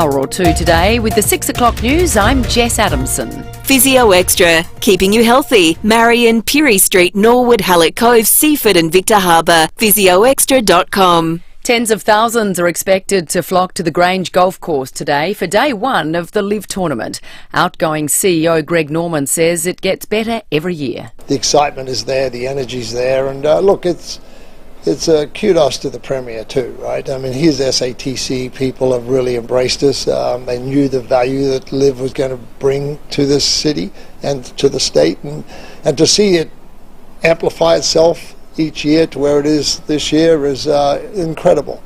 hour or two today. With the 6 o'clock news, I'm Jess Adamson. FIVEAA Extra, keeping you healthy. Marion, Pirie Street, Norwood, Hallett Cove, Seaford and Victor Harbour. PhysioExtra.com. Tens of thousands are expected to flock to the Grange golf course today for day one of the LIV tournament. Outgoing CEO Greg Norman says it gets better every year. The excitement is there, the energy's there, and look, it's kudos to the Premier too, right? I mean, his SATC people have really embraced us. They knew the value that LIV was going to bring to this city and to the state, and to see it amplify itself each year to where it is this year is incredible.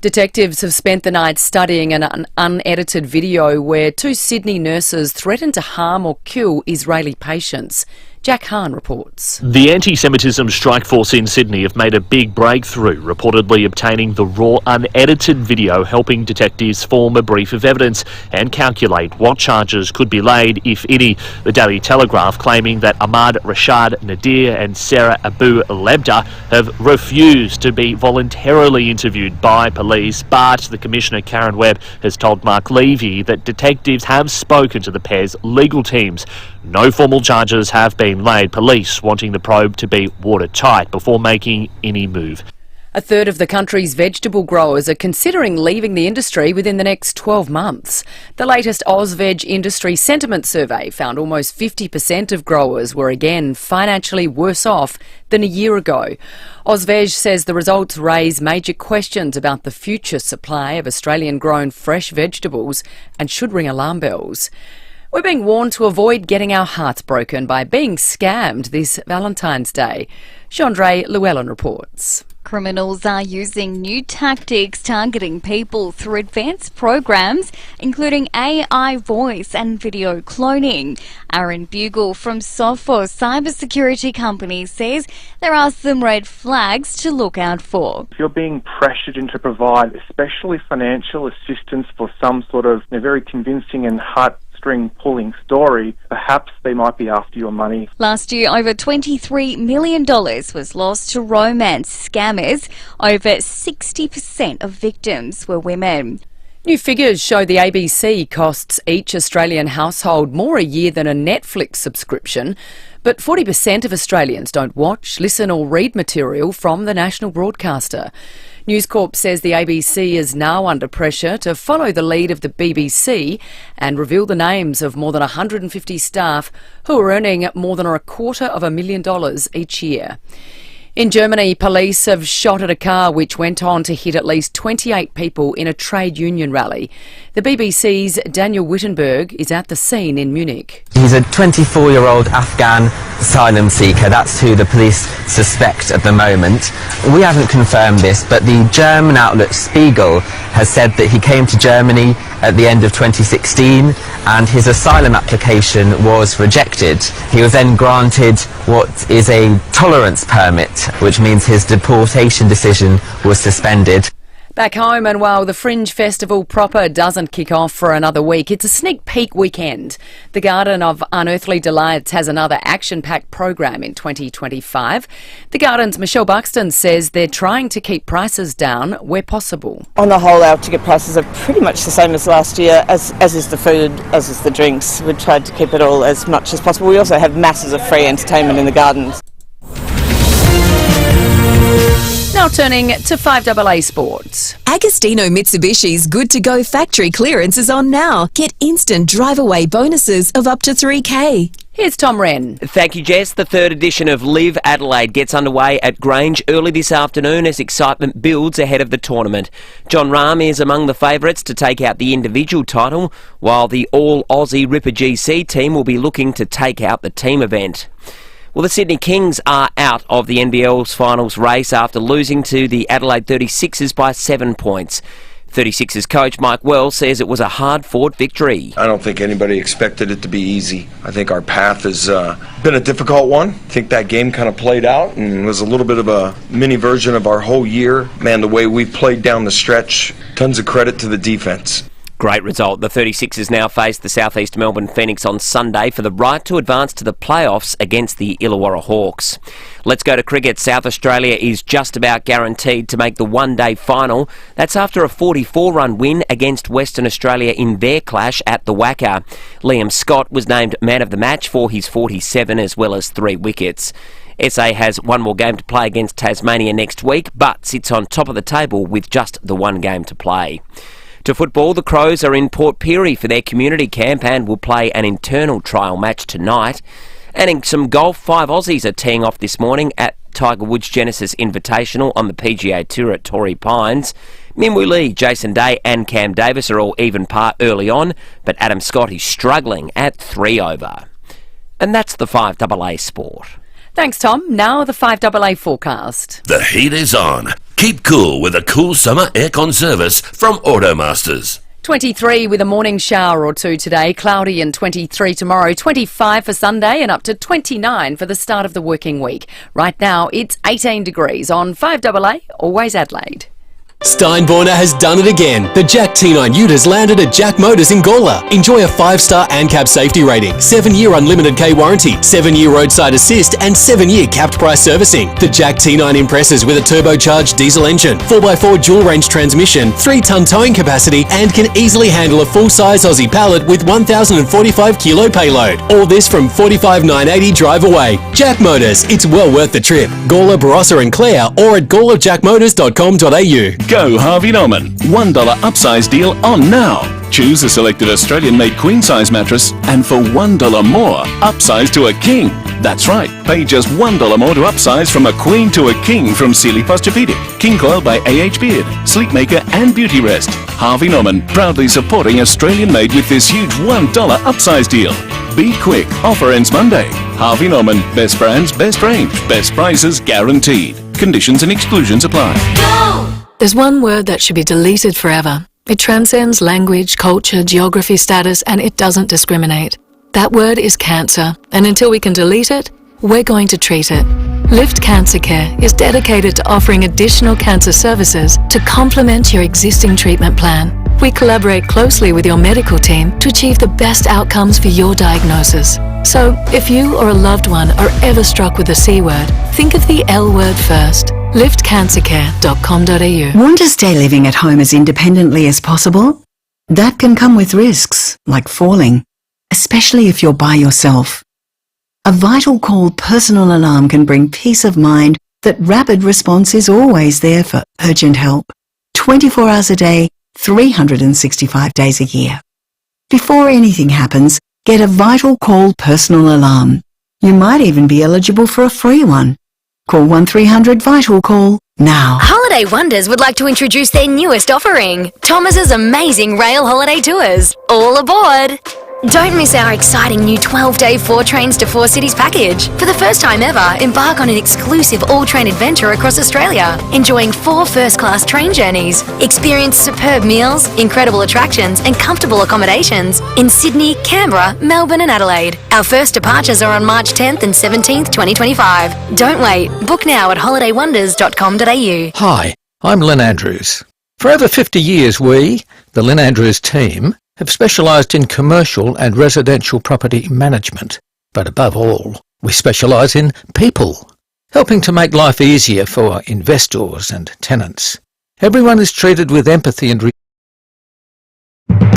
Detectives have spent the night studying an unedited video where two Sydney nurses threatened to harm or kill Israeli patients. Jack Hahn reports. The anti-Semitism strike force in Sydney have made a big breakthrough, reportedly obtaining the raw, unedited video, helping detectives form a brief of evidence and calculate what charges could be laid, if any. The Daily Telegraph claiming that Ahmad Rashad Nadir and Sarah Abu Lebda have refused to be voluntarily interviewed by police, but the Commissioner Karen Webb has told Mark Levy that detectives have spoken to the pair's legal teams. No formal charges have been laid, police wanting the probe to be watertight before making any move. A third of the country's vegetable growers are considering leaving the industry within the next 12 months. The latest AusVeg industry sentiment survey found almost 50% of growers were again financially worse off than a year ago. AusVeg says the results raise major questions about the future supply of Australian-grown fresh vegetables and should ring alarm bells. We're being warned to avoid getting our hearts broken by being scammed this Valentine's Day. Chandre Llewellyn reports. Criminals are using new tactics targeting people through advanced programs, including AI voice and video cloning. Aaron Bugle from Sophos cybersecurity company says there are some red flags to look out for. If you're being pressured into provide, especially financial assistance for some sort of very convincing and heartstring-pulling story, perhaps they might be after your money. Last year, over $23 million was lost to romance scammers. Over 60% of victims were women. New figures show the ABC costs each Australian household more a year than a Netflix subscription, but 40% of Australians don't watch, listen or read material from the national broadcaster. News Corp says the ABC is now under pressure to follow the lead of the BBC and reveal the names of more than 150 staff who are earning more than $250,000 each year. In Germany, police have shot at a car which went on to hit at least 28 people in a trade union rally. The BBC's Daniel Wittenberg is at the scene in Munich. He's a 24-year-old Afghan asylum seeker. That's who the police suspect at the moment. We haven't confirmed this, but the German outlet Spiegel has said that he came to Germany at the end of 2016 and his asylum application was rejected. He was then granted what is a tolerance permit, which means his deportation decision was suspended. Back home, and while the Fringe Festival proper doesn't kick off for another week, it's a sneak peek weekend. The Garden of Unearthly Delights has another action-packed program in 2025. The Garden's Michelle Buxton says they're trying to keep prices down where possible. On the whole, our ticket prices are pretty much the same as last year, as is the food, as is the drinks. We've tried to keep it all as much as possible. We also have masses of free entertainment in the gardens. Now turning to FIVEAA Sports. Agostino Mitsubishi's Good to Go factory clearance is on now. Get instant drive-away bonuses of up to $3,000. Here's Tom Wren. Thank you, Jess. The third edition of LIV Adelaide gets underway at Grange early this afternoon as excitement builds ahead of the tournament. John Rahm is among the favourites to take out the individual title, while the all-Aussie Ripper GC team will be looking to take out the team event. Well, the Sydney Kings are out of the NBL's finals race after losing to the Adelaide 36ers by 7 points. 36ers coach Mike Wells says it was a hard-fought victory. I don't think anybody expected it to be easy. I think our path has been a difficult one. I think that game kind of played out and was a little bit of a mini version of our whole year. Man, the way we've played down the stretch, tons of credit to the defense. Great result. The 36ers now face the South East Melbourne Phoenix on Sunday for the right to advance to the playoffs against the Illawarra Hawks. Let's go to cricket. South Australia is just about guaranteed to make the one-day final. That's after a 44-run win against Western Australia in their clash at the WACA. Liam Scott was named man of the match for his 47 as well as 3 wickets. SA has one more game to play against Tasmania next week, but sits on top of the table with just the one game to play. To football, the Crows are in Port Pirie for their community camp and will play an internal trial match tonight. And in some golf, 5 Aussies are teeing off this morning at Tiger Woods Genesis Invitational on the PGA Tour at Torrey Pines. Minwoo Lee, Jason Day and Cam Davis are all even par early on, but Adam Scott is struggling at 3 over. And that's the 5AA Sport. Thanks, Tom. Now the 5AA forecast. The heat is on. Keep cool with a cool summer aircon service from Automasters. 23 with a morning shower or two today, cloudy and 23 tomorrow, 25 for Sunday and up to 29 for the start of the working week. Right now it's 18 degrees on 5AA, always Adelaide. Steinborner has done it again. The Jack T9 Ute has landed at Jack Motors in Gawler. Enjoy a 5-star ANCAP safety rating, 7-year unlimited K warranty, 7-year roadside assist and 7-year capped price servicing. The Jack T9 impresses with a turbocharged diesel engine, 4x4 dual range transmission, 3-ton towing capacity and can easily handle a full-size Aussie pallet with 1,045 kilo payload. All this from $45,980 drive away. Jack Motors, it's well worth the trip. Gawler, Barossa and Clare or at gawlerjackmotors.com.au. Go Harvey Norman. $1 upsize deal on now. Choose a selected Australian-made queen-size mattress and for $1 more, upsize to a king. That's right, pay just $1 more to upsize from a queen to a king from Sealy Posturepedic, King Coil by AH Beard, Sleepmaker and Beauty Rest. Harvey Norman, proudly supporting Australian-made with this huge $1 upsize deal. Be quick, offer ends Monday. Harvey Norman, best brands, best range, best prices guaranteed. Conditions and exclusions apply. Go! There's one word that should be deleted forever. It transcends language, culture, geography, status, and it doesn't discriminate. That word is cancer, and until we can delete it, we're going to treat it. Lift Cancer Care is dedicated to offering additional cancer services to complement your existing treatment plan. We collaborate closely with your medical team to achieve the best outcomes for your diagnosis. So, if you or a loved one are ever struck with the C word, think of the L word first. liftcancercare.com.au. Want to stay living at home as independently as possible? That can come with risks, like falling, especially if you're by yourself. A Vital Call personal alarm can bring peace of mind that rapid response is always there for urgent help. 24 hours a day, 365 days a year. Before anything happens, get a Vital Call personal alarm. You might even be eligible for a free one. Call 1300 Vital Call now. Holiday Wonders would like to introduce their newest offering, Thomas's amazing rail holiday tours. All aboard! Don't miss our exciting new 12-day 4 trains to 4 cities package. For the first time ever, embark on an exclusive all-train adventure across Australia, enjoying 4 first-class train journeys. Experience superb meals, incredible attractions and comfortable accommodations in Sydney, Canberra, Melbourne and Adelaide. Our first departures are on March 10th and 17th, 2025. Don't wait. Book now at holidaywonders.com.au. Hi, I'm Lynn Andrews. For over 50 years we, the Lynn Andrews team, have specialised in commercial and residential property management. But above all, we specialise in people, helping to make life easier for investors and tenants. Everyone is treated with empathy and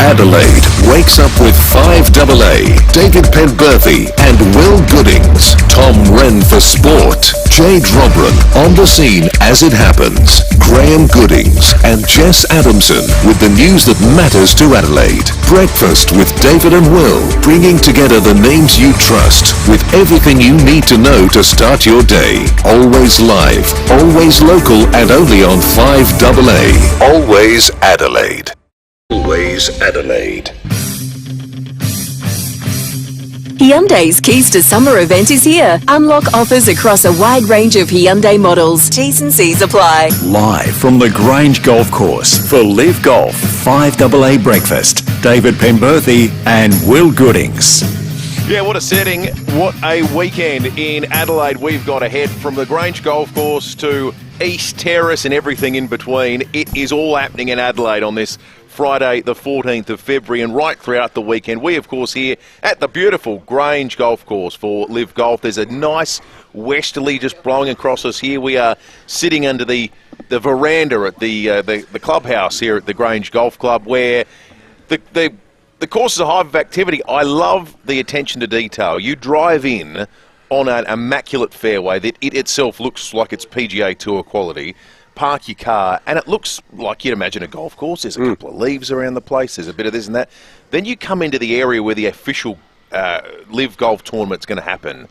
Adelaide wakes up with 5AA, David Penberthy and Will Goodings, Tom Wren for sport, Jade Robran on the scene as it happens, Graham Goodings and Jess Adamson with the news that matters to Adelaide. Breakfast with David and Will, bringing together the names you trust with everything you need to know to start your day. Always live, always local and only on 5AA. Always Adelaide. Always Adelaide. Hyundai's Keys to Summer event is here. Unlock offers across a wide range of Hyundai models. T's and C's apply. Live from the Grange Golf Course for Live Golf 5AA Breakfast. David Penberthy and Will Goodings. Yeah, what a setting. What a weekend in Adelaide we've got ahead, from the Grange Golf Course to East Terrace and everything in between. It is all happening in Adelaide on this Friday the 14th of February, and right throughout the weekend. We, of course, here at the beautiful Grange Golf Course for Live Golf. There's a nice westerly just blowing across us here. We are sitting under the veranda at the clubhouse here at the Grange Golf Club, where the course is a hive of activity. I love the attention to detail. You drive in on an immaculate fairway that it itself looks like it's PGA Tour quality. Park your car, and it looks like you'd imagine a golf course. There's a couple of leaves around the place. There's a bit of this and that. Then you come into the area where the official Live Golf tournament's going to happen,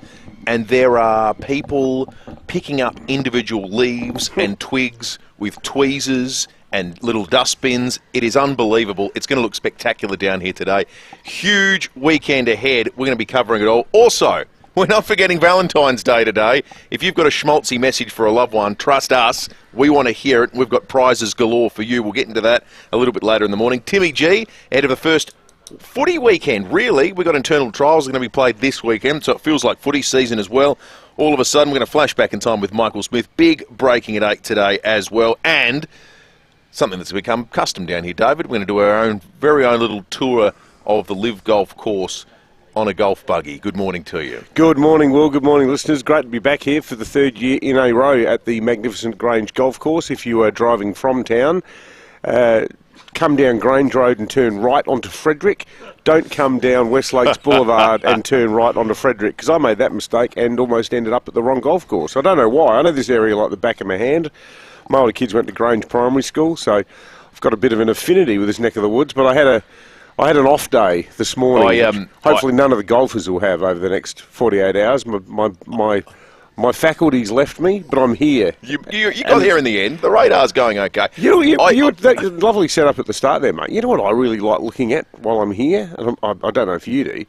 and there are people picking up individual leaves and twigs with tweezers and little dustbins. It is unbelievable. It's going to look spectacular down here today. Huge weekend ahead. We're going to be covering it all. Also, we're not forgetting Valentine's Day today. If you've got a schmaltzy message for a loved one, trust us. We want to hear it. We've got prizes galore for you. We'll get into that a little bit later in the morning. Timmy G, ahead of the first footy weekend, really. We've got internal trials that are going to be played this weekend, so it feels like footy season as well. All of a sudden, we're going to flash back in time with Michael Smith. Big breaking at 8 today as well. And something that's become custom down here, David. We're going to do our very own little tour of the Live Golf Course on a golf buggy. Good morning to you. Good morning, Will. Good morning, listeners. Great to be back here for the third year in a row at the magnificent Grange Golf Course. If you are driving from town, come down Grange Road and turn right onto Frederick. Don't come down West Lakes Boulevard and turn right onto Frederick, because I made that mistake and almost ended up at the wrong golf course. I don't know why. I know this area like the back of my hand. My older kids went to Grange Primary School, so I've got a bit of an affinity with this neck of the woods, but I had an off day this morning. Hopefully none of the golfers will have over the next 48 hours. My faculties left me, but I'm here. You got here in the end. The radar's going okay. You had lovely setup at the start there, mate. You know what I really like looking at while I'm here? And I don't know if you do.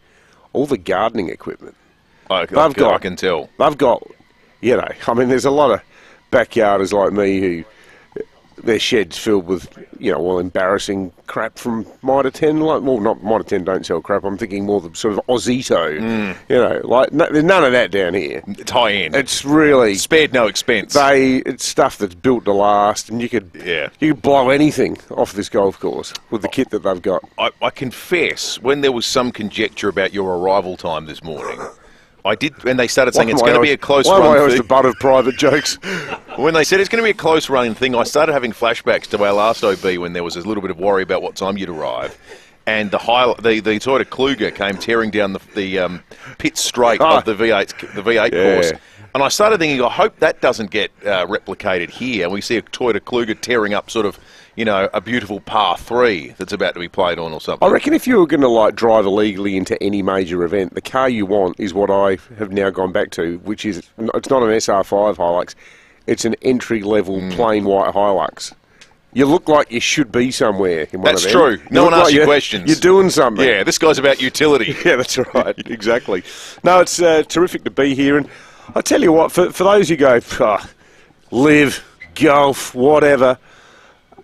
All the gardening equipment. I can tell. They've got, I mean, there's a lot of backyarders like me who their sheds filled with, embarrassing crap from Mitre 10. Not Mitre 10 don't sell crap. I'm thinking more the sort of Ozito. There's none of that down here. It's high end. It's really spared no expense. It's stuff that's built to last, and you could blow anything off this golf course with the kit that they've got. I confess, when there was some conjecture about your arrival time this morning, I did, and they started saying it's going to be a close run. Why am I always the butt of private jokes? When they said it's going to be a close running thing, I started having flashbacks to our last OB when there was a little bit of worry about what time you'd arrive. And the Toyota Kluger came tearing down the pit straight of the V8 course. And I started thinking, I hope that doesn't get replicated here. And we see a Toyota Kluger tearing up sort of, a beautiful par 3 that's about to be played on or something. I reckon if you were going to drive illegally into any major event, the car you want is what I have now gone back to, which is, it's not an SR5 Hilux, it's an entry-level plain white Hilux. You look like you should be somewhere in one of them. That's true. No one asks you questions. You're doing something. Yeah, this guy's about utility. Yeah, that's right. Exactly. No, it's terrific to be here. And I tell you what, for those who go, live, golf, whatever,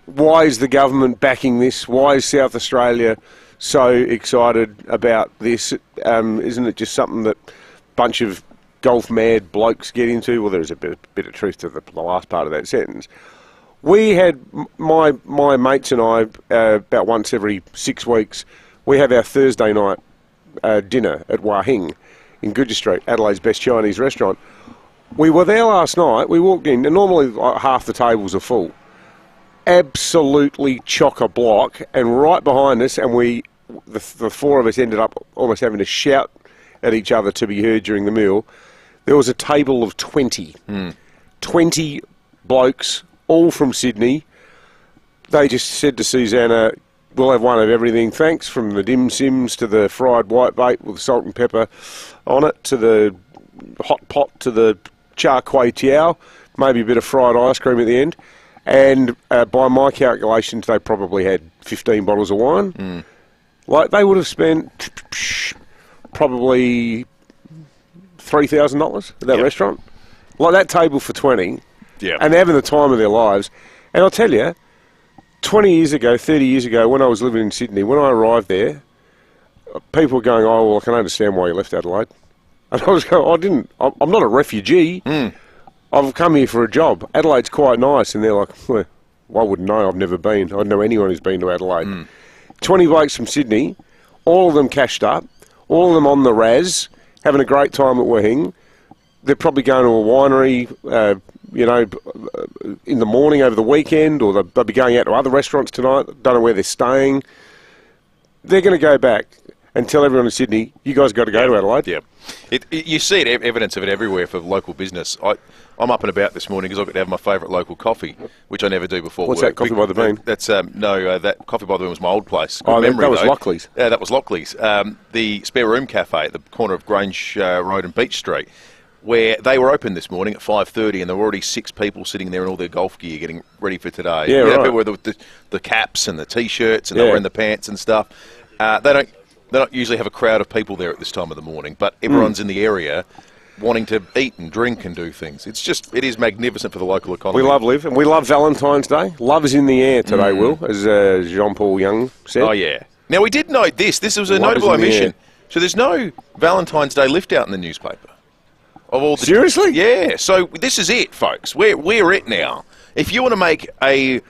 why is the government backing this? Why is South Australia so excited about this? Isn't it just something that a bunch of golf-mad blokes get into? Well, there's a bit of truth to the last part of that sentence. We had, my mates and I, about once every 6 weeks, we have our Thursday night dinner at Wah Hing in Goodger Street, Adelaide's best Chinese restaurant. We were there last night. We walked in, and normally half the tables are full. Absolutely chock-a-block, and right behind us, and the four of us ended up almost having to shout at each other to be heard during the meal. There was a table of 20. 20 blokes, all from Sydney. They just said to Susanna, we'll have one of everything, thanks, from the dim sims to the fried whitebait with salt and pepper on it, to the hot pot, to the char kway teow, maybe a bit of fried ice cream at the end. And by my calculations, they probably had 15 bottles of wine. They would have spent probably $3,000 at that restaurant. That table for 20. Yeah. And having the time of their lives. And I'll tell you, 20 years ago, 30 years ago, when I was living in Sydney, when I arrived there, people were going, oh, well, I can understand why you left Adelaide. And I was going, I'm not a refugee. I've come here for a job. Adelaide's quite nice. And they're like, well, I wouldn't know. I've never been. I don't know anyone who's been to Adelaide. 20 blokes from Sydney, all of them cashed up, all of them on the Raz, having a great time at Wahing. They're probably going to a winery, in the morning over the weekend, or they'll be going out to other restaurants tonight. Don't know where they're staying. They're going to go back and tell everyone in Sydney, you guys got to go to Adelaide. Yeah. You see evidence of it everywhere for local business. I'm up and about this morning because I've got to have my favourite local coffee, which I never do before What's work. that, Coffee by the Bean? That's, that Coffee by the Bean was my old place. Good Oh, memory, that was though. Lockley's. Yeah, that was Lockley's. The Spare Room Cafe at the corner of Grange Road and Beach Street, where they were open this morning at 5:30, and there were already 6 people sitting there in all their golf gear getting ready for today. Yeah, right. People with the caps and the T-shirts, and they were in the pants and stuff. They don't usually have a crowd of people there at this time of the morning, but everyone's in the area wanting to eat and drink and do things. It is magnificent for the local economy. We love Liv, and we love Valentine's Day. Love is in the air today, Will, as Jean-Paul Young said. Oh, yeah. Now, we did note this. This was a notable omission. So there's no Valentine's Day lift out in the newspaper. Seriously? Yeah. So this is it, folks. We're it now. If you want to make a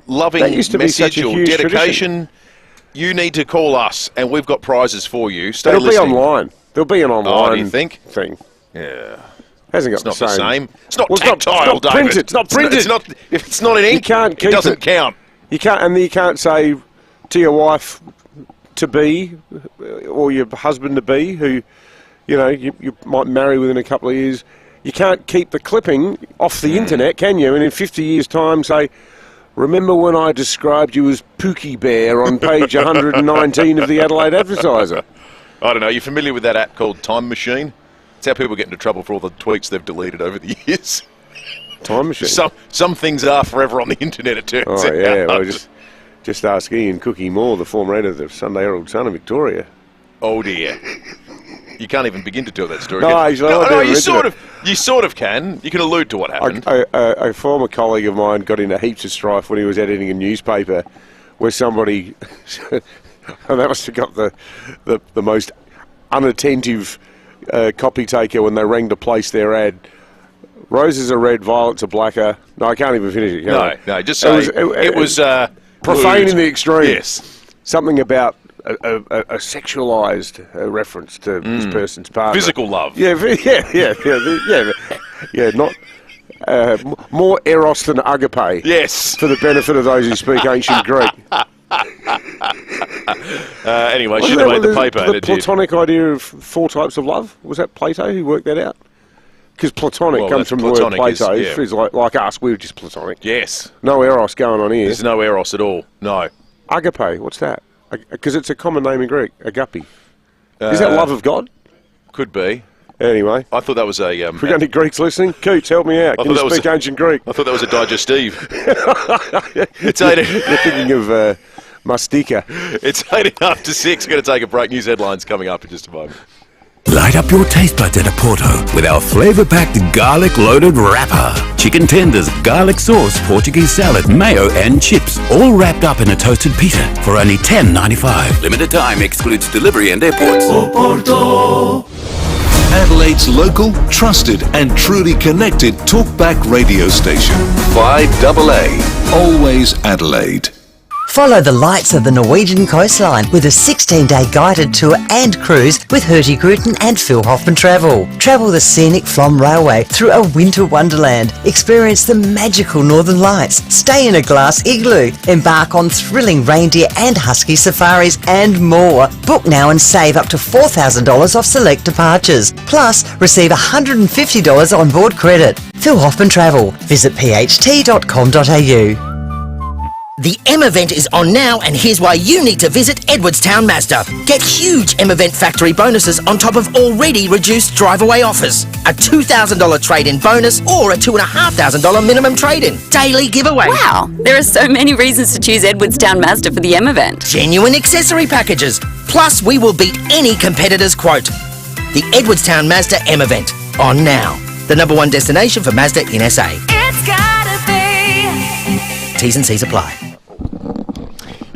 loving message or dedication, tradition. you need to call us, and we've got prizes for you. Stay It'll listening. be online. There'll be an online do you think? thing. Yeah. Hasn't got It's not the same. It's not Well, tactile, it's not printed. David. It's not printed. If it's not in ink, keep it doesn't count. You can't say to your wife to be or your husband to be, who you might marry within a couple of years. You can't keep the clipping off the internet, can you? And in 50 years' time, say, remember when I described you as Pookie Bear on page 119 of the Adelaide Advertiser? I don't know. You familiar with that app called Time Machine? It's how people get into trouble for all the tweets they've deleted over the years. Time Machine? Some things are forever on the internet, it turns out. Oh, yeah. Well, just ask Ian Cookie Moore, the former editor of the Sunday Herald Sun in Victoria. Oh, dear. You can't even begin to tell that story. No, you sort of can. You can allude to what happened. A former colleague of mine got into heaps of strife when he was editing a newspaper where somebody, and that must have got the most unattentive copy taker when they rang to place their ad. Roses are red, violets are blacker. No, I can't even finish it. No, just say it was profane in the extreme. Yes. Something about a sexualised reference to this person's partner. Physical love. Yeah. Not more eros than agape. Yes. For the benefit of those who speak ancient Greek. Anyway, should have made the paper. The Platonic idea of 4 types of love, was that Plato who worked that out? Because Platonic comes from the word Plato. It's like us, we were just Platonic. Yes. No eros going on here. There's no eros at all. No. Agape, what's that? Because it's a common name in Greek, agape. Is that love of God? Could be. Anyway. I thought that was a... If we got any Greeks listening, Coots, help me out. Can you speak ancient Greek? I thought that was a digestive. It's 8... You're thinking of mastika. It's 6:08. We're going to take a break. News headlines coming up in just a moment. Light up your taste buds at a Porto with our flavour-packed garlic-loaded wrapper. Chicken tenders, garlic sauce, Portuguese salad, mayo and chips, all wrapped up in a toasted pita for only $10.95. Limited time, excludes delivery and airports. Porto. Adelaide's local, trusted and truly connected talkback radio station. 5AA. Always Adelaide. Follow the lights of the Norwegian coastline with a 16-day guided tour and cruise with Hurtigruten and Phil Hoffman Travel. Travel the scenic Flom Railway through a winter wonderland. Experience the magical Northern Lights. Stay in a glass igloo. Embark on thrilling reindeer and husky safaris and more. Book now and save up to $4,000 off select departures. Plus, receive $150 on board credit. Phil Hoffman Travel. Visit pht.com.au. The M event is on now, and here's why you need to visit Edwardstown Mazda. Get huge M event factory bonuses on top of already reduced drive-away offers. A $2,000 trade-in bonus or a $2,500 minimum trade-in. Daily giveaway. Wow, there are so many reasons to choose Edwardstown Mazda for the M event. Genuine accessory packages. Plus, we will beat any competitor's quote. The Edwardstown Mazda M event. On now. The #1 destination for Mazda in SA. It's gotta be. T's and C's apply.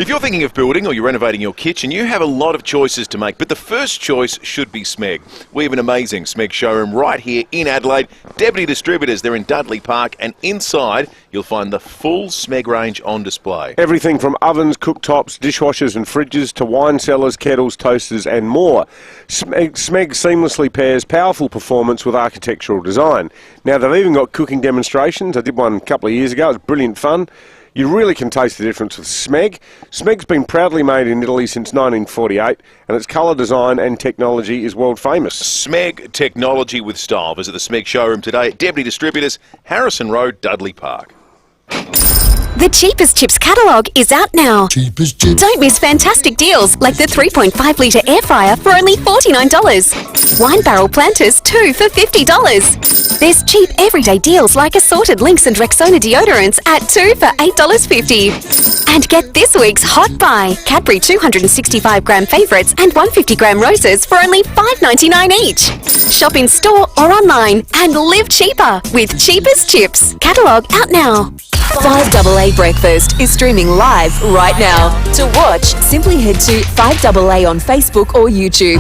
If you're thinking of building or you're renovating your kitchen, you have a lot of choices to make, but the first choice should be Smeg. We have an amazing Smeg showroom right here in Adelaide. Deputy Distributors, they're in Dudley Park, and inside you'll find the full Smeg range on display. Everything from ovens, cooktops, dishwashers and fridges to wine cellars, kettles, toasters and more. Smeg seamlessly pairs powerful performance with architectural design. Now, they've even got cooking demonstrations. I did one a couple of years ago. It was brilliant fun. You really can taste the difference with Smeg. Smeg's been proudly made in Italy since 1948, and its colour design and technology is world famous. Smeg technology with style. Visit the Smeg showroom today at Deputy Distributors, Harrison Road, Dudley Park. The Cheapest Chips catalogue is out now. Cheapest Chips. Don't miss fantastic deals like the 3.5 litre air fryer for only $49. Wine barrel planters, 2 for $50. There's cheap everyday deals like assorted Lynx and Rexona deodorants at 2 for $8.50. And get this week's Hot Buy. Cadbury 265-gram favourites and 150-gram roses for only $5.99 each. Shop in store or online and live cheaper with Cheapest Chips. Catalogue out now. FIVEAA Breakfast is streaming live right now. To watch, simply head to FIVEAA on Facebook or YouTube.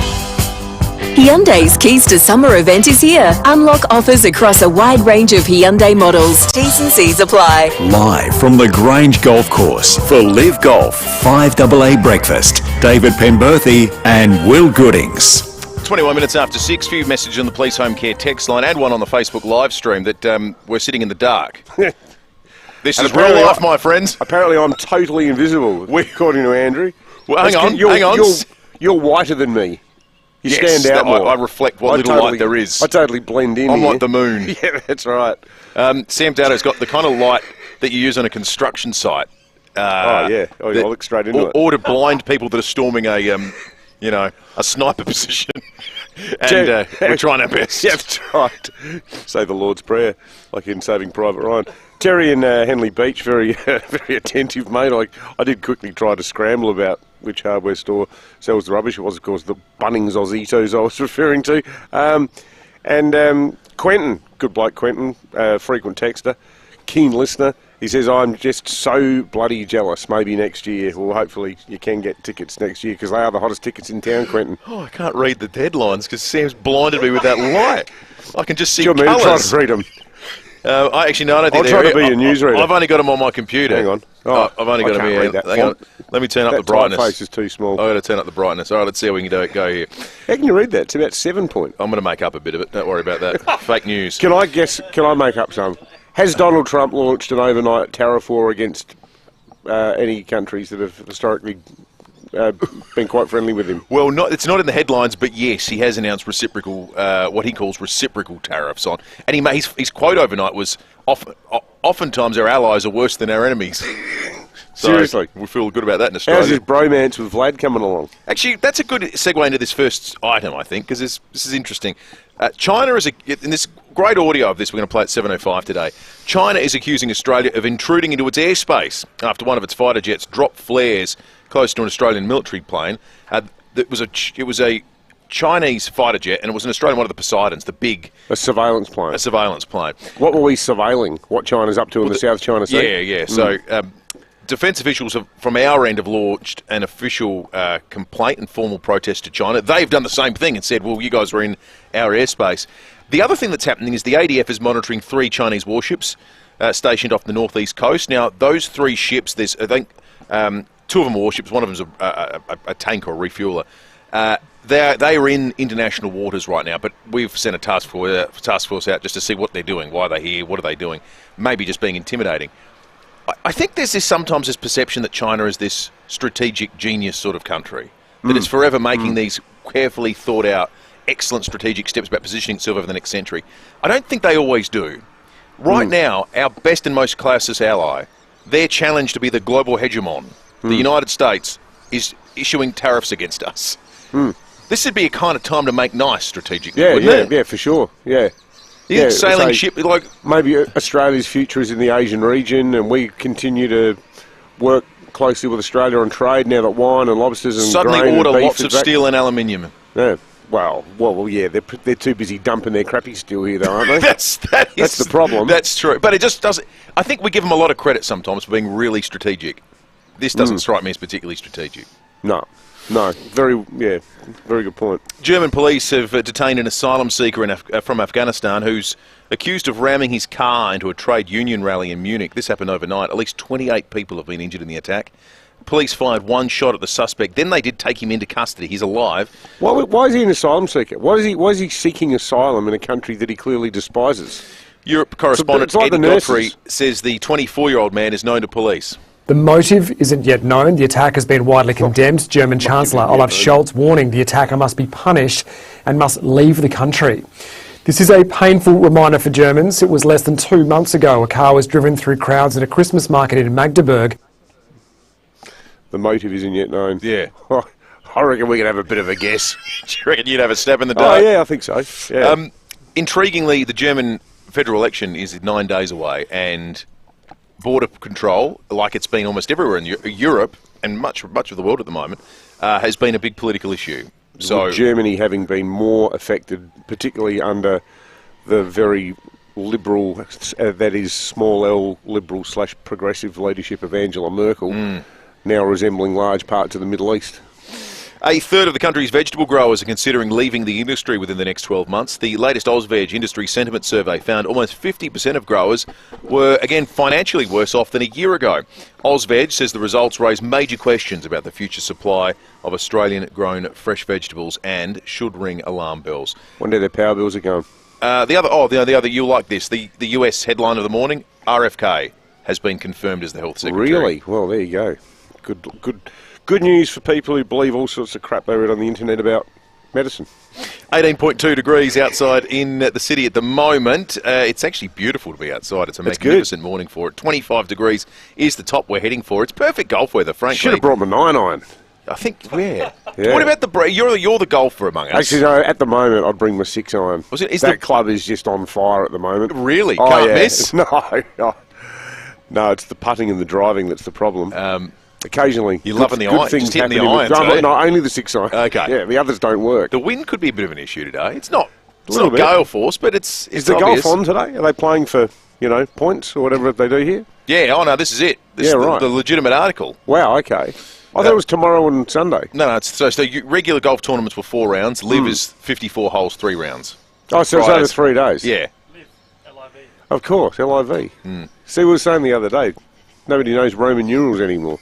Hyundai's Keys to Summer event is here. Unlock offers across a wide range of Hyundai models. T's and C's apply. Live from the Grange Golf Course for Live Golf, FIVEAA Breakfast. David Penberthy and Will Goodings. 21 minutes after 6, few messages on the Police Home Care text line and one on the Facebook live stream that we're sitting in the dark. This is real life, my friends. Apparently I'm totally invisible, according to Andrew. Well, hang on. You're whiter than me. You Yes, stand out more. I reflect what little light there is. I totally blend in I'm here. like the moon. Yeah, that's right. Sam Dowdo's got the kind of light that you use on a construction site. I'll look straight into it. Or to blind people that are storming a sniper position. And we're trying our best. Yeah, that's right. Say the Lord's Prayer, like in Saving Private Ryan. Terry in Henley Beach, very very attentive, mate. I did quickly try to scramble about which hardware store sells the rubbish. It was, of course, the Bunnings Aussitos I was referring to. And Quentin, good bloke Quentin, frequent texter, keen listener. He says, I'm just so bloody jealous. Maybe next year, or hopefully you can get tickets next year, because they are the hottest tickets in town, Quentin. Oh, I can't read the headlines because Sam's blinded me with that light. I can just see colours. Try to read them. I don't think I'll try to be a newsreader. I've only got them on my computer. Hang on. I've only got them here. Hang on. Let me turn up the brightness. That typeface is too small. I've got to turn up the brightness. All right, let's see how we can go here. How can you read that? It's about 7 point. I'm going to make up a bit of it. Don't worry about that. Fake news. Can I make up some? Has Donald Trump launched an overnight tariff war against any countries that have historically been quite friendly with him? Well, it's not in the headlines, but yes, he has announced reciprocal, what he calls reciprocal tariffs on. And his quote overnight was, oftentimes our allies are worse than our enemies. So seriously? We feel good about that in Australia. How's his bromance with Vlad coming along? Actually, that's a good segue into this first item, I think, because this is interesting. China is, in this great audio of this, we're going to play at 7:05 today, China is accusing Australia of intruding into its airspace after one of its fighter jets dropped flares close to an Australian military plane. It was a Chinese fighter jet, and it was an Australian one of the Poseidons, the big... A surveillance plane. A surveillance plane. What were we surveilling? What China's up to in the South China Sea? Yeah. So... defence officials from our end have launched an official complaint and formal protest to China. They've done the same thing and said, well, you guys were in our airspace. The other thing that's happening is the ADF is monitoring 3 Chinese warships stationed off the northeast coast. Now, those 3 ships, there's, I think, 2 of them are warships, one of them's a tank or a refueler. They are in international waters right now, but we've sent a task force out just to see what they're doing, why they're here, what are they doing, maybe just being intimidating. I think there's sometimes this perception that China is this strategic genius sort of country, that it's forever making these carefully thought out, excellent strategic steps about positioning itself over the next century. I don't think they always do. Right now, our best and most closest ally, their challenge to be the global hegemon, the United States, is issuing tariffs against us. This would be a kind of time to make nice strategically, wouldn't it? Yeah, for sure, yeah. Yeah, sailing ship, like... Maybe Australia's future is in the Asian region, and we continue to work closely with Australia on trade now that wine and lobsters and suddenly grain order and beef lots of steel and aluminium. Yeah. Well, yeah, they're too busy dumping their crappy steel here, though, aren't they? That's the problem. That's true. But it just doesn't... I think we give them a lot of credit sometimes for being really strategic. This doesn't strike me as particularly strategic. No, very good point. German police have detained an asylum seeker from Afghanistan who's accused of ramming his car into a trade union rally in Munich. This happened overnight. At least 28 people have been injured in the attack. Police fired one shot at the suspect. Then they did take him into custody. He's alive. Why is he an asylum seeker? Why is he seeking asylum in a country that he clearly despises? Europe correspondent It's like Ed the nurses. Godfrey says the 24-year-old man is known to police. The motive isn't yet known. The attack has been widely condemned. German Chancellor Olaf Scholz warning the attacker must be punished and must leave the country. This is a painful reminder for Germans. It was less than 2 months ago a car was driven through crowds at a Christmas market in Magdeburg. The motive isn't yet known. Yeah. I reckon we can have a bit of a guess. Do you reckon you'd have a stab in the Oh, dark? yeah, I think so. Yeah. Intriguingly, the German federal election is 9 days away, and border control, like it's been almost everywhere in Europe and much of the world at the moment, has been a big political issue. So With Germany having been more affected, particularly under the very liberal, that is small L liberal / progressive leadership of Angela Merkel, now resembling large parts of the Middle East. A third of the country's vegetable growers are considering leaving the industry within the next 12 months. The latest AusVeg industry sentiment survey found almost 50% of growers were, again, financially worse off than a year ago. AusVeg says the results raise major questions about the future supply of Australian-grown fresh vegetables and should ring alarm bells. Wonder their power bills are going. The other, you'll like this. The US headline of the morning, RFK has been confirmed as the health secretary. Really? Well, there you go. Good news for people who believe all sorts of crap they read on the internet about medicine. 18.2 degrees outside in the city at the moment. It's actually beautiful to be outside. It's a magnificent morning for it. 25 degrees is the top we're heading for. It's perfect golf weather, frankly. Should have brought my 9-iron. I think, yeah. Yeah. What about the... You're the golfer among us. Actually, no, at the moment, I'd bring my 6-iron. That club is just on fire at the moment. Really? Oh, Can't yeah. miss? No, it's the putting and the driving that's the problem. Occasionally. You're loving the iron, things just hitting the happen irons, eh? No, only the 6-iron. Okay. Yeah, the others don't work. The wind could be a bit of an issue today. It's not little bit. gale force, but it's Is the obvious. golf on today? Are they playing for, points or whatever they do here? Yeah, oh no, this is it. This is right. the legitimate article. Wow, okay. I thought it was tomorrow and Sunday. No, it's so regular golf tournaments were 4 rounds. Live is 54 holes, 3 rounds. Oh, so it's over 3 days? Yeah. Of course, LIV. See, we were saying the other day, nobody knows Roman numerals anymore.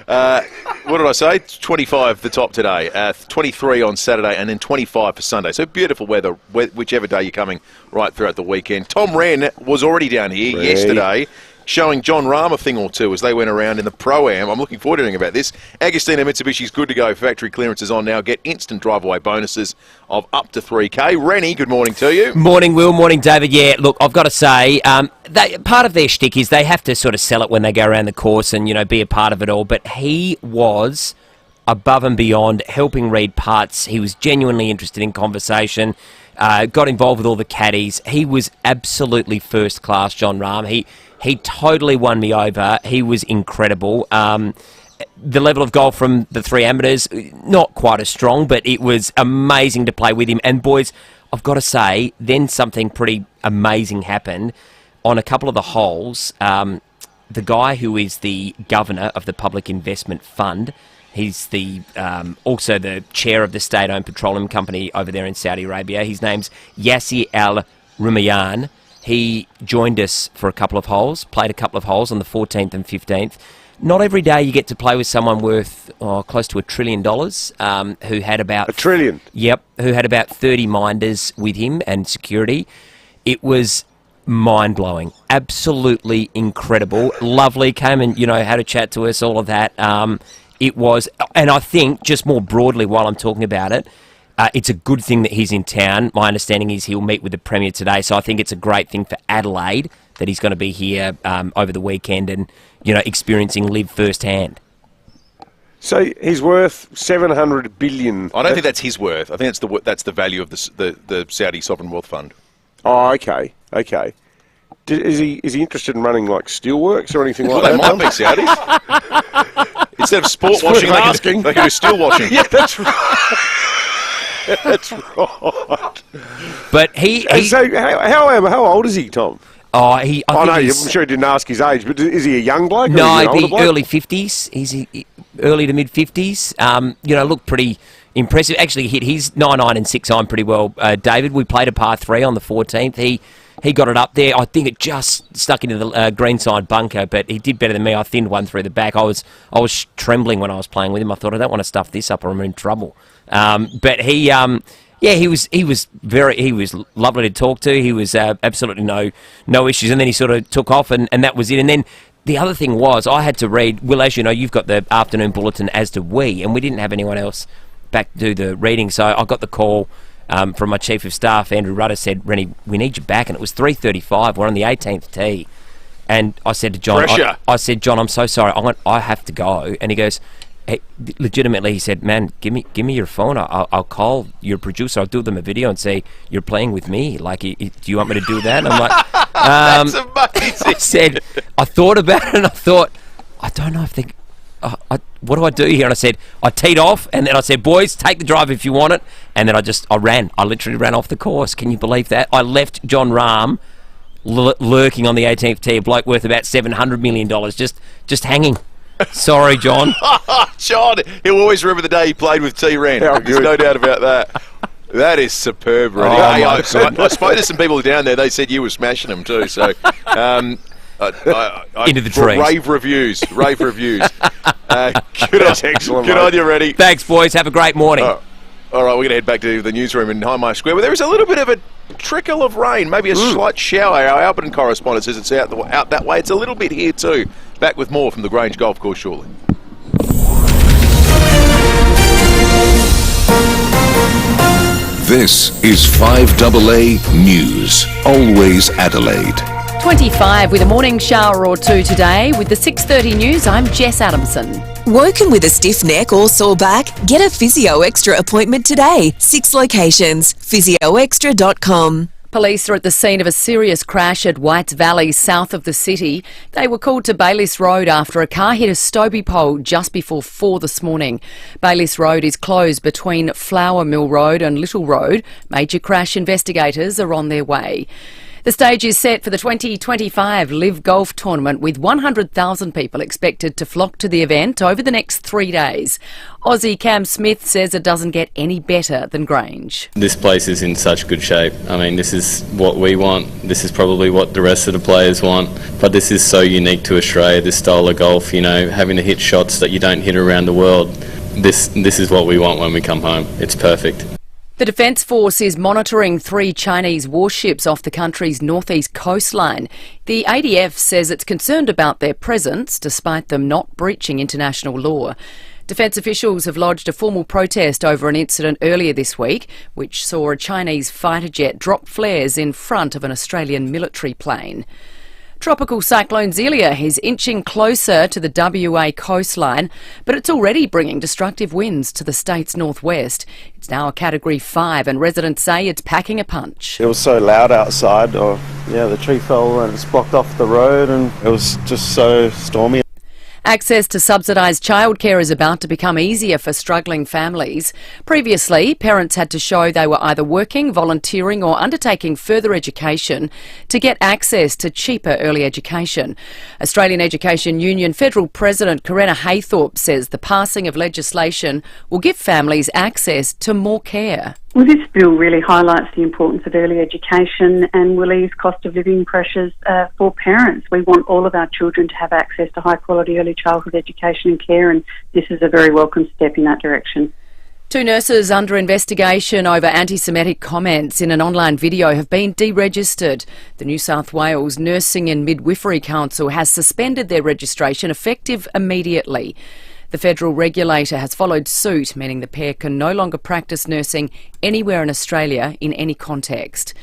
What did I say? 25 the top today, 23 on Saturday, and then 25 for Sunday. So beautiful weather, whichever day you're coming right throughout the weekend. Tom Wren was already down here yesterday, showing John Rahm a thing or two as they went around in the Pro-Am. I'm looking forward to hearing about this. Agostino Mitsubishi's good to go. Factory clearance is on now. Get instant drive-away bonuses of up to 3K. Rennie, good morning to you. Morning, Will. Morning, David. Yeah, look, I've got to say, part of their shtick is they have to sort of sell it when they go around the course and, be a part of it all. But he was above and beyond helping read putts. He was genuinely interested in conversation. Got involved with all the caddies. He was absolutely first class, John Rahm. He totally won me over. He was incredible. The level of golf from the 3 amateurs, not quite as strong, but it was amazing to play with him. And boys, I've got to say, then something pretty amazing happened. On a couple of the holes, the guy who is the governor of the Public Investment Fund, he's the also the chair of the state-owned petroleum company over there in Saudi Arabia. His name's Yasser Al Rumayyan. He joined us for a couple of holes, played a couple of holes on the 14th and 15th. Not every day you get to play with someone worth close to $1 trillion, who had about... $1 trillion? Yep, who had about 30 minders with him and security. It was mind-blowing, absolutely incredible, lovely, came and, had a chat to us, all of that. It was, and I think, just more broadly while I'm talking about it, it's a good thing that he's in town. My understanding is he'll meet with the Premier today, so I think it's a great thing for Adelaide that he's going to be here over the weekend and, experiencing Live firsthand. So he's worth $700 billion. I don't think that's his worth. I think that's the value of the Saudi Sovereign Wealth Fund. Oh, okay. Is he interested in running like steelworks or anything like Well, that? they might be Saudis. Instead of sport It's washing, worth they can do steel washing. Yeah, that's right. That's right. But he So how old is he, Tom? Oh, I'm sure he didn't ask his age, but is he a young bloke? No, or is he an older the bloke? early 50s. He's early to mid 50s. Looked pretty impressive. Actually hit his 9 and 6 iron pretty well, David. We played a par 3 on the 14th. He got it up there. I think it just stuck into the greenside bunker, but he did better than me. I thinned one through the back. I was trembling when I was playing with him. I thought, I don't want to stuff this up or I'm in trouble. But he was lovely to talk to. He was absolutely no issues. And then he sort of took off, and that was it. And then the other thing was, I had to read. Well, as you know, you've got the afternoon bulletin, as do we, and we didn't have anyone else back to do the reading. So I got the call from my chief of staff, Andrew Rudder, said, "Rennie, we need you back." And it was 3:35. We're on the 18th tee, and I said to John, I said, "John, I'm so sorry. I have to go." And he goes, hey, legitimately, he said, "Man, give me your phone. I'll call your producer. I'll do them a video and say you're playing with me. Like, do you want me to do that?" And I'm like, That's amazing. I said, I thought about it, and I thought, I don't know if they. What do I do here? And I said, I teed off, and then I said, boys, take the drive if you want it. And then I ran. I literally ran off the course. Can you believe that? I left John Rahm lurking on the 18th tee, a bloke worth about $700 million, just hanging. Sorry, John. John, he'll always remember the day he played with T. Wren. There's no doubt about that. That is superb, Rennie. I spoke to some people down there. They said you were smashing them too. So, into the trees. Rave reviews. That's excellent. Good on you, Rennie. Thanks, boys. Have a great morning. All right, we're going to head back to the newsroom in Highmarsh Square, where there is a little bit of a trickle of rain, maybe a slight shower. Our Alberton correspondent says it's out that way. It's a little bit here too. Back with more from the Grange Golf Course shortly. This is 5AA News, always Adelaide. 25 with a morning shower or two today. With the 6:30 news, I'm Jess Adamson. Woken with a stiff neck or sore back? Get a Physio Extra appointment today. 6 locations. PhysioExtra.com. Police are at the scene of a serious crash at Whites Valley, south of the city. They were called to Bayliss Road after a car hit a Stobie pole just before 4 this morning. Bayliss Road is closed between Flower Mill Road and Little Road. Major crash investigators are on their way. The stage is set for the 2025 Live Golf Tournament, with 100,000 people expected to flock to the event over the next 3 days. Aussie Cam Smith says it doesn't get any better than Grange. This place is in such good shape. I mean, this is what we want. This is probably what the rest of the players want. But this is so unique to Australia, this style of golf, having to hit shots that you don't hit around the world. This is what we want when we come home. It's perfect. The Defence Force is monitoring 3 Chinese warships off the country's northeast coastline. The ADF says it's concerned about their presence, despite them not breaching international law. Defence officials have lodged a formal protest over an incident earlier this week, which saw a Chinese fighter jet drop flares in front of an Australian military plane. Tropical cyclone Zelia is inching closer to the WA coastline, but it's already bringing destructive winds to the state's northwest. It's now a Category 5, and residents say it's packing a punch. It was so loud outside, the tree fell and it's blocked off the road, and it was just so stormy. Access to subsidised childcare is about to become easier for struggling families. Previously, parents had to show they were either working, volunteering or undertaking further education to get access to cheaper early education. Australian Education Union Federal President Corinna Haythorpe says the passing of legislation will give families access to more care. Well, this bill really highlights the importance of early education and will ease cost of living pressures for parents. We want all of our children to have access to high quality early childhood education and care, and this is a very welcome step in that direction. 2 nurses under investigation over anti-Semitic comments in an online video have been deregistered. The New South Wales Nursing and Midwifery Council has suspended their registration effective immediately. The federal regulator has followed suit, meaning the pair can no longer practice nursing anywhere in Australia in any context.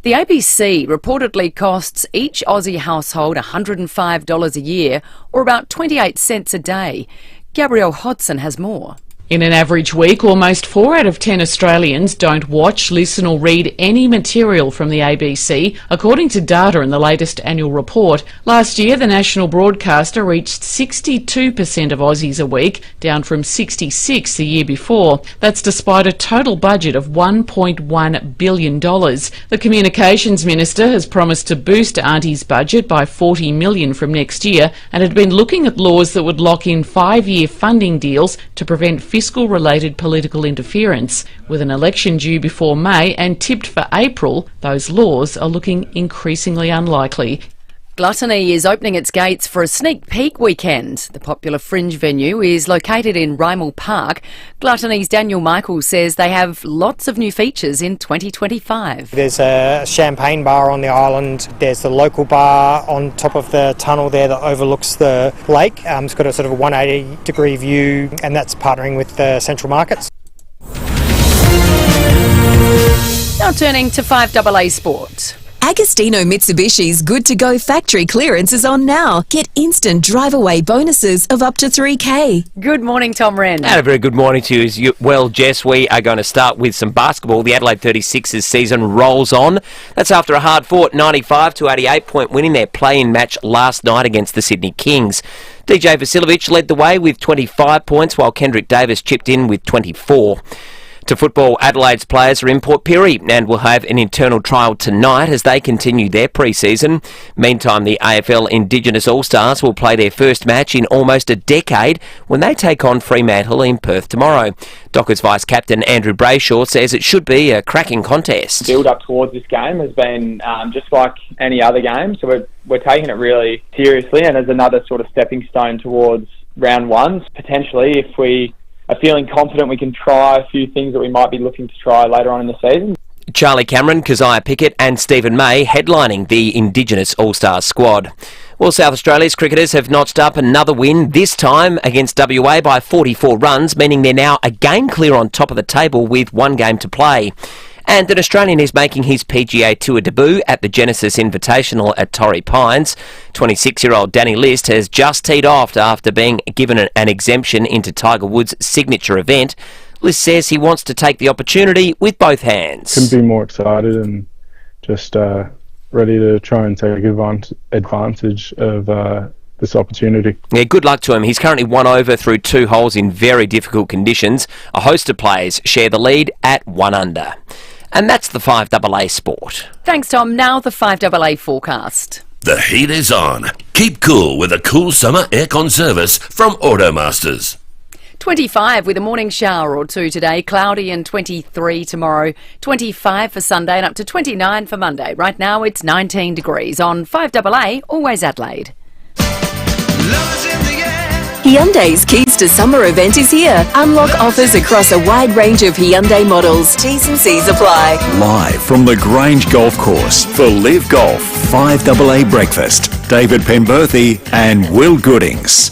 The ABC reportedly costs each Aussie household $105 a year, or about 28 cents a day. Gabrielle Hodson has more. In an average week, almost 4 out of 10 Australians don't watch, listen or read any material from the ABC, according to data in the latest annual report. Last year, the national broadcaster reached 62% of Aussies a week, down from 66% the year before. That's despite a total budget of $1.1 billion. The Communications Minister has promised to boost Auntie's budget by $40 million from next year and had been looking at laws that would lock in 5-year funding deals to prevent fiscal-related political interference. With an election due before May and tipped for April, those laws are looking increasingly unlikely. Gluttony is opening its gates for a sneak peek weekend. The popular fringe venue is located in Rymel Park. Gluttony's Daniel Michaels says they have lots of new features in 2025. There's a champagne bar on the island. There's the local bar on top of the tunnel there that overlooks the lake. It's got a sort of a 180-degree view, and that's partnering with the Central Markets. Now turning to 5AA Sport. Agostino Mitsubishi's Good to Go factory clearance is on now. Get instant drive-away bonuses of up to $3,000. Good morning, Tom Wren. And a very good morning to you. Well, Jess, we are going to start with some basketball. The Adelaide 36ers season rolls on. That's after a hard-fought 95-88-point win in their play-in match last night against the Sydney Kings. DJ Vasiljevic led the way with 25 points, while Kendrick Davis chipped in with 24. To football, Adelaide's players are in Port Pirie and will have an internal trial tonight as they continue their pre-season. Meantime, the AFL Indigenous All-Stars will play their first match in almost a decade when they take on Fremantle in Perth tomorrow. Dockers Vice-Captain Andrew Brayshaw says it should be a cracking contest. The build-up towards this game has been just like any other game, so we're taking it really seriously, and as another sort of stepping stone towards round one. Potentially, if we are feeling confident, we can try a few things that we might be looking to try later on in the season. Charlie Cameron, Keziah Pickett and Stephen May headlining the Indigenous All-Stars squad. Well, South Australia's cricketers have notched up another win, this time against WA by 44 runs, meaning they're now again clear on top of the table with one game to play. And an Australian is making his PGA Tour debut at the Genesis Invitational at Torrey Pines. 26-year-old Danny List has just teed off after being given an exemption into Tiger Woods' signature event. List says he wants to take the opportunity with both hands. Couldn't be more excited and just ready to try and take advantage of this opportunity. Yeah, good luck to him. He's currently 1 over through 2 holes in very difficult conditions. A host of players share the lead at 1 under. And that's the 5AA Sport. Thanks, Tom. Now the 5AA forecast. The heat is on. Keep cool with a cool summer aircon service from Automasters. 25 with a morning shower or two today, cloudy, and 23 tomorrow, 25 for Sunday and up to 29 for Monday. Right now it's 19 degrees on 5AA, always Adelaide. Hyundai's Keys to Summer event is here. Unlock offers across a wide range of Hyundai models. T's and C's apply. Live from the Grange Golf Course for Live Golf 5AA Breakfast. David Penberthy and Will Goodings.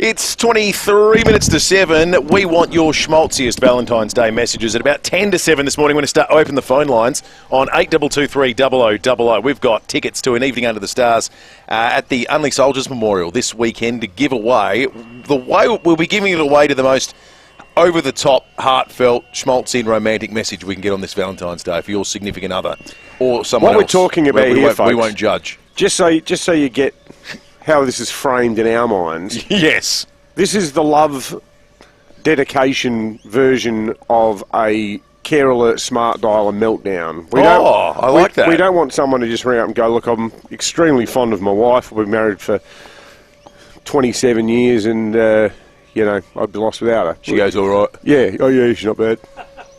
It's 23 minutes to 7. We want your schmaltziest Valentine's Day messages at about 10 to 7 this morning. We're going to open the phone lines on 8223 0000. We've got tickets to an evening under the stars at the Unley Soldiers Memorial this weekend to give away. We'll be giving it away to the most over-the-top, heartfelt, schmaltzy and romantic message we can get on this Valentine's Day for your significant other or someone else. What we're talking about here, folks, we won't judge. Just so you get how this is framed in our minds. Yes. This is the love dedication version of a Care Alert Smart Dialer meltdown. I like that. We don't want someone to just ring up and go, look, I'm extremely fond of my wife. We've been married for 27 years and, I'd be lost without her. She goes all right? Yeah. Oh, yeah, she's not bad.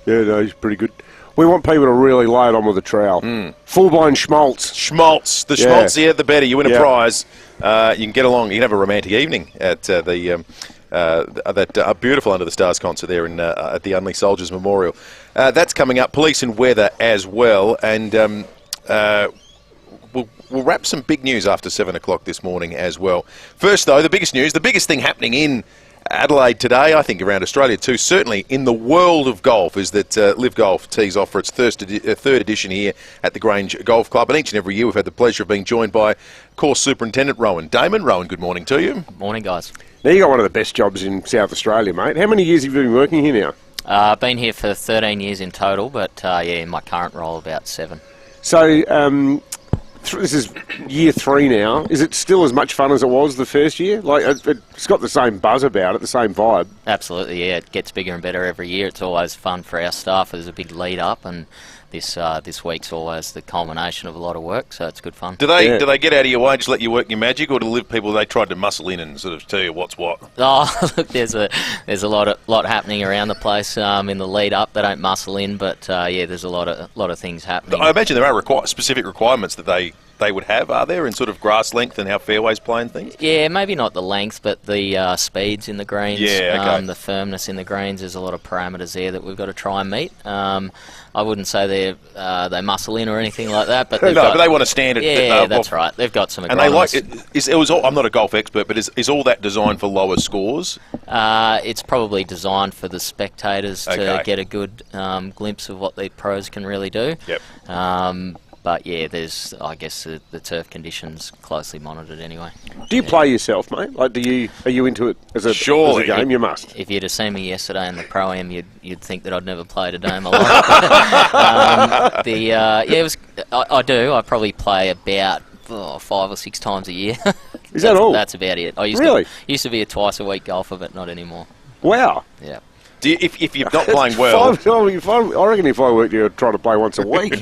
Yeah, no, she's pretty good. We want people to really lay it on with a trowel. Full-blown schmaltz. Schmaltz. The schmaltzier, the better. You win a prize. You can get along. You can have a romantic evening at that beautiful Under the Stars concert there at the Unley Soldiers Memorial. That's coming up. Police and weather as well. And we'll wrap some big news after 7 o'clock this morning as well. First, though, the biggest news, the biggest thing happening in Adelaide today, I think around Australia too, certainly in the world of golf, is that Live Golf tees off for its third edition here at the Grange Golf Club. And each and every year we've had the pleasure of being joined by Course Superintendent Rowan Damon. Rowan, good morning to you. Morning, guys. Now, you got one of the best jobs in South Australia, mate. How many years have you been working here now? I've been here for 13 years in total, but in my current role, about 7. So, this is year 3 now. Is it still as much fun as it was the first year? Like, it's got the same buzz about it, the same vibe. Absolutely, yeah. It gets bigger and better every year. It's always fun for our staff. There's a big lead up, and this week's always the culmination of a lot of work, so it's good fun. Do they get out of your way and just let you work your magic, or do Live people, they tried to muscle in and sort of tell you what's what? Oh, look, there's a lot happening around the place in the lead up. They don't muscle in, but there's a lot of things happening. I imagine there are specific requirements that they would have, are there, in sort of grass length and how fairways play and things? Yeah, maybe not the length, but the speeds in the greens, the firmness in the greens. There's a lot of parameters there that we've got to try and meet. I wouldn't say they muscle in or anything like that, but but they want to stand it. Yeah, that's right. They've got some. And they like it. I'm not a golf expert, but is all that designed for lower scores? It's probably designed for the spectators to get a good glimpse of what the pros can really do. Yep. But there's, I guess, the turf conditions closely monitored anyway. Do you play yourself, mate? Like, are you into it as a game? You must. If you'd have seen me yesterday in the Pro-Am, you'd think that I'd never played a day in my life. It was. I do. I probably play about 5 or 6 times a year. Is that all? That's about it. I used to be a twice a week golfer, but not anymore. Wow. Yeah. Do you, if you're not playing well... I reckon if I worked, you'd try to play once a week.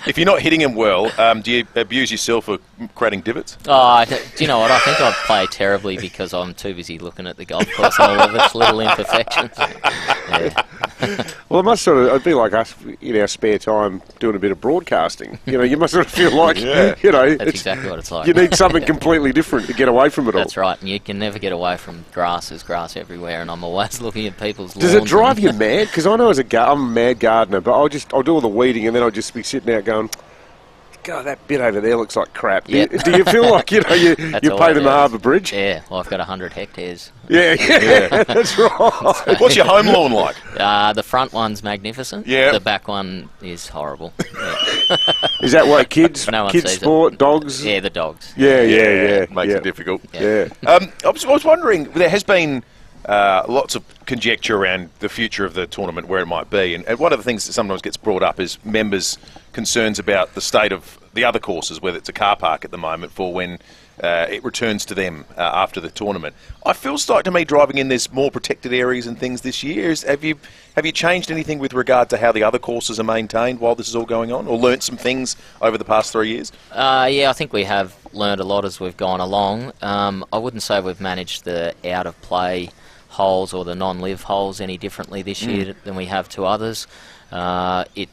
If you're not hitting them well, do you abuse yourself for creating divots? Oh, do you know what? I think I'd play terribly because I'm too busy looking at the golf course and all of its little imperfections. Yeah. Well, it must it'd be like us in our spare time doing a bit of broadcasting. You must sort of feel like, that's exactly what it's like. You need something completely different to get away from it all. That's right, and you can never get away from grass. There's grass everywhere, and I'm always looking at people's lawns. Does it drive you mad? Because I know I'm a mad gardener, but I'll do all the weeding and then I'll just be sitting out going, God, that bit over there looks like crap. Yep. Do you feel like you pay them the Harbour Bridge? Yeah, well, I've got 100 hectares. Yeah, that's right. What's your home lawn like? The front one's magnificent. Yeah. The back one is horrible. Yeah. Is that why kids sport, dogs? Yeah, the dogs. Yeah. Makes it difficult. Yeah. I was wondering, there has been lots of conjecture around the future of the tournament, where it might be, and one of the things that sometimes gets brought up is members' concerns about the state of the other courses, whether it's a car park at the moment, for when it returns to them after the tournament. I feel like, to me, driving in, there's more protected areas and things this year. Have you changed anything with regard to how the other courses are maintained while this is all going on, or learnt some things over the past 3 years? I think we have learned a lot as we've gone along. I wouldn't say we've managed the out-of-play holes or the non-live holes any differently this year than we have to others. It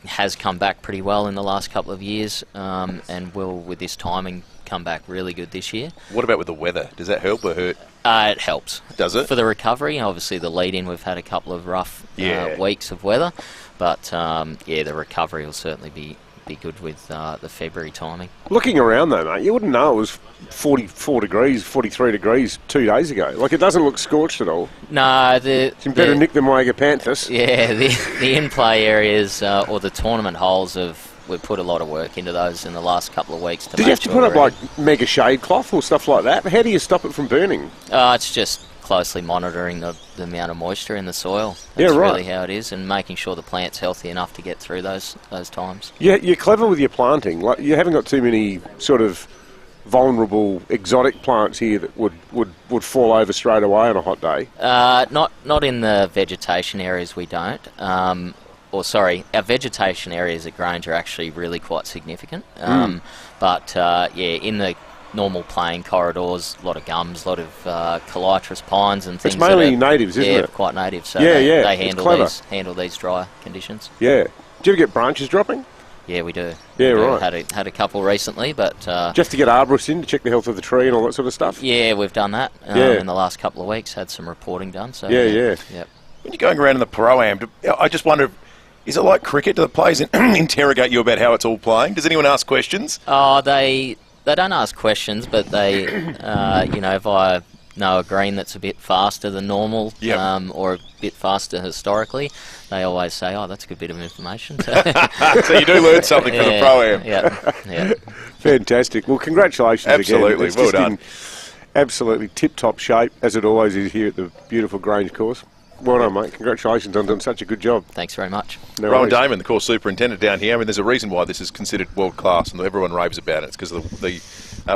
has come back pretty well in the last couple of years, and will, with this timing, come back really good this year. What about with the weather? Does that help or hurt? It helps. Does it? For the recovery, obviously the lead-in, we've had a couple of rough weeks of weather, but the recovery will certainly be good with the February timing. Looking around though, mate, you wouldn't know it was 44 degrees, 43 degrees 2 days ago. Like, it doesn't look scorched at all. No, you better nick the Moega Panthers. Yeah, the in-play areas or the tournament holes we've put a lot of work into those in the last couple of weeks. Did you have to put up like mega shade cloth or stuff like that? How do you stop it from burning? It's just closely monitoring the amount of moisture in the soil. That's really how it is, and making sure the plant's healthy enough to get through those times. Yeah, you're clever with your planting. Like, you haven't got too many sort of vulnerable exotic plants here that would fall over straight away on a hot day. Not in the vegetation areas, we don't. Our vegetation areas at Grange are actually really quite significant. But in the normal playing corridors, a lot of gums, a lot of calitris pines and things. It's mainly natives, isn't it? Yeah, quite native. So they handle these dry conditions. Yeah. Do you ever get branches dropping? Yeah, we do. Yeah, right. Had a couple recently, but... just to get arborists in to check the health of the tree and all that sort of stuff? Yeah, we've done that in the last couple of weeks, had some reporting done. So Yep. When you're going around in the Pro-Am, I just wonder, is it like cricket? Do the players interrogate you about how it's all playing? Does anyone ask questions? They don't ask questions, but they, via know a green that's a bit faster than normal, or a bit faster historically, they always say, "Oh, that's a good bit of information." So you do learn something for the Pro-Am. Yeah. Fantastic. Well, congratulations Absolutely. again. Well done. In absolutely tip-top shape, as it always is here at the beautiful Grange course. Well done, mate. Congratulations on doing such a good job. Thanks very much. No Rowan worries. Damon, the course superintendent down here. I mean, there's a reason why this is considered world-class and everyone raves about it. It's because of the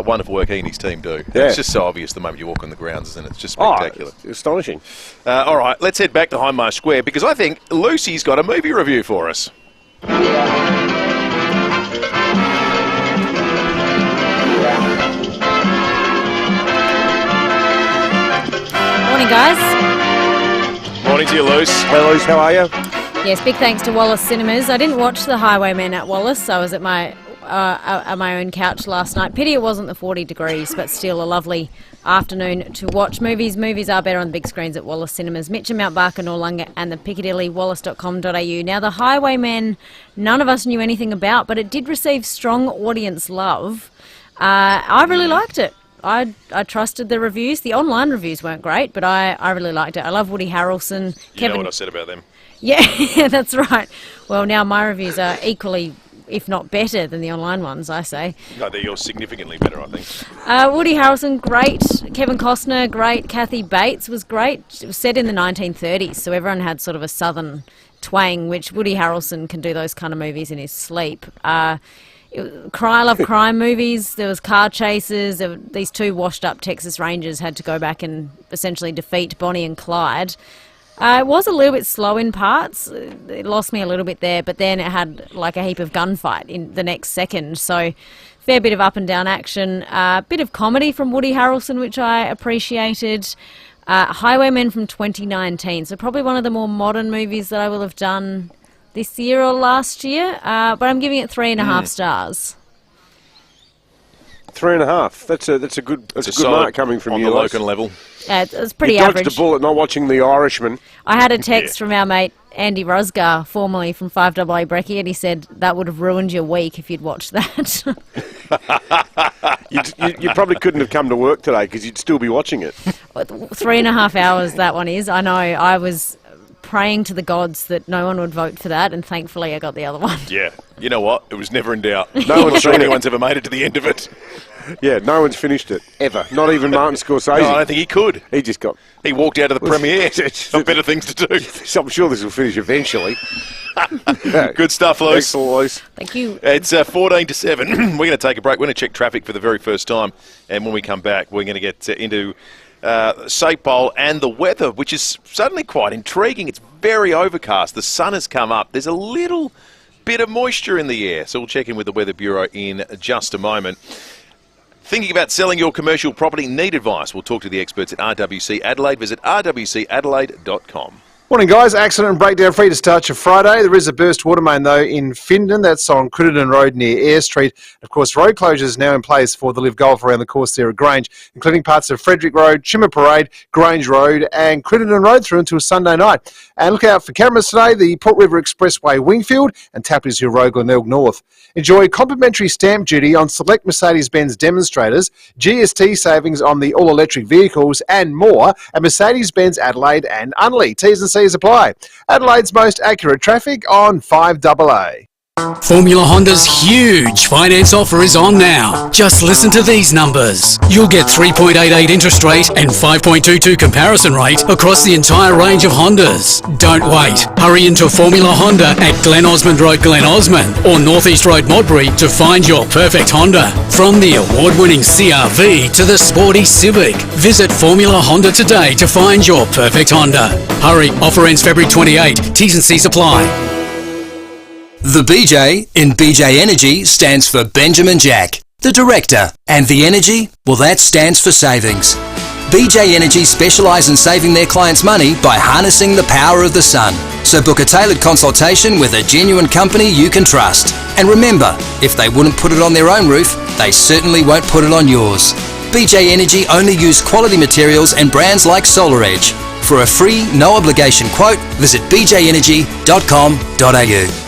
wonderful work he and his team do. Yeah. It's just so obvious the moment you walk on the grounds, isn't it? It's just spectacular. It's astonishing. All right, let's head back to Hindmarsh Square because I think Lucy's got a movie review for us. Morning, guys. Morning to you, Luce. Hey, Luce, how are you? Yes, big thanks to Wallace Cinemas. I didn't watch The Highwayman at Wallace. I was at my own couch last night. Pity it wasn't the 40 degrees, but still a lovely afternoon to watch movies. Movies are better on the big screens at Wallace Cinemas. Mitcham, Mount Barker, Noarlunga and the Piccadilly, wallace.com.au. Now, The Highwayman, none of us knew anything about, but it did receive strong audience love. I really liked it. I trusted the reviews. The online reviews weren't great, but I really liked it. I love Woody Harrelson. You know what I said about them. Yeah, that's right. Well, now my reviews are equally, if not better, than the online ones, I say. No, they're yours significantly better, I think. Woody Harrelson, great. Kevin Costner, great. Kathy Bates was great. It was set in the 1930s, so everyone had sort of a southern twang, which Woody Harrelson can do those kind of movies in his sleep. I love crime movies. There was car chases. These two washed-up Texas Rangers had to go back and essentially defeat Bonnie and Clyde. It was a little bit slow in parts. It lost me a little bit there, but then it had like a heap of gunfight in the next second. So fair bit of up and down action. A bit of comedy from Woody Harrelson, which I appreciated. Highwaymen from 2019. So probably one of the more modern movies that I will have done this year or last year, but I'm giving it 3.5 stars. 3.5. That's a good mark coming from on you. On the local level. It's pretty you average. dodged a bullet not watching The Irishman. I had a text from our mate Andy Rosgar, formerly from 5AA Brekkie, and he said that would have ruined your week if you'd watched that. you probably couldn't have come to work today because you'd still be watching it. 3.5 hours that one is. I know. I was praying to the gods that no one would vote for that, and thankfully I got the other one. Yeah. You know what? It was never in doubt. No one's sure anyone's ever made it to the end of it. Yeah, no one's finished it, ever. Not even Martin Scorsese. No, I don't think he could. He walked out of the premiere. Got better things to do. I'm sure this will finish eventually. Good stuff, Luce. Excellent, Luce. Thank you. It's 14 to 7. We're going to take a break. We're going to check traffic for the very first time. And when we come back, we're going to get into Sapole and the weather, which is suddenly quite intriguing. It's very overcast. The sun has come up. There's a little bit of moisture in the air. So we'll check in with the Weather Bureau in just a moment. Thinking about selling your commercial property? Need advice? We'll talk to the experts at RWC Adelaide. Visit rwcadelaide.com. Morning, guys. Accident and breakdown free to start your Friday. There is a burst water main, though, in Findon. That's on Crittenden Road near Eyre Street. Of course, road closures now in place for the Live Golf around the course there at Grange, including parts of Frederick Road, Chimmer Parade, Grange Road and Crittenden Road through until Sunday night. And look out for cameras today, the Port River Expressway Wingfield and Tappers Hill Road, Glenelg North. Enjoy complimentary stamp duty on select Mercedes-Benz demonstrators, GST savings on the all-electric vehicles and more at Mercedes-Benz Adelaide and Unley. T's and C's apply. Adelaide's most accurate traffic on 5AA. Formula Honda's huge finance offer is on now. Just listen to these numbers. You'll get 3.88 interest rate and 5.22 comparison rate across the entire range of Hondas. Don't wait. Hurry into Formula Honda at Glen Osmond Road, Glen Osmond or North East Road, Modbury to find your perfect Honda. From the award-winning CR-V to the sporty Civic, visit Formula Honda today to find your perfect Honda. Hurry, offer ends February 28. T's and C's apply. The BJ in BJ Energy stands for Benjamin Jack, the director, and the energy, well, that stands for savings. BJ Energy specialise in saving their clients money by harnessing the power of the sun. So book a tailored consultation with a genuine company you can trust. And remember, if they wouldn't put it on their own roof, they certainly won't put it on yours. BJ Energy only use quality materials and brands like Solar Edge. For a free, no obligation quote, visit bjenergy.com.au.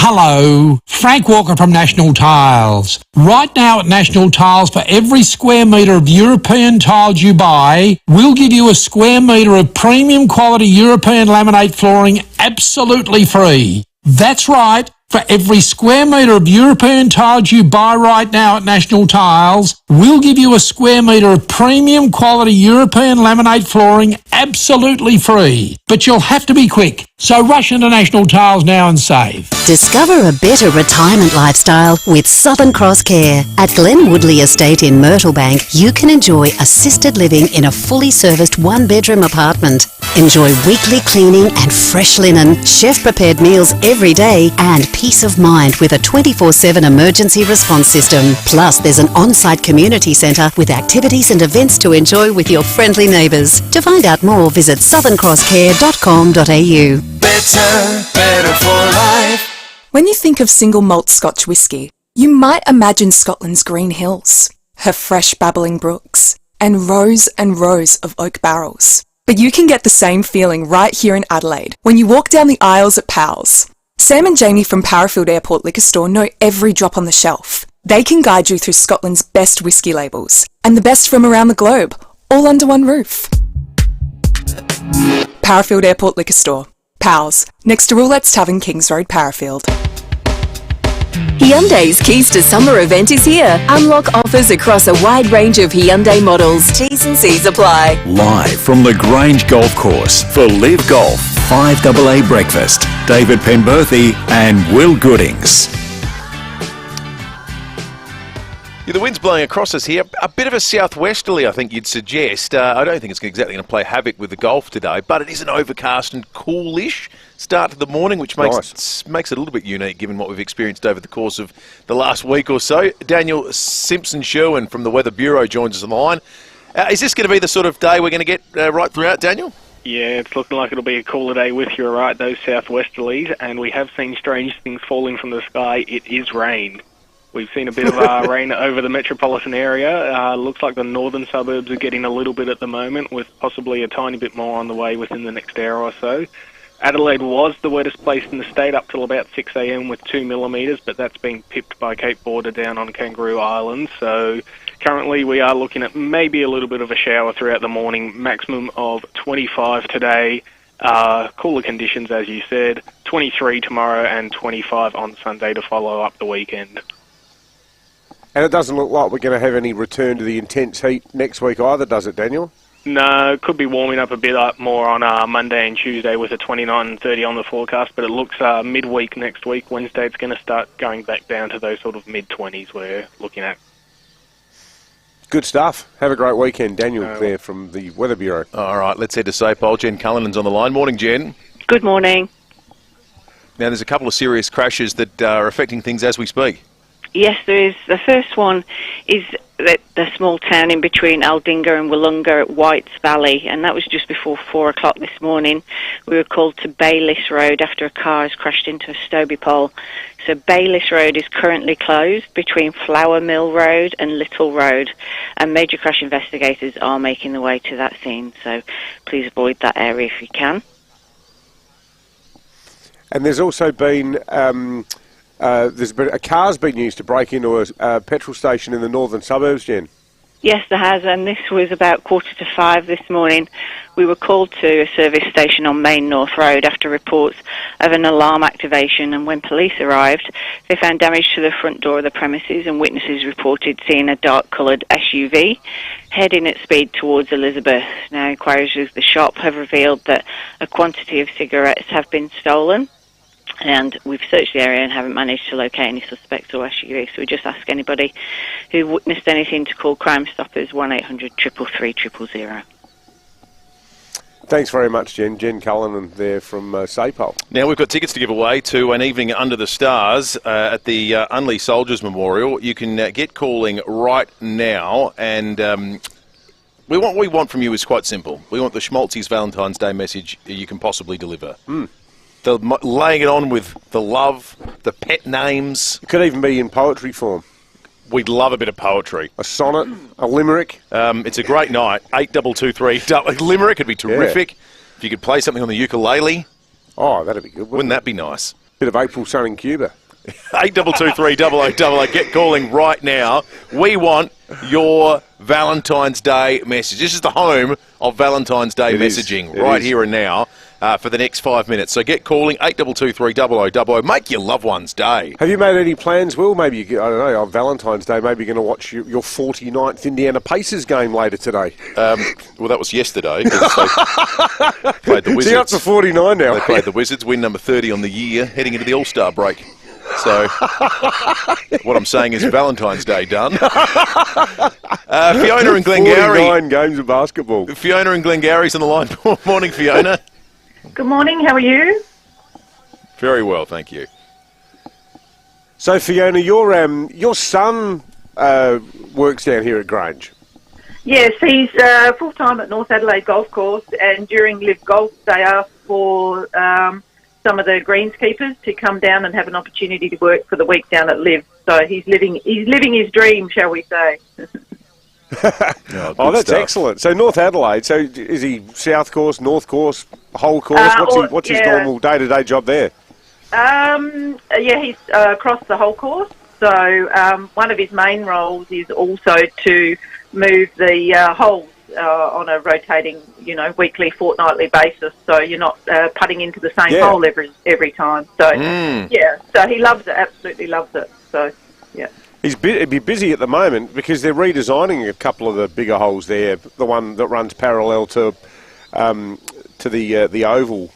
Hello, Frank Walker from National Tiles. Right now at National Tiles, for every square metre of European tiles you buy, we'll give you a square metre of premium quality European laminate flooring absolutely free. That's right. For every square metre of European tiles you buy right now at National Tiles, we'll give you a square metre of premium quality European laminate flooring absolutely free. But you'll have to be quick, so rush into National Tiles now and save. Discover a better retirement lifestyle with Southern Cross Care. At Glen Woodley Estate in Myrtlebank, you can enjoy assisted living in a fully serviced one-bedroom apartment. Enjoy weekly cleaning and fresh linen, chef-prepared meals every day, and peace of mind with a 24/7 emergency response system. Plus, there's an on-site community centre with activities and events to enjoy with your friendly neighbours. To find out more, visit southerncrosscare.com.au. Better for life. When you think of single malt Scotch whisky, you might imagine Scotland's green hills, her fresh babbling brooks, and rows of oak barrels. But you can get the same feeling right here in Adelaide when you walk down the aisles at Powell's. Sam and Jamie from Parafield Airport Liquor Store know every drop on the shelf. They can guide you through Scotland's best whisky labels and the best from around the globe, all under one roof. Parafield Airport Liquor Store. Powell's, next to Roulette's Tavern, Kings Road, Parafield. Hyundai's Keys to Summer event is here. Unlock offers across a wide range of Hyundai models. T's and C's apply. Live from the Grange Golf Course for Live Golf, FIVEAA Breakfast, David Penberthy and Will Goodings. Yeah, the wind's blowing across us here. A bit of a southwesterly, I think you'd suggest. I don't think it's exactly going to play havoc with the golf today, but it is an overcast and coolish start to the morning, which makes it a little bit unique given what we've experienced over the course of the last week or so. Daniel Simpson-Sherwin from the Weather Bureau joins us on the line. Is this going to be the sort of day we're going to get right throughout, Daniel? Yeah, it's looking like it'll be a cooler day with you, right, those southwesterlies, and we have seen strange things falling from the sky. It is rain. We've seen a bit of rain over the metropolitan area. Looks like the northern suburbs are getting a little bit at the moment, with possibly a tiny bit more on the way within the next hour or so. Adelaide was the wettest place in the state up till about 6 a.m. with 2 millimetres, but that's been pipped by Cape Border down on Kangaroo Island. So currently we are looking at maybe a little bit of a shower throughout the morning, maximum of 25 today. Cooler conditions, as you said, 23 tomorrow and 25 on Sunday to follow up the weekend. And it doesn't look like we're going to have any return to the intense heat next week either, does it, Daniel? No, it could be warming up a bit more on Monday and Tuesday with a 29 and 30 on the forecast, but it looks midweek next week, Wednesday, it's going to start going back down to those sort of mid-20s we're looking at. Good stuff. Have a great weekend, Daniel, there from the Weather Bureau. All right, let's head to Sapole. Jen Cullinan's on the line. Morning, Jen. Good morning. Now, there's a couple of serious crashes that are affecting things as we speak. Yes, there is. The first one is the small town in between Aldinga and Wollonga at Whites Valley, and that was just before 4 o'clock this morning. We were called to Bayliss Road after a car has crashed into a Stobie pole. So Bayliss Road is currently closed between Flower Mill Road and Little Road, and major crash investigators are making their way to that scene, so please avoid that area if you can. And there's also been a car's been used to break into a petrol station in the northern suburbs, Jen. Yes, there has, and this was about 4:45 this morning. We were called to a service station on Main North Road after reports of an alarm activation, and when police arrived, they found damage to the front door of the premises, and witnesses reported seeing a dark-coloured SUV heading at speed towards Elizabeth. Now, inquiries with the shop have revealed that a quantity of cigarettes have been stolen, and we've searched the area and haven't managed to locate any suspects or SUVs, so we just ask anybody who witnessed anything to call Crime Stoppers 1-800-333 000. Thanks very much, Jen. Jen Cullinan there from Sapole. Now, we've got tickets to give away to an evening under the stars at the Unley Soldiers Memorial. You can get calling right now, and what we want from you is quite simple. We want the schmaltziest Valentine's Day message you can possibly deliver. The laying it on with the love, the pet names. It could even be in poetry form. We'd love a bit of poetry. A sonnet, a limerick. It's a great night. 8223. Limerick would be terrific. Yeah. If you could play something on the ukulele. Oh, that'd be good. Wouldn't that be nice? Bit of April sun in Cuba. 8223 get calling right now. We want your Valentine's Day message. This is the home of Valentine's Day messaging right here and now for the next 5 minutes. So get calling 8223 Make your loved one's day. Have you made any plans, Will? Maybe, I don't know, on Valentine's Day, maybe you're going to watch your 49th Indiana Pacers game later today. Well, that was yesterday. They played the Wizards. So you're up to 49 now. They played the Wizards, win number 30 on the year, heading into the All-Star break. So, what I'm saying is Valentine's Day done. Fiona and Glengarry. 49 games of basketball. Fiona and Glengarry's on the line. Morning, Fiona. Good morning, how are you? Very well, thank you. So, Fiona, your son works down here at Grange. Yes, he's full-time at North Adelaide Golf Course, and during Live Golf they asked for some of the greenskeepers to come down and have an opportunity to work for the week down at Live. So he's living his dream, shall we say. Oh, that's excellent. So North Adelaide, so is he south course, north course, whole course? What's his normal day-to-day job there? Yeah, he's across the whole course. So one of his main roles is also to move the holes on a rotating, weekly, fortnightly basis. So you're not putting into the same hole every time. So yeah, so he loves it, absolutely loves it. So yeah. He'd be busy at the moment because they're redesigning a couple of the bigger holes there. The one that runs parallel to the oval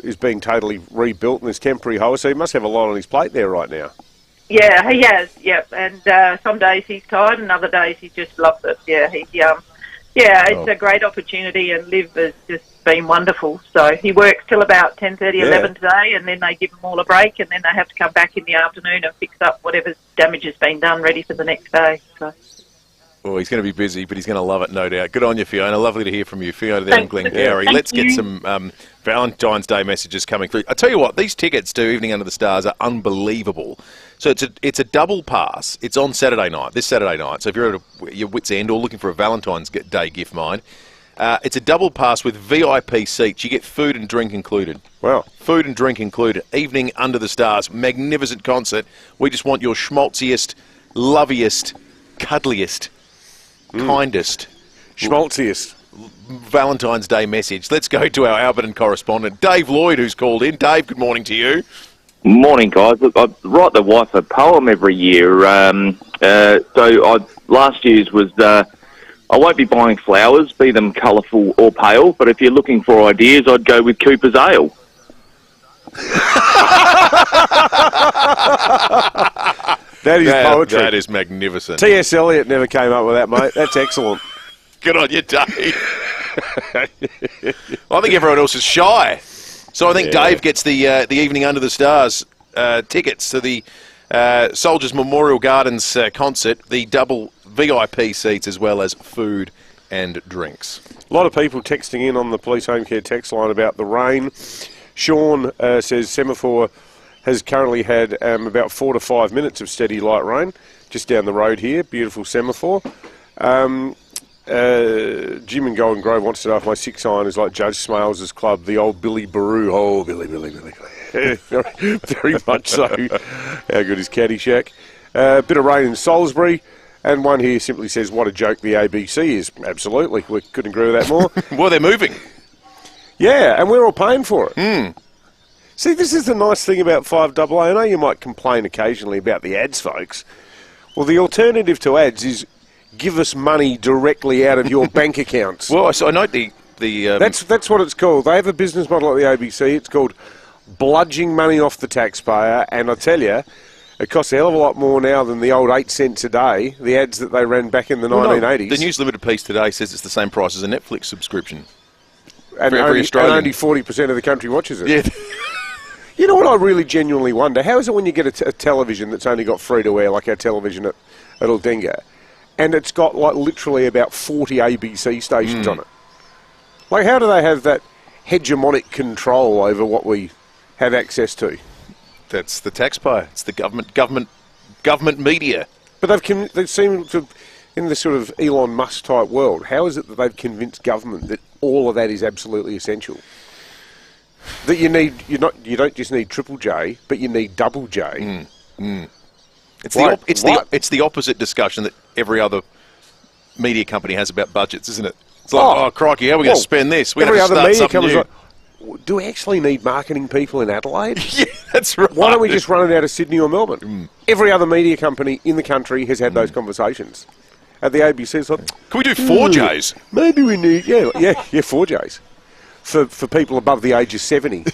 is being totally rebuilt in this temporary hole. So he must have a lot on his plate there right now. Yeah, he has. Yep, and some days he's tired, and other days he just loves it. Yeah, it's a great opportunity, and Liv has just been wonderful. So he works till about 10:30, 11 today, and then they give them all a break, and then they have to come back in the afternoon and fix up whatever damage has been done, ready for the next day. So. Well, he's going to be busy, but he's going to love it, no doubt. Good on you, Fiona. Lovely to hear from you, Fiona there in Glengarry. Let's get some Valentine's Day messages coming through. I tell you what, these tickets to Evening Under the Stars are unbelievable. So it's a double pass. It's on Saturday night, this Saturday night. So if you're at your wit's end or looking for a Valentine's Day gift, mind, it's a double pass with VIP seats. You get food and drink included. Wow. Food and drink included. Evening Under the Stars, magnificent concert. We just want your schmaltziest, loviest, cuddliest, kindest, schmaltziest Valentine's Day message. Let's go to our Alberton correspondent, Dave Lloyd, who's called in. Dave, good morning to you. Morning, guys. Look, I write the wife a poem every year. Last year's was, I won't be buying flowers, be them colourful or pale, but if you're looking for ideas, I'd go with Cooper's Ale. That is poetry. That is magnificent. T.S. Eliot never came up with that, mate. That's excellent. Good on you, Dave. I think everyone else is shy. So I think Dave gets the Evening Under the Stars tickets to the Soldiers Memorial Gardens concert, the double VIP seats as well as food and drinks. A lot of people texting in on the Police Home Care text line about the rain. Sean says Semaphore has currently had about 4 to 5 minutes of steady light rain just down the road here. Beautiful Semaphore. Jim in Golden Grove wants to know if my 6-iron is like Judge Smales' club, the old Billy Baru. Oh, Billy. very, very much so. How good is Caddyshack? Bit of rain in Salisbury. And one here simply says, what a joke the ABC is. Absolutely. We couldn't agree with that more. Well, they're moving. Yeah, and we're all paying for it. See, this is the nice thing about 5AA. I know you might complain occasionally about the ads, folks. Well, the alternative to ads is give us money directly out of your bank accounts. Well, I note the That's what it's called. They have a business model at the ABC. It's called bludging money off the taxpayer. And I tell you, it costs a hell of a lot more now than the old 8 cents a day, the ads that they ran back in the 1980s. The News Limited piece today says it's the same price as a Netflix subscription. And only 40% of the country watches it. Yeah. You know what I really genuinely wonder? How is it when you get a television that's only got free-to-air, like our television at Aldinga, and it's got like literally about 40 ABC stations on it? Like, how do they have that hegemonic control over what we have access to? That's the taxpayer. It's the government media. But they seem to, in the sort of Elon Musk type world, how is it that they've convinced government that all of that is absolutely essential? that you don't just need Triple J, but you need Double J. It's the opposite discussion that every other media company has about budgets, isn't it? It's like, oh crikey, how are we going to spend this? We have to start something new. Do we actually need marketing people in Adelaide? Yeah, that's right. Why don't we just run it out of Sydney or Melbourne? Every other media company in the country has had those conversations. At the ABC, it's like, can we do 4Js? Maybe we need, 4Js. For people above the age of 70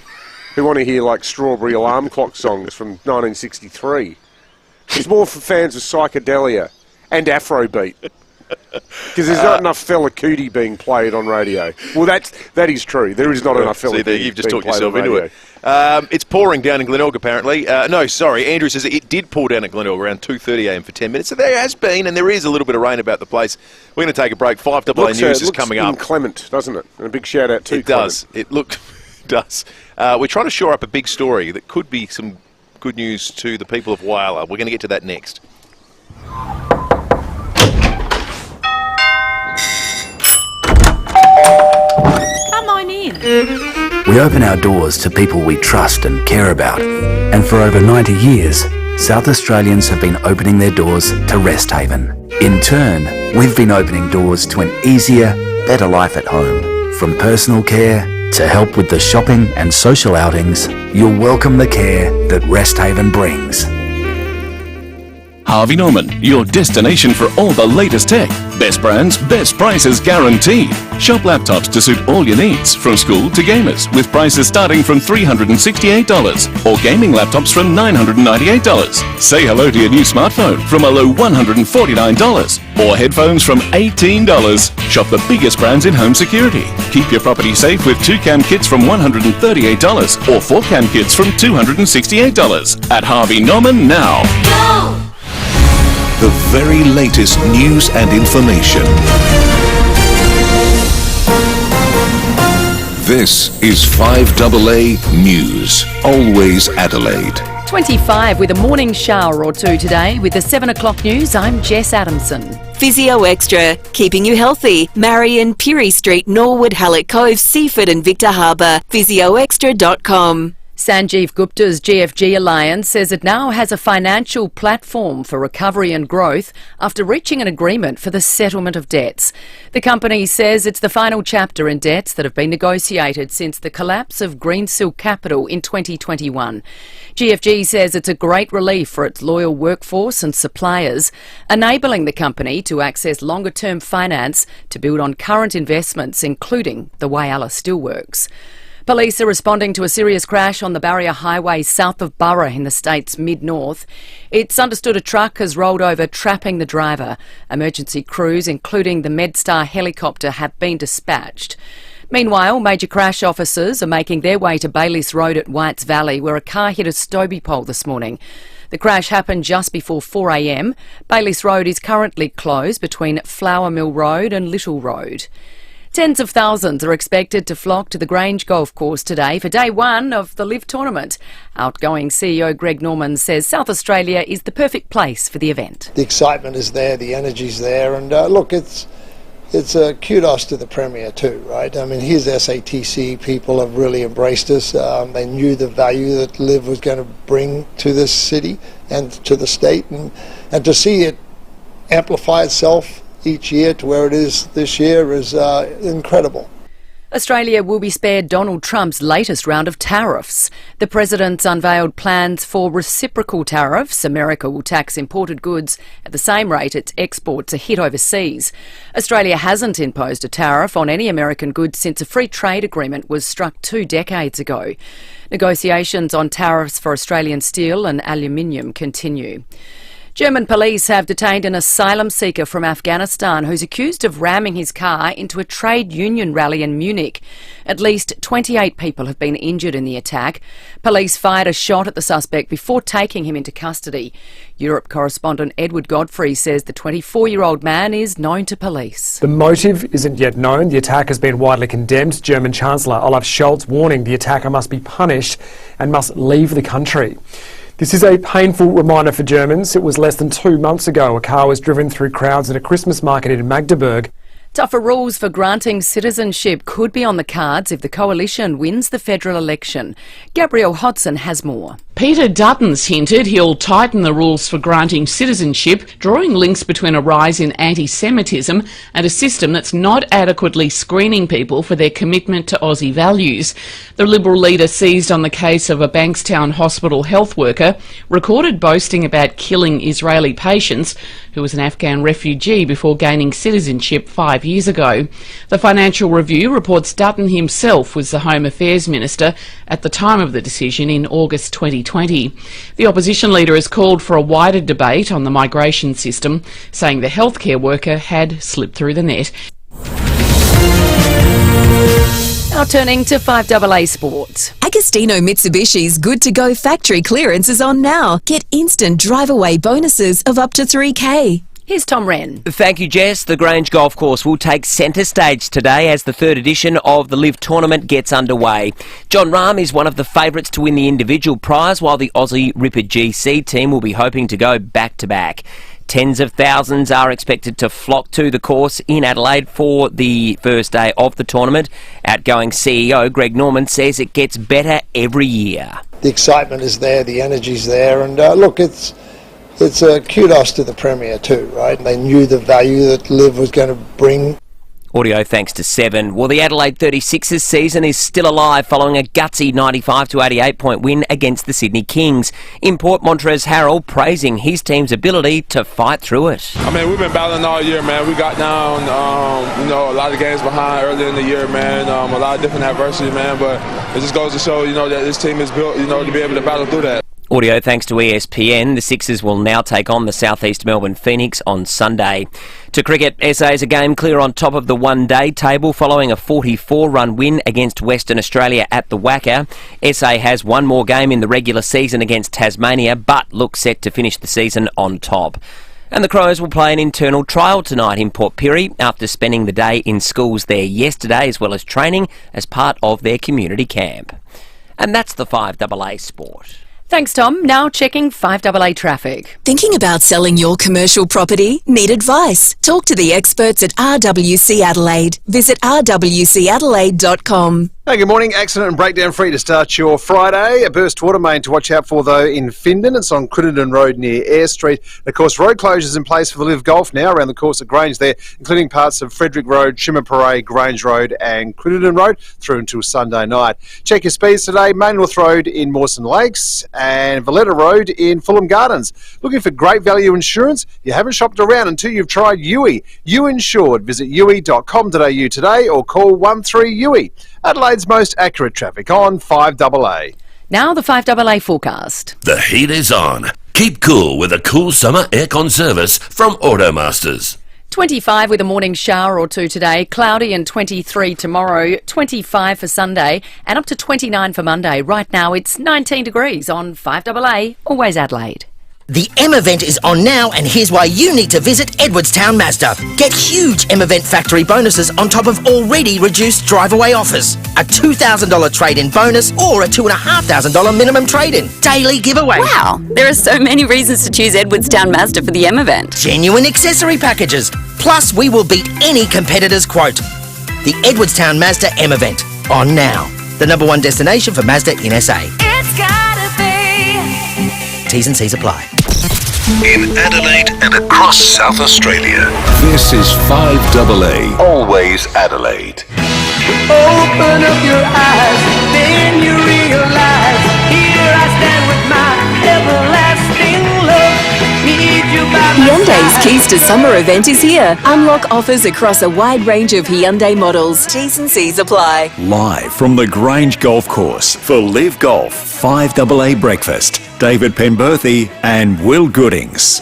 who want to hear like Strawberry Alarm Clock songs from 1963. It's more for fans of psychedelia and Afrobeat. Because there's not enough Fela Kuti being played on radio. Well, that is true. There is not enough Fela Kuti. You've just talked yourself into it. It's pouring down in Glenelg, apparently. Andrew says it did pour down at Glenelg around 2:30 a.m. for 10 minutes. So there has been, and there is a little bit of rain about the place. We're going to take a break. 5AA News is coming up. It looks inclement, doesn't it? And a big shout out to Clement. It does. We're trying to shore up a big story that could be some good news to the people of Whyalla. We're going to get to that next. Come on in. We open our doors to people we trust and care about. And for over 90 years, South Australians have been opening their doors to Rest Haven. In turn, we've been opening doors to an easier, better life at home. From personal care to help with the shopping and social outings, you'll welcome the care that Rest Haven brings. Harvey Norman, your destination for all the latest tech. Best brands, best prices guaranteed. Shop laptops to suit all your needs, from school to gamers, with prices starting from $368 or gaming laptops from $998. Say hello to your new smartphone from a low $149 or headphones from $18. Shop the biggest brands in home security. Keep your property safe with 2-cam kits from $138 or 4-cam kits from $268 at Harvey Norman now. Go! The very latest news and information. This is 5AA News, always Adelaide. 25 with a morning shower or two today. With the 7 o'clock news, I'm Jess Adamson. Physio Extra, keeping you healthy. Marion, Pirie Street, Norwood, Hallett Cove, Seaford and Victor Harbour. PhysioExtra.com. Sanjeev Gupta's Gfg Alliance says it now has a financial platform for recovery and growth after reaching an agreement for the settlement of debts. The company says it's the final chapter in debts that have been negotiated since the collapse of Greensill Capital in 2021. GFG says it's a great relief for its loyal workforce and suppliers, enabling the company to access longer-term finance to build on current investments, including the Whyalla Steelworks. Police are responding to a serious crash on the Barrier Highway south of Burra in the state's mid-north. It's understood a truck has rolled over, trapping the driver. Emergency crews, including the MedStar helicopter, have been dispatched. Meanwhile, major crash officers are making their way to Bayliss Road at Whites Valley, where a car hit a Stobie pole this morning. The crash happened just before 4 a.m. Bayliss Road is currently closed between Flower Mill Road and Little Road. Tens of thousands are expected to flock to the Grange golf course today for day one of the LIV tournament. Outgoing CEO Greg Norman says South Australia is the perfect place for the event. The excitement is there, the energy's there, and look, it's a kudos to the Premier too, right? I mean, his SATC people have really embraced us. They knew the value that LIV was going to bring to this city and to the state, and to see it amplify itself each year to where it is this year is incredible. Australia will be spared Donald Trump's latest round of tariffs. The president's unveiled plans for reciprocal tariffs. America will tax imported goods at the same rate its exports are hit overseas. Australia hasn't imposed a tariff on any American goods since a free trade agreement was struck 2 decades ago. Negotiations on tariffs for Australian steel and aluminium continue. German police have detained an asylum seeker from Afghanistan who's accused of ramming his car into a trade union rally in Munich. At least 28 people have been injured in the attack. Police fired a shot at the suspect before taking him into custody. Europe correspondent Edward Godfrey says the 24-year-old man is known to police. The motive isn't yet known. The attack has been widely condemned. German Chancellor Olaf Scholz warning the attacker must be punished and must leave the country. This is a painful reminder for Germans. It was less than 2 months ago a car was driven through crowds at a Christmas market in Magdeburg. Tougher rules for granting citizenship could be on the cards if the coalition wins the federal election. Gabrielle Hodson has more. Peter Dutton's hinted he'll tighten the rules for granting citizenship, drawing links between a rise in anti-Semitism and a system that's not adequately screening people for their commitment to Aussie values. The Liberal leader seized on the case of a Bankstown hospital health worker recorded boasting about killing Israeli patients, who was an Afghan refugee before gaining citizenship 5 years ago. The Financial Review reports Dutton himself was the Home Affairs Minister at the time of the decision in August 2020. The opposition leader has called for a wider debate on the migration system, saying the healthcare worker had slipped through the net. Now turning to 5AA Sport. Agostino Mitsubishi's Good to Go factory clearance is on now. Get instant drive-away bonuses of up to $3,000. Here's Tom Wren. Thank you, Jess. The Grange Golf Course will take centre stage today as the third edition of the LIV tournament gets underway. John Rahm is one of the favourites to win the individual prize, while the Aussie Ripper GC team will be hoping to go back-to-back. Tens of thousands are expected to flock to the course in Adelaide for the first day of the tournament. Outgoing CEO Greg Norman says it gets better every year. The excitement is there, the energy's there, and look, it's a kudos to the Premier too, right? They knew the value that LIV was going to bring. Audio thanks to Seven. Well, the Adelaide 36ers season is still alive following a gutsy 95-88 point win against the Sydney Kings. Import Montrezl Harrell praising his team's ability to fight through it. I mean, we've been battling all year, man. We got down, a lot of games behind early in the year, man. A lot of different adversity, man. But it just goes to show, that this team is built, to be able to battle through that. Audio thanks to ESPN. The Sixers will now take on the Southeast Melbourne Phoenix on Sunday. To cricket, SA is a game clear on top of the one-day table following a 44-run win against Western Australia at the WACA. SA has one more game in the regular season against Tasmania, but looks set to finish the season on top. And the Crows will play an internal trial tonight in Port Pirie after spending the day in schools there yesterday, as well as training as part of their community camp. And that's the 5AA Sport. Thanks, Tom. Now checking 5AA traffic. Thinking about selling your commercial property? Need advice? Talk to the experts at RWC Adelaide. Visit rwcadelaide.com. Hey, good morning. Accident and breakdown free to start your Friday. A burst water main to watch out for, though, in Findon. It's on Crittenden Road near Eyre Street. And of course, road closures in place for the LIV Golf now around the course at Grange there, including parts of Frederick Road, Shimmer Parade, Grange Road and Crittenden Road through until Sunday night. Check your speeds today. Main North Road in Mawson Lakes and Valletta Road in Fulham Gardens. Looking for great value insurance? You haven't shopped around until you've tried UE. You Insured. Visit UE.com.au today or call 13UE. Adelaide's most accurate traffic on 5AA. Now the 5AA forecast. The heat is on. Keep cool with a cool summer aircon service from Automasters. 25 with a morning shower or two today, cloudy and 23 tomorrow, 25 for Sunday and up to 29 for Monday. Right now it's 19 degrees on 5AA, always Adelaide. The M event is on now, and here's why you need to visit Edwardstown Mazda. Get huge M event factory bonuses on top of already reduced drive-away offers. A $2,000 trade-in bonus or a $2,500 minimum trade-in. Daily giveaway. Wow, there are so many reasons to choose Edwardstown Mazda for the M event. Genuine accessory packages. Plus, we will beat any competitor's quote. The Edwardstown Mazda M event. On now. The #1 destination for Mazda in SA. It's gotta be. T's and C's apply. In Adelaide and across South Australia, this is 5AA, always Adelaide. Open up your eyes, then you realize, here I stand with my everlasting love. Need you by my Hyundai's side. Keys to Summer event is here. Unlock offers across a wide range of Hyundai models. T's and C's apply. Live from the Grange Golf Course for LIV Golf 5AA Breakfast. David Penberthy and Will Goodings.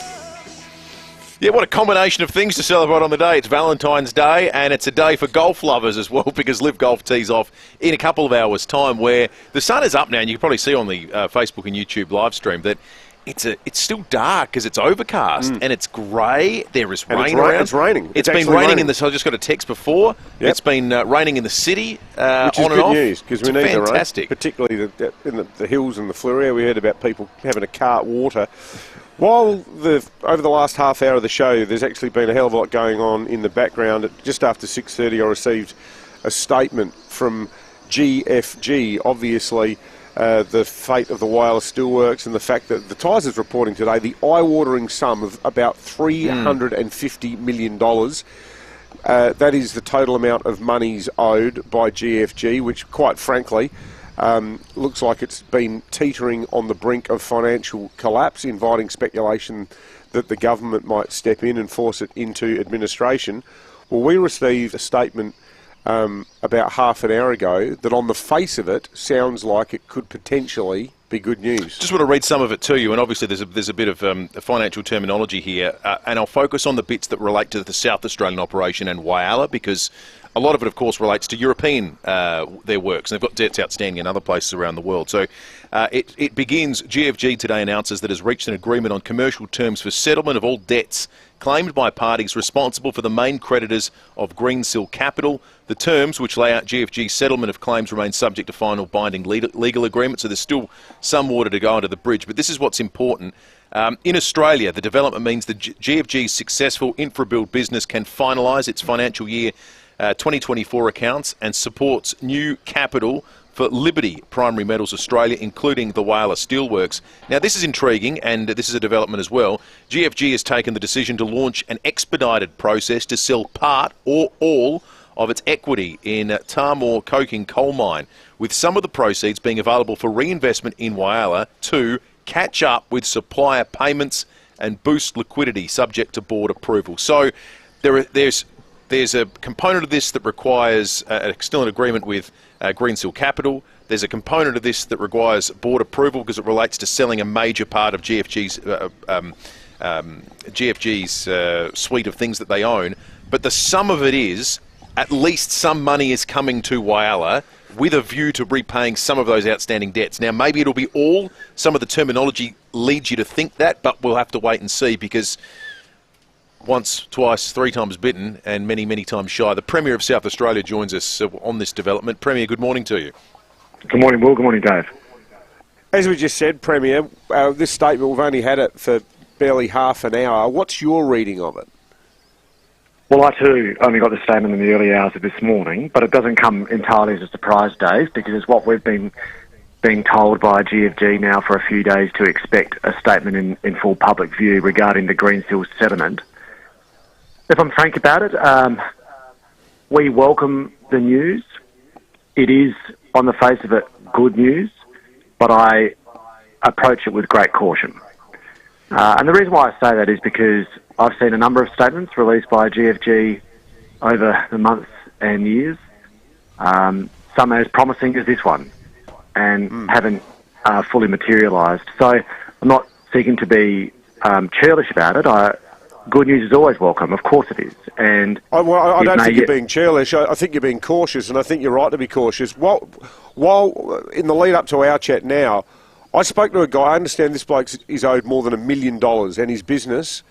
Yeah, what a combination of things to celebrate on the day. It's Valentine's Day, and it's a day for golf lovers as well, because LIV Golf tees off in a couple of hours' time, where the sun is up now, and you can probably see on the Facebook and YouTube live stream that it's still dark because it's overcast and it's grey. There is And rain it's around. it's raining. It's been actually raining in the. So I just got a text before. Yep. It's been raining in the city. Which is on and good off. news because we It's need the rain, fantastic. particularly in the hills and the Fleuria. We heard about people having to cart water. While over the last half hour of the show, there's actually been a hell of a lot going on in the background. Just after 6:30, I received a statement from Gfg, obviously. The fate of the Wireless Steelworks and the fact that the Times is reporting today the eye-watering sum of about $350 million. That is the total amount of monies owed by GFG, which, quite frankly, looks like it's been teetering on the brink of financial collapse, inviting speculation that the government might step in and force it into administration. Well, we received a statement about half an hour ago that on the face of it sounds like it could potentially be good news. Just want to read some of it to you, and obviously there's a bit of financial terminology here, and I'll focus on the bits that relate to the South Australian operation and FIVEAA, because a lot of it, of course, relates to European, their works, and they've got debts outstanding in other places around the world. So it begins, GFG today announces that it has reached an agreement on commercial terms for settlement of all debts claimed by parties responsible for the main creditors of Greensill Capital. The terms, which lay out GFG's settlement of claims, remain subject to final binding legal agreement, so there's still some water to go under the bridge. But this is what's important. In Australia, the development means that GFG's successful infrabuild business can finalise its financial year 2024 accounts and supports new capital for Liberty Primary Metals Australia, including the FIVEAA Steelworks. Now, this is intriguing, and this is a development as well. GFG has taken the decision to launch an expedited process to sell part or all of its equity in Tahmoor Coking Coal Mine, with some of the proceeds being available for reinvestment in FIVEAA to catch up with supplier payments and boost liquidity, subject to board approval. So there's a component of this that requires still an agreement with Greensill Capital. There's a component of this that requires board approval because it relates to selling a major part of GFG's suite of things that they own. But the sum of it is, at least some money is coming to FIVEAA with a view to repaying some of those outstanding debts. Now, maybe it'll be all. Some of the terminology leads you to think that, but we'll have to wait and see, because once, twice, three times bitten and many, many times shy. The Premier of South Australia joins us on this development. Premier, good morning to you. Good morning, Will. Good morning, Dave. As we just said, Premier, this statement, we've only had it for barely half an hour. What's your reading of it? Well, I too only got the statement in the early hours of this morning, but it doesn't come entirely as a surprise, Dave, because it's what we've been being told by GFG now for a few days, to expect a statement in full public view regarding the Greensill settlement. If I'm frank about it, we welcome the news. It is, on the face of it, good news, but I approach it with great caution. And the reason why I say that is because I've seen a number of statements released by GFG over the months and years, some as promising as this one, and haven't fully materialised. So I'm not seeking to be churlish about it. Good news is always welcome, of course it is. And I don't think you're being churlish. I think you're being cautious, and I think you're right to be cautious. While in the lead up to our chat now, I spoke to a guy. I understand this bloke is owed more than $1 million, and his business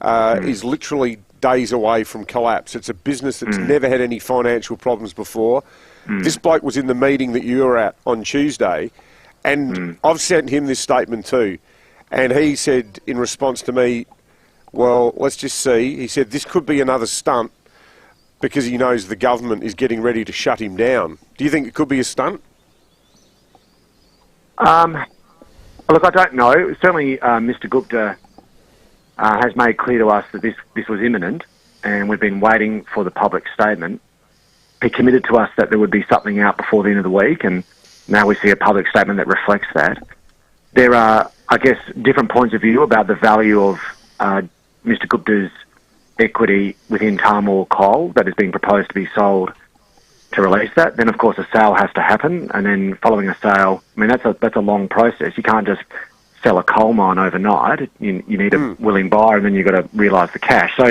is literally days away from collapse. It's a business that's never had any financial problems before. This bloke was in the meeting that you were at on Tuesday, and I've sent him this statement too. And he said, in response to me, well, let's just see. He said this could be another stunt because he knows the government is getting ready to shut him down. Do you think it could be a stunt? Look, I don't know. Certainly, Mr. Gupta has made clear to us that this was imminent, and we've been waiting for the public statement. He committed to us that there would be something out before the end of the week, and now we see a public statement that reflects that. There are, I guess, different points of view about the value of Mr. Gupta's equity within Tahmoor Coal that is being proposed to be sold to release that. Then, of course, a sale has to happen, and then following a sale, I mean, that's a long process. You can't just sell a coal mine overnight. You need a willing buyer, and then you've got to realise the cash. So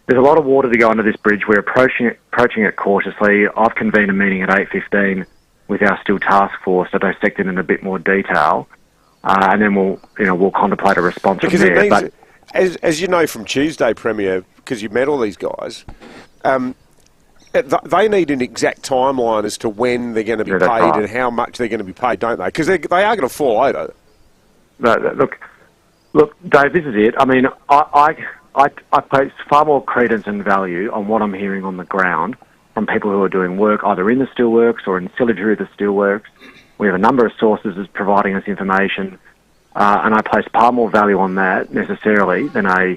there's a lot of water to go under this bridge. We're approaching it cautiously. I've convened a meeting at 8:15 with our Steel Task Force to dissect it in a bit more detail. and then we'll contemplate a response Because from there. it means, as you know from Tuesday, Premier, because you've met all these guys, they need an exact timeline as to when they're going to be paid right. and how much they're going to be paid, don't they? Because they are going to fall over. Look, Dave, this is it. I mean, I place far more credence and value on what I'm hearing on the ground from people who are doing work either in the steelworks or ancillary to the steelworks. We have a number of sources providing us information, and I place far more value on that necessarily than a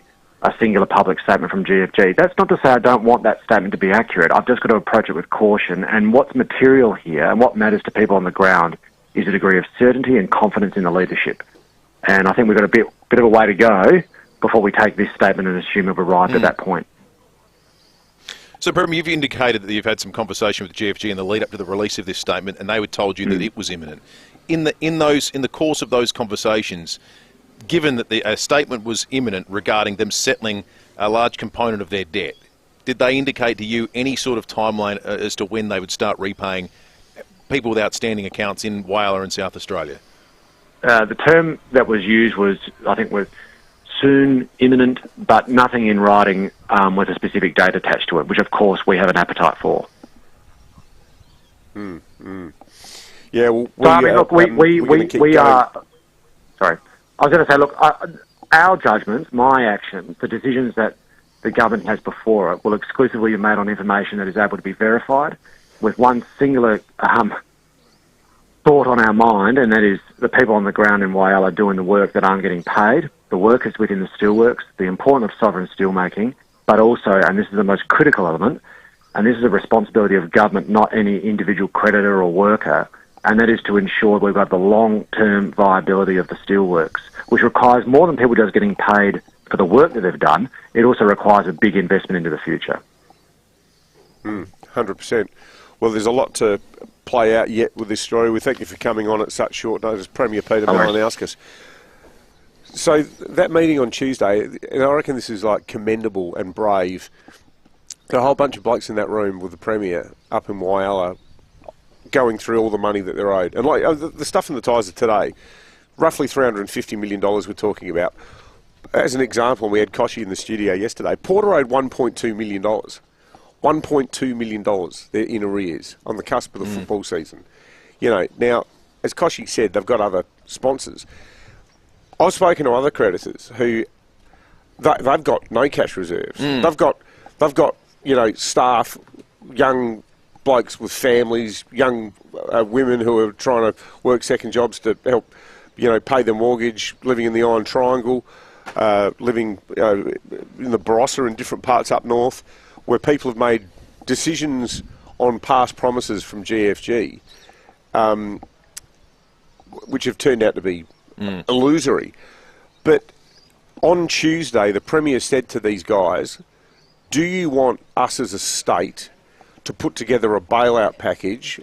singular public statement from GFG. That's not to say I don't want that statement to be accurate. I've just got to approach it with caution, and what's material here and what matters to people on the ground is a degree of certainty and confidence in the leadership. And I think we've got a bit of a way to go before we take this statement and assume we've arrived at that point. So, Premier, you've indicated that you've had some conversation with GFG in the lead up to the release of this statement, and they had told you that it was imminent. In the course of those conversations, given that a statement was imminent regarding them settling a large component of their debt, did they indicate to you any sort of timeline as to when they would start repaying people with outstanding accounts in Whyalla and South Australia? The term that was used was soon, imminent, but nothing in writing with a specific date attached to it, which of course we have an appetite for. Yeah, well, we are. Sorry, I was going to say, look, our judgments, my actions, the decisions that the government has before it will exclusively be made on information that is able to be verified, with one singular thought on our mind, and that is the people on the ground in Whyalla doing the work that aren't getting paid, the workers within the steelworks, the importance of sovereign steelmaking, but also, and this is the most critical element, and this is a responsibility of government, not any individual creditor or worker, and that is to ensure we've got the long-term viability of the steelworks, which requires more than people just getting paid for the work that they've done. It also requires a big investment into the future. 100%. Well, there's a lot to play out yet with this story. We thank you for coming on at such short notice, Premier Peter Malinauskas. So that meeting on Tuesday, and I reckon this is like commendable and brave. A whole bunch of blokes in that room with the Premier up in Whyalla going through all the money that they're owed. And like the stuff in the Tiser today, roughly $350 million we're talking about. As an example, we had Koshy in the studio yesterday. Porter owed $1.2 million. $1.2 million they're in arrears on the cusp of the football season. You know, now, as Koshy said, they've got other sponsors. I've spoken to other creditors who they've got no cash reserves. They've got staff, young blokes with families, young women who are trying to work second jobs to help, pay their mortgage, living in the Iron Triangle, living in the Barossa and different parts up north, where people have made decisions on past promises from GFG, which have turned out to be illusory. But on Tuesday, the Premier said to these guys, do you want us as a state to put together a bailout package?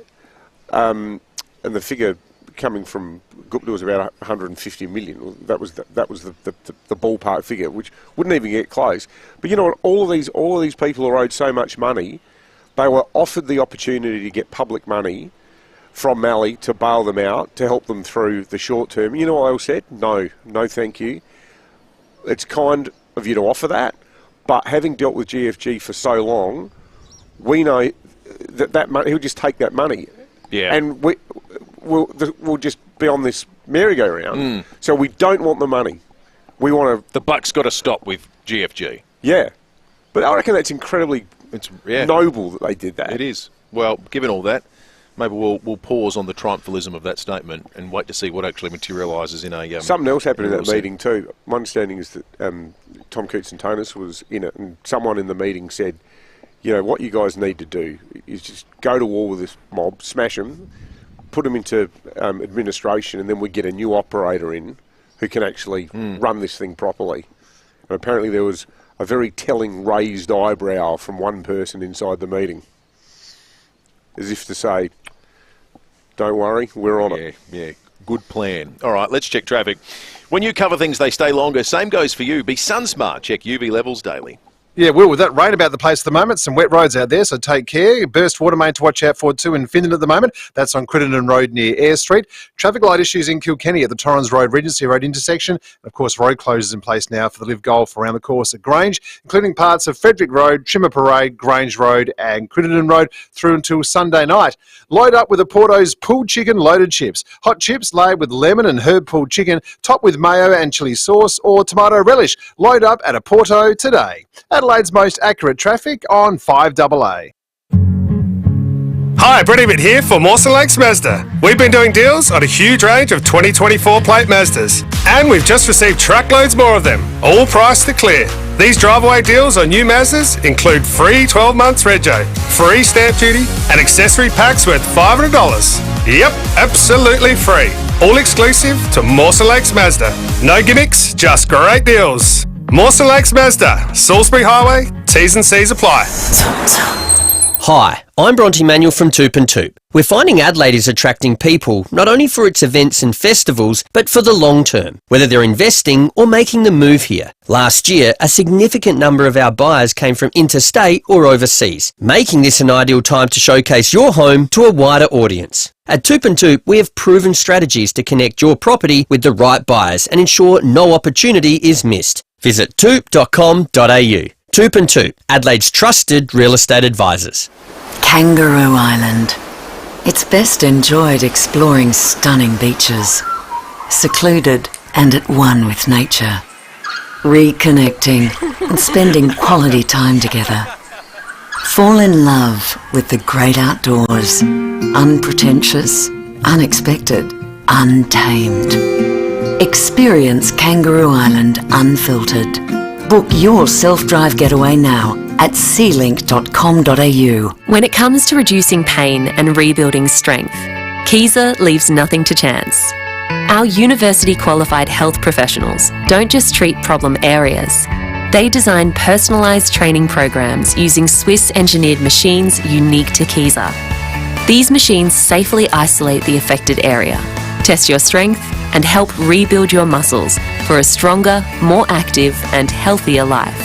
And the figure coming from Gupta was about 150 million. That was the ballpark figure, which wouldn't even get close. But you know what? All of these people are owed so much money, they were offered the opportunity to get public money from Mali to bail them out, to help them through the short term. You know what I all said? No, thank you. It's kind of you to offer that, but having dealt with GFG for so long, we know that money, he'll just take that money. Yeah. And we'll just be on this merry-go-round. So we don't want the money. We want to... The buck's got to stop with GFG. Yeah. But I reckon that's incredibly noble that they did that. It is. Well, given all that, maybe we'll pause on the triumphalism of that statement and wait to see what actually materialises in a... Something else happened in that meeting too. My understanding is that Tom Koutsantonis was in it, and someone in the meeting said, what you guys need to do is just go to war with this mob, smash them, put them into administration, and then we get a new operator in who can actually run this thing properly. And apparently there was a very telling raised eyebrow from one person inside the meeting, as if to say, don't worry, we're on it. Yeah, good plan. All right, let's check traffic. When you cover things, they stay longer. Same goes for you. Be sun smart. Check UV levels daily. Yeah, Will, with that rain about the place at the moment, some wet roads out there, so take care. Burst water main to watch out for too in Findon at the moment. That's on Crittenden Road near Eyre Street. Traffic light issues in Kilkenny at the Torrens Road Regency Road intersection. And of course, road closures in place now for the Live Golf around the course at Grange, including parts of Frederick Road, Trimmer Parade, Grange Road and Crittenden Road through until Sunday night. Load up with a Porto's pulled chicken loaded chips. Hot chips laid with lemon and herb pulled chicken, topped with mayo and chilli sauce or tomato relish. Load up at a Porto today. Adelaide's most accurate traffic on 5AA. Hi, Brett Ebert here for Mawson Lakes Mazda. We've been doing deals on a huge range of 2024 plate Mazdas, and we've just received truckloads more of them, all priced to clear. These drive-away deals on new Mazdas include free 12 months rego, free stamp duty, and accessory packs worth $500. Yep, absolutely free. All exclusive to Mawson Lakes Mazda. No gimmicks, just great deals. Mawson Lakes Mazda, Salisbury Highway, T's and C's apply. Hi, I'm Bronte Manuel from Toop and Toop. We're finding Adelaide is attracting people not only for its events and festivals, but for the long term, whether they're investing or making the move here. Last year, a significant number of our buyers came from interstate or overseas, making this an ideal time to showcase your home to a wider audience. At Toop and Toop, we have proven strategies to connect your property with the right buyers and ensure no opportunity is missed. Visit toop.com.au. Toop and Toop, Adelaide's trusted real estate advisors. Kangaroo Island. It's best enjoyed exploring stunning beaches, secluded and at one with nature, reconnecting and spending quality time together. Fall in love with the great outdoors, unpretentious, unexpected, untamed. Experience Kangaroo Island unfiltered. Book your self-drive getaway now at sealink.com.au. When it comes to reducing pain and rebuilding strength, Kaiser leaves nothing to chance. Our university-qualified health professionals don't just treat problem areas. They design personalised training programs using Swiss-engineered machines unique to Kaiser. These machines safely isolate the affected area, test your strength, and help rebuild your muscles for a stronger, more active and healthier life.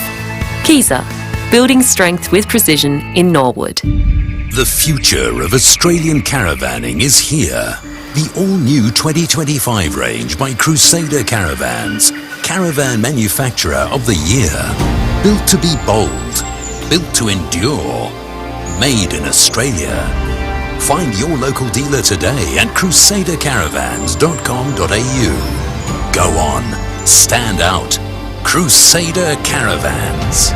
Kaiser, building strength with precision in Norwood. The future of Australian caravanning is here. The all-new 2025 range by Crusader Caravans, Caravan Manufacturer of the Year. Built to be bold, built to endure, made in Australia. Find your local dealer today at crusadercaravans.com.au. Go on, stand out. Crusader Caravans.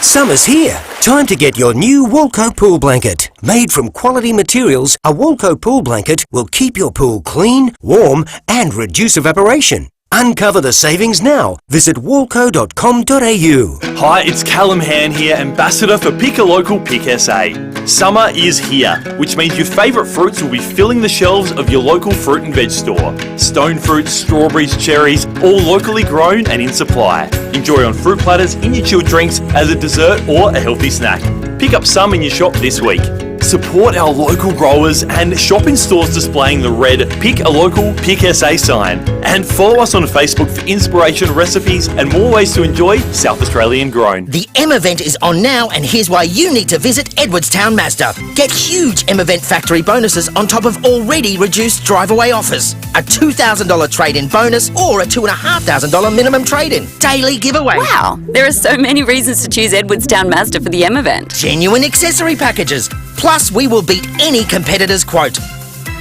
Summer's here. Time to get your new Woolco pool blanket. Made from quality materials, a Woolco pool blanket will keep your pool clean, warm and reduce evaporation. Uncover the savings now. Visit woolco.com.au. Hi, it's Callum Han here, Ambassador for Pick a Local, Pick SA. Summer is here, which means your favourite fruits will be filling the shelves of your local fruit and veg store. Stone fruits, strawberries, cherries, all locally grown and in supply. Enjoy on fruit platters, in your chilled drinks, as a dessert or a healthy snack. Pick up some in your shop this week. Support our local growers and shop in stores displaying the red Pick a Local, Pick SA sign. And follow us on Facebook for inspiration, recipes and more ways to enjoy South Australian grown. The M event is on now, and here's why you need to visit Edwardstown Mazda. Get huge M event factory bonuses on top of already reduced drive-away offers. A $2,000 trade-in bonus or a $2,500 minimum trade-in. Daily giveaway. Wow, there are so many reasons to choose Edwardstown Mazda for the M event. Genuine accessory packages. Plus, we will beat any competitor's quote.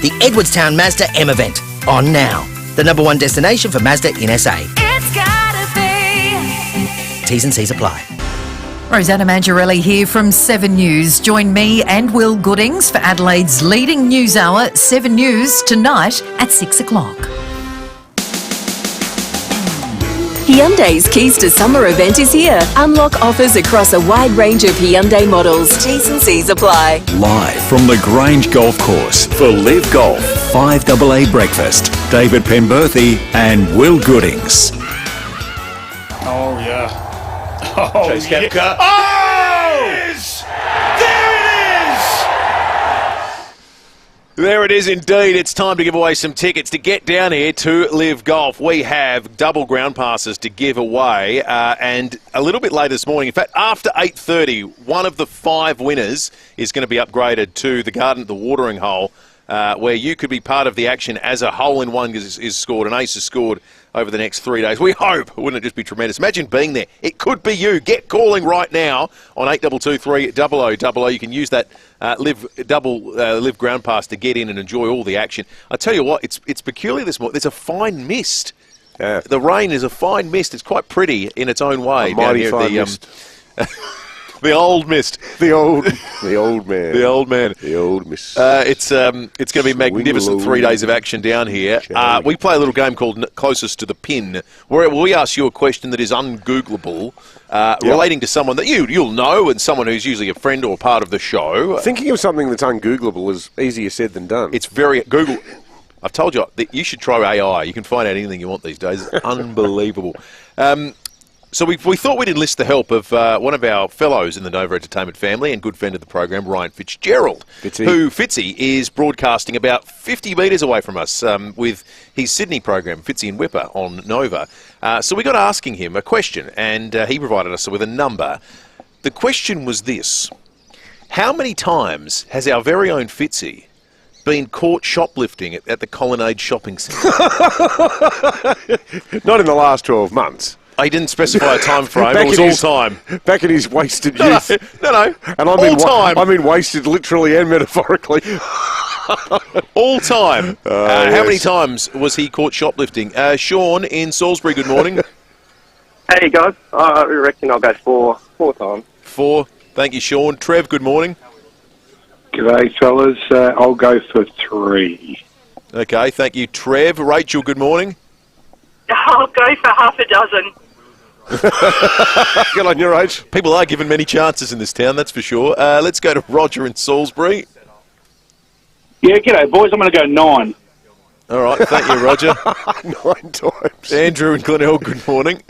The Edwardstown Mazda M event. On now. The #1 destination for Mazda in SA. It's gotta be. T's and C's apply. Rosanna Mangiarelli here from 7 News. Join me and Will Goodings for Adelaide's leading news hour, 7 News, tonight at 6 o'clock. Hyundai's Keys to Summer event is here. Unlock offers across a wide range of Hyundai models. T's and C's apply. Live from the Grange Golf Course for Live Golf 5AA Breakfast. David Penberthy and Will Goodings. Oh, yeah. Oh, Chase Koepka. Oh! There it is! There it is indeed. It's time to give away some tickets to get down here to Live Golf. We have double ground passes to give away, and a little bit later this morning, in fact, after 8:30, one of the 5 winners is going to be upgraded to the Garden at the Watering Hole, where you could be part of the action as a hole-in-one is scored, an ace is scored over the next 3 days. We hope. Wouldn't it just be tremendous? Imagine being there. It could be you. Get calling right now on 8223 You can use that Live ground pass to get in and enjoy all the action. I tell you what, it's peculiar this morning. There's a fine mist. Yeah. The rain is a fine mist. It's quite pretty in its own way. A mighty fine mist. The old mist. The old man. The old man. The old mist. It's going to be magnificent 3 days of action down here. We play a little game called Closest to the Pin, where we ask you a question that is ungoogleable, relating to someone that you'll know and someone who's usually a friend or part of the show. Thinking of something that's ungoogleable is easier said than done. It's very Google. I've told you that you should try AI. You can find out anything you want these days. It's unbelievable. So we thought we'd enlist the help of one of our fellows in the Nova Entertainment family and good friend of the program, Ryan Fitzgerald, who Fitzy is broadcasting about 50 metres away from us with his Sydney program, Fitzy and Whipper, on Nova. So we got asking him a question, and he provided us with a number. The question was this: how many times has our very own Fitzy been caught shoplifting at the Colonnade Shopping Centre? Not in the last 12 months. He didn't specify a time frame. It was all time. Back in his wasted youth. No. And I mean wasted literally and metaphorically. All time. How many times was he caught shoplifting? Sean in Salisbury, good morning. Hey, guys. I reckon I'll go 4 times. 4. Thank you, Sean. Trev, good morning. G'day, fellas. I'll go for 3. Okay, thank you, Trev. Rachel, good morning. I'll go for half a dozen. Good on your age. People are given many chances in this town, that's for sure. Let's go to Roger in Salisbury. Yeah, g'day, boys. I'm going to go 9. All right, thank you, Roger. 9 times. Andrew in Glenelg, good morning.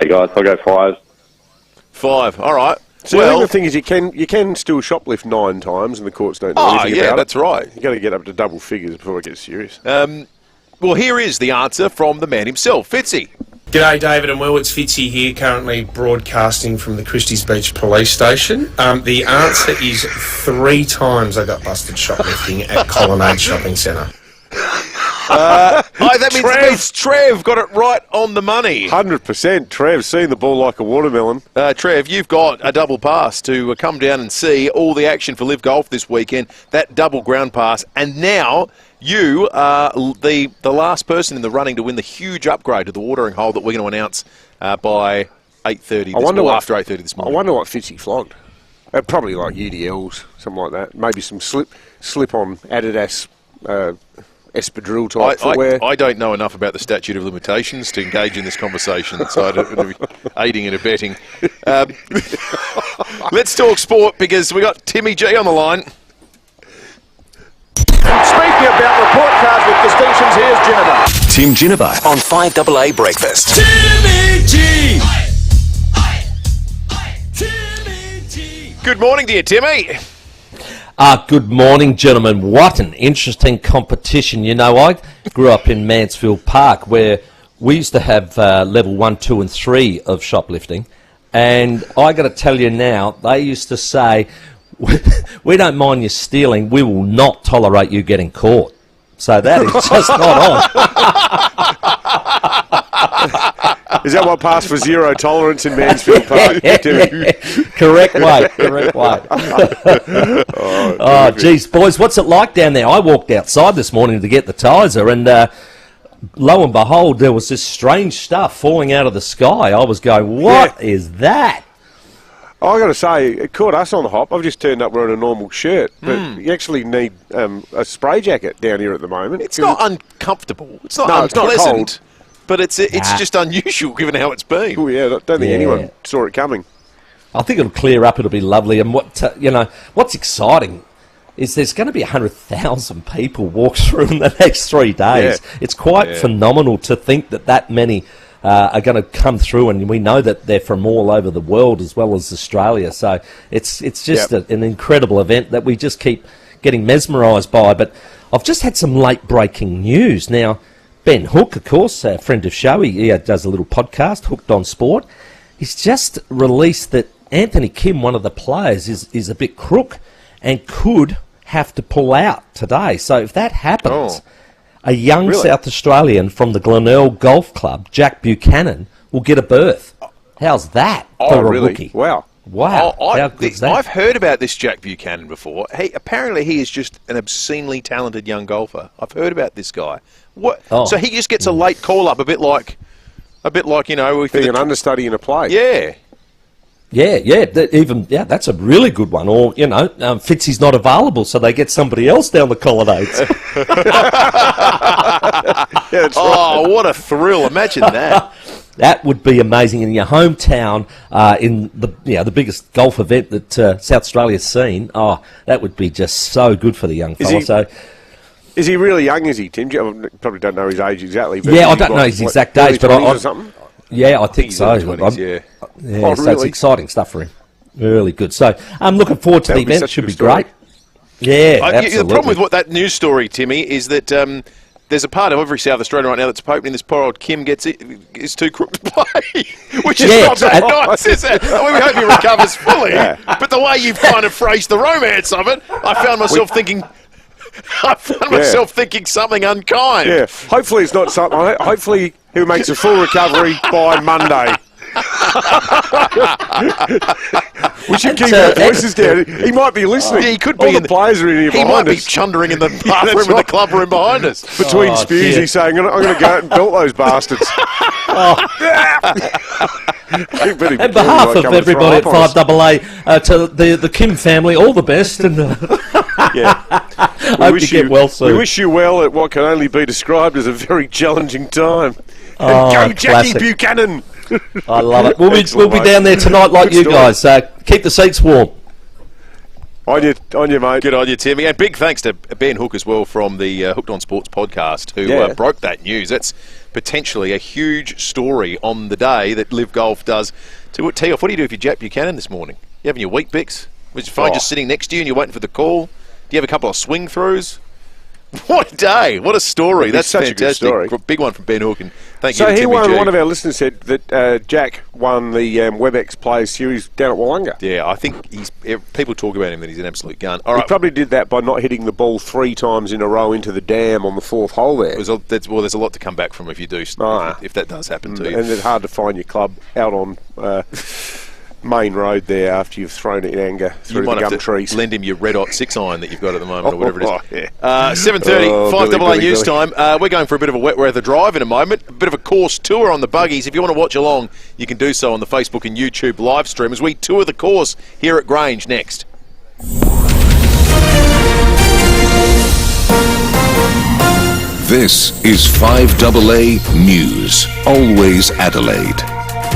Hey, guys. I'll go 5. 5, all right. So I think the thing is, you can still shoplift 9 times, and the courts don't know anything about it. That's right. You got to get up to double figures before it gets serious. Well, here is the answer from the man himself, Fitzy. G'day, David and Will. It's Fitzy here, currently broadcasting from the Christie's Beach Police Station. The answer is 3 times I got busted shoplifting at Colonnade Shopping Centre. That means Trev got it right on the money. 100%. Trev, seeing the ball like a watermelon. Trev, you've got a double pass to come down and see all the action for Live Golf this weekend. That double ground pass, and now you are the last person in the running to win the huge upgrade to the watering hole that we're going to announce by 8:30. After 8:30 this morning. I wonder what Fitzy flogged. Probably like UDLs, something like that. Maybe some slip-on Adidas espadrille type footwear. I don't know enough about the statute of limitations to engage in this conversation, so I don't want to be aiding and abetting. Let's talk sport, because we got Timmy G on the line. Speaking about report cards with distinctions, here's Ginnivan. Tim Ginnivan on 5AA Breakfast. Timmy G! Good morning to you, Timmy. Good morning, gentlemen. What an interesting competition. You know, I grew up in Mansfield Park, where we used to have level 1, 2 and 3 of shoplifting. And I got to tell you now, they used to say, we don't mind you stealing, we will not tolerate you getting caught. So that is just not on. Is that what passed for zero tolerance in Mansfield Park? Correct way. Oh, geez, boys, what's it like down there? I walked outside this morning to get the Tizer, and lo and behold, there was this strange stuff falling out of the sky. I was going, what is that? I got to say, it caught us on the hop. I've just turned up wearing a normal shirt, but you actually need a spray jacket down here at the moment. It's not uncomfortable. It's not unpleasant. It's not cold. But it's just unusual given how it's been. Oh yeah, I don't think anyone saw it coming. I think it'll clear up. It'll be lovely. And what's exciting is there's going to be 100,000 people walk through in the next 3 days. Yeah. It's quite phenomenal to think that many are going to come through, and we know that they're from all over the world as well as Australia. So it's just an incredible event that we just keep getting mesmerised by. But I've just had some late breaking news. Now, Ben Hook, of course, a friend of show, he does a little podcast, Hooked on Sport. He's just released that Anthony Kim, one of the players, is a bit crook and could have to pull out today. So if that happens, a young South Australian from the Glenelg Golf Club, Jack Buchanan, will get a berth. How's that for a rookie? Wow. Wow. How good's that? I've heard about this Jack Buchanan before. Apparently he is just an obscenely talented young golfer. I've heard about this guy. What? So he just gets a late call up, a bit like being an understudy in a play. Yeah. Yeah. That's a really good one. Or Fitzy's not available, so they get somebody else down the colonnades. What a thrill! Imagine that. That would be amazing in your hometown, in the biggest golf event that South Australia's seen. Oh, that would be just so good for the young fella. Is he really young? Is he, Tim? You probably don't know his age exactly. But I don't know his exact age, but I think so. Yeah, so it's exciting stuff for him. Really good. So I'm looking forward to the event. It should be great. Yeah, absolutely. The problem with that news story, Timmy, is that there's a part of every South Australia right now that's hoping this poor old Kim is too crook to play, which is not that nice, is it? We hope he recovers fully. But the way you've kind of phrased the romance of it, I found myself thinking something unkind. Yeah, hopefully it's not something. Hopefully he makes a full recovery by Monday. We should keep our voices down. He might be listening. Yeah, he could be. All the players are in here behind us. He might be chundering in the bathroom in the club room behind us. Between spews, he's saying, I'm going to go out and belt those bastards. On behalf of everybody at FIVEAA, to the Kim family, all the best. And hope you get well soon. We wish you well at what can only be described as a very challenging time. Oh, and go Jackie Buchanan! I love it. We'll be down there tonight like you guys. Keep the seats warm. On you, mate. Good on you, Timmy. And big thanks to Ben Hook as well from the Hooked on Sports podcast, who broke that news. That's potentially a huge story on the day that Live Golf does. Tee off, what do you do if you're Jack Buchanan this morning? You having your wheat bix? Was your phone just sitting next to you and you're waiting for the call? Do you have a couple of swing throughs? What a day! What a story! That's such fantastic. A good story. Big one from Ben Hook, and thank you to Timmy G. One of our listeners said that Jack won the WebEx Players Series down at Wollonga. Yeah, I think people talk about him that he's an absolute gun. All right. He probably did that by not hitting the ball 3 times in a row into the dam on the 4th hole there. There's a lot to come back from if you do, if that does happen to you. And it's hard to find your club out on main road there after you've thrown it in anger through the gum trees. Lend him your red hot 6-iron that you've got at the moment, or whatever it is. 7:30, 5AA news time. We're going for a bit of a wet weather drive in a moment, a bit of a course tour on the buggies. If you want to watch along, you can do so on the Facebook and YouTube live stream as we tour the course here at Grange next. This is 5AA News, always Adelaide.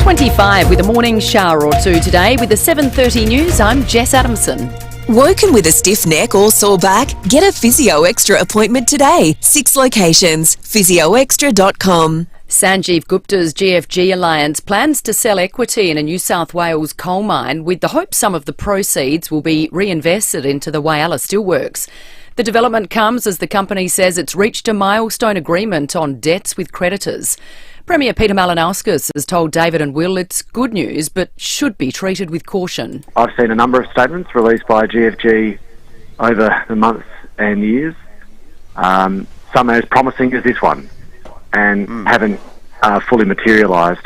25 with a morning shower or two today. With the 7:30 news, I'm Jess Adamson. Woken with a stiff neck or sore back? Get a Physio Extra appointment today. 6 locations. physioextra.com. Sanjeev Gupta's Gfg Alliance plans to sell equity in a New South Wales coal mine with the hope some of the proceeds will be reinvested into the Whyalla Steelworks. The development comes as the company says it's reached a milestone agreement on debts with creditors. Premier Peter Malinauskas has told David and Will it's good news but should be treated with caution. I've seen a number of statements released by GFG over the months and years, some as promising as this one, and haven't fully materialised.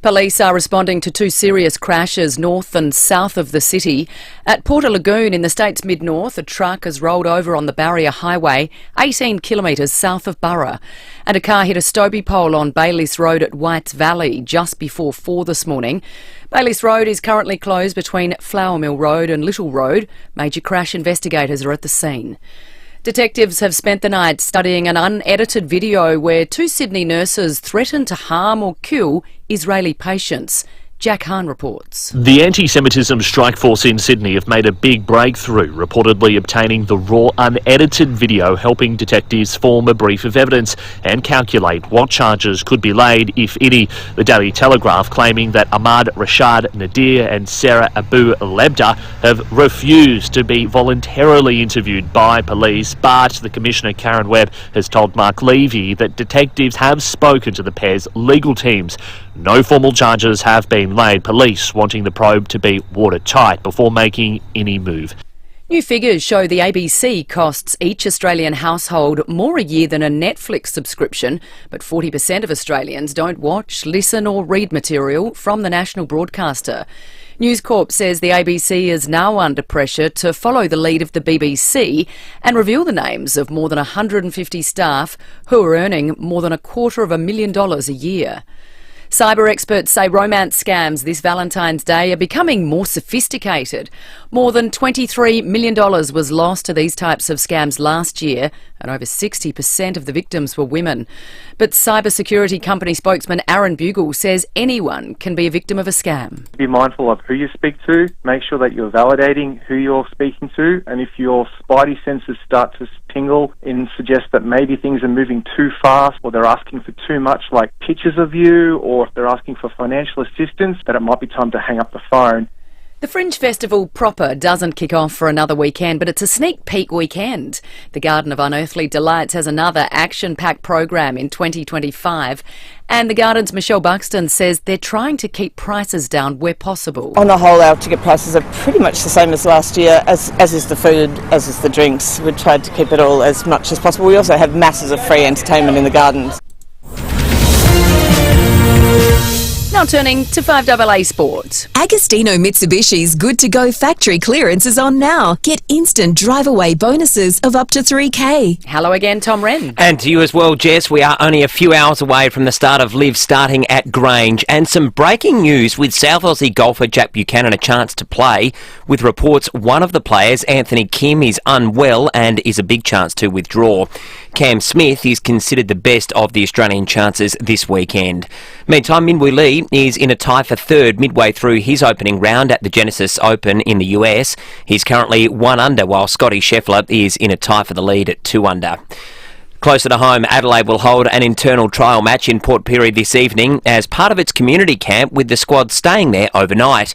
Police are responding to 2 serious crashes north and south of the city. At Porter Lagoon in the state's mid-north, a truck has rolled over on the Barrier Highway, 18 kilometres south of Burra. And a car hit a Stobie pole on Bayliss Road at Whites Valley just before 4 this morning. Bayliss Road is currently closed between Flower Mill Road and Little Road. Major crash investigators are at the scene. Detectives have spent the night studying an unedited video where 2 Sydney nurses threatened to harm or kill Israeli patients. Jack Hahn reports. The anti-Semitism strike force in Sydney have made a big breakthrough, reportedly obtaining the raw, unedited video helping detectives form a brief of evidence and calculate what charges could be laid, if any. The Daily Telegraph claiming that Ahmad Rashad Nadir and Sarah Abu Lebda have refused to be voluntarily interviewed by police, but the Commissioner Karen Webb has told Mark Levy that detectives have spoken to the pair's legal teams. No formal charges have been laid, police wanting the probe to be watertight before making any move. New figures show the ABC costs each Australian household more a year than a Netflix subscription, but 40% of Australians don't watch, listen or read material from the national broadcaster. News Corp says the ABC is now under pressure to follow the lead of the BBC and reveal the names of more than 150 staff who are earning more than $250,000 a year. Cyber experts say romance scams this Valentine's Day are becoming more sophisticated. More than $23 million was lost to these types of scams last year, and over 60% of the victims were women. But cybersecurity company spokesman Aaron Bugle says anyone can be a victim of a scam. Be mindful of who you speak to, make sure that you're validating who you're speaking to, and if your spidey senses start to tingle and suggest that maybe things are moving too fast or they're asking for too much, like pictures of you, or if they're asking for financial assistance, that it might be time to hang up the phone. The Fringe Festival proper doesn't kick off for another weekend, but it's a sneak peek weekend. The Garden of Unearthly Delights has another action-packed program in 2025, and the Garden's Michelle Buxton says they're trying to keep prices down where possible. On the whole, our ticket prices are pretty much the same as last year, as is the food, as is the drinks. We tried to keep it all as much as possible. We also have masses of free entertainment in the gardens. Now turning to 5AA Sport. Agostino Mitsubishi's Good to Go factory clearance is on now. Get instant drive-away bonuses of up to $3,000. Hello again, Tom Wren. And to you as well, Jess. We are only a few hours away from the start of Live starting at Grange. And some breaking news with South Aussie golfer Jack Buchanan a chance to play, with reports one of the players, Anthony Kim, is unwell and is a big chance to withdraw. Cam Smith is considered the best of the Australian chances this weekend. Meantime, Minwoo Lee is in a tie for third midway through his opening round at the Genesis Open in the US. He's currently 1 under, while Scotty Scheffler is in a tie for the lead at 2 under. Closer to home, Adelaide will hold an internal trial match in Port Pirie this evening as part of its community camp, with the squad staying there overnight.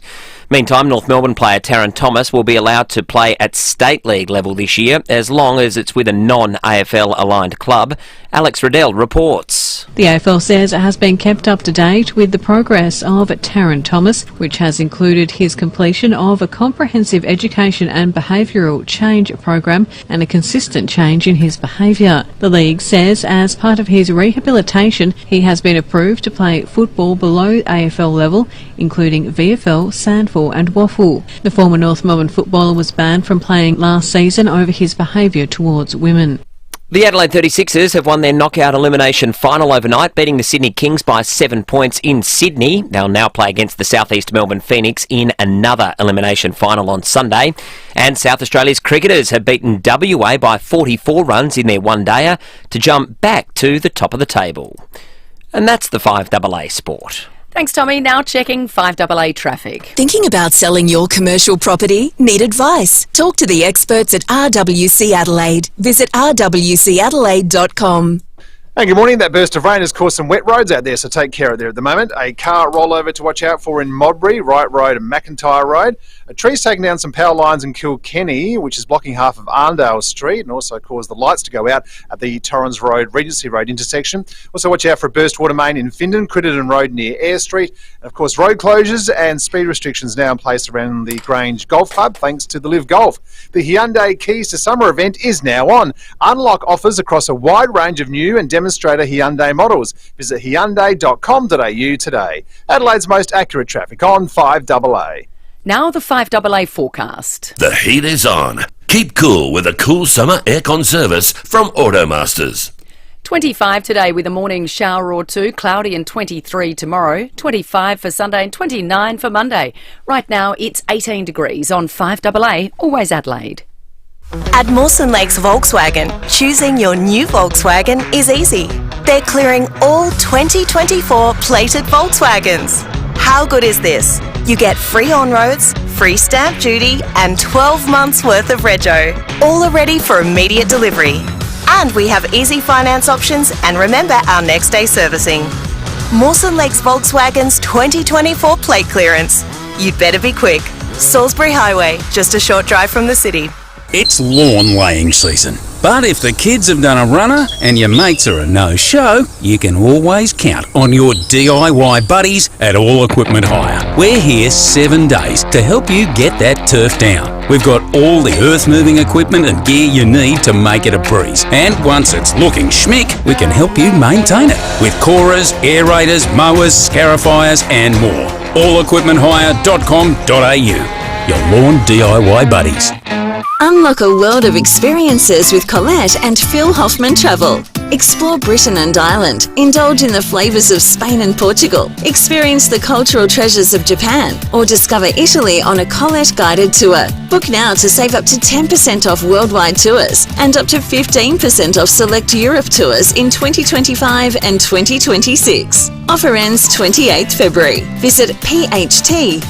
Meantime, North Melbourne player Taryn Thomas will be allowed to play at State League level this year, as long as it's with a non-AFL aligned club. Alex Riddell reports. The AFL says it has been kept up to date with the progress of Taryn Thomas, which has included his completion of a comprehensive education and behavioural change program and a consistent change in his behaviour. The league says as part of his rehabilitation, he has been approved to play football below AFL level, including VFL, Sandford and Waffle. The former North Melbourne footballer was banned from playing last season over his behaviour towards women. The Adelaide 36ers have won their knockout elimination final overnight, beating the Sydney Kings by 7 points in Sydney. They'll now play against the South East Melbourne Phoenix in another elimination final on Sunday. And South Australia's cricketers have beaten WA by 44 runs in their one-dayer to jump back to the top of the table. And that's the 5AA Sport. Thanks, Tommy. Now checking 5AA traffic. Thinking about selling your commercial property? Need advice? Talk to the experts at RWC Adelaide. Visit rwcadelaide.com. Hey, good morning. That burst of rain has caused some wet roads out there, so take care of there at the moment. A car rollover to watch out for in Modbury, Wright Road and McIntyre Road. A tree's taken down some power lines in Kilkenny, which is blocking half of Arndale Street, and also caused the lights to go out at the Torrens Road, Regency Road intersection. Also watch out for a burst water main in Findon, Crittenden Road near Eyre Street. And of course, road closures and speed restrictions now in place around the Grange Golf Club, thanks to the Live Golf. The Hyundai Keys to Summer event is now on. Unlock offers across a wide range of new and demonstrator Hyundai models. Visit hyundai.com.au today. Adelaide's most accurate traffic on 5AA. Now the 5AA forecast. The heat is on. Keep cool with a cool summer aircon service from Automasters. 25 today with a morning shower or two, cloudy, and 23 tomorrow, 25 for Sunday and 29 for Monday. Right now it's 18 degrees on 5AA, always Adelaide. At Mawson Lakes Volkswagen, choosing your new Volkswagen is easy. They're clearing all 2024 plated Volkswagens. How good is this? You get free on-roads, free stamp duty and 12 months worth of rego. All are ready for immediate delivery. And we have easy finance options and remember our next day servicing. Mawson Lakes Volkswagen's 2024 plate clearance. You'd better be quick. Salisbury Highway, just a short drive from the city. It's lawn laying season. But if the kids have done a runner and your mates are a no-show, you can always count on your DIY buddies at All Equipment Hire. We're here 7 days to help you get that turf down. We've got all the earth-moving equipment and gear you need to make it a breeze. And once it's looking schmick, we can help you maintain it with corers, aerators, mowers, scarifiers and more. allequipmenthire.com.au. Your lawn DIY buddies. Unlock a world of experiences with Colette and Phil Hoffman Travel. Explore Britain and Ireland. Indulge in the flavours of Spain and Portugal. Experience the cultural treasures of Japan. Or discover Italy on a Colette guided tour. Book now to save up to 10% off worldwide tours and up to 15% off select Europe tours in 2025 and 2026. Offer ends 28th February. Visit pht.com.au.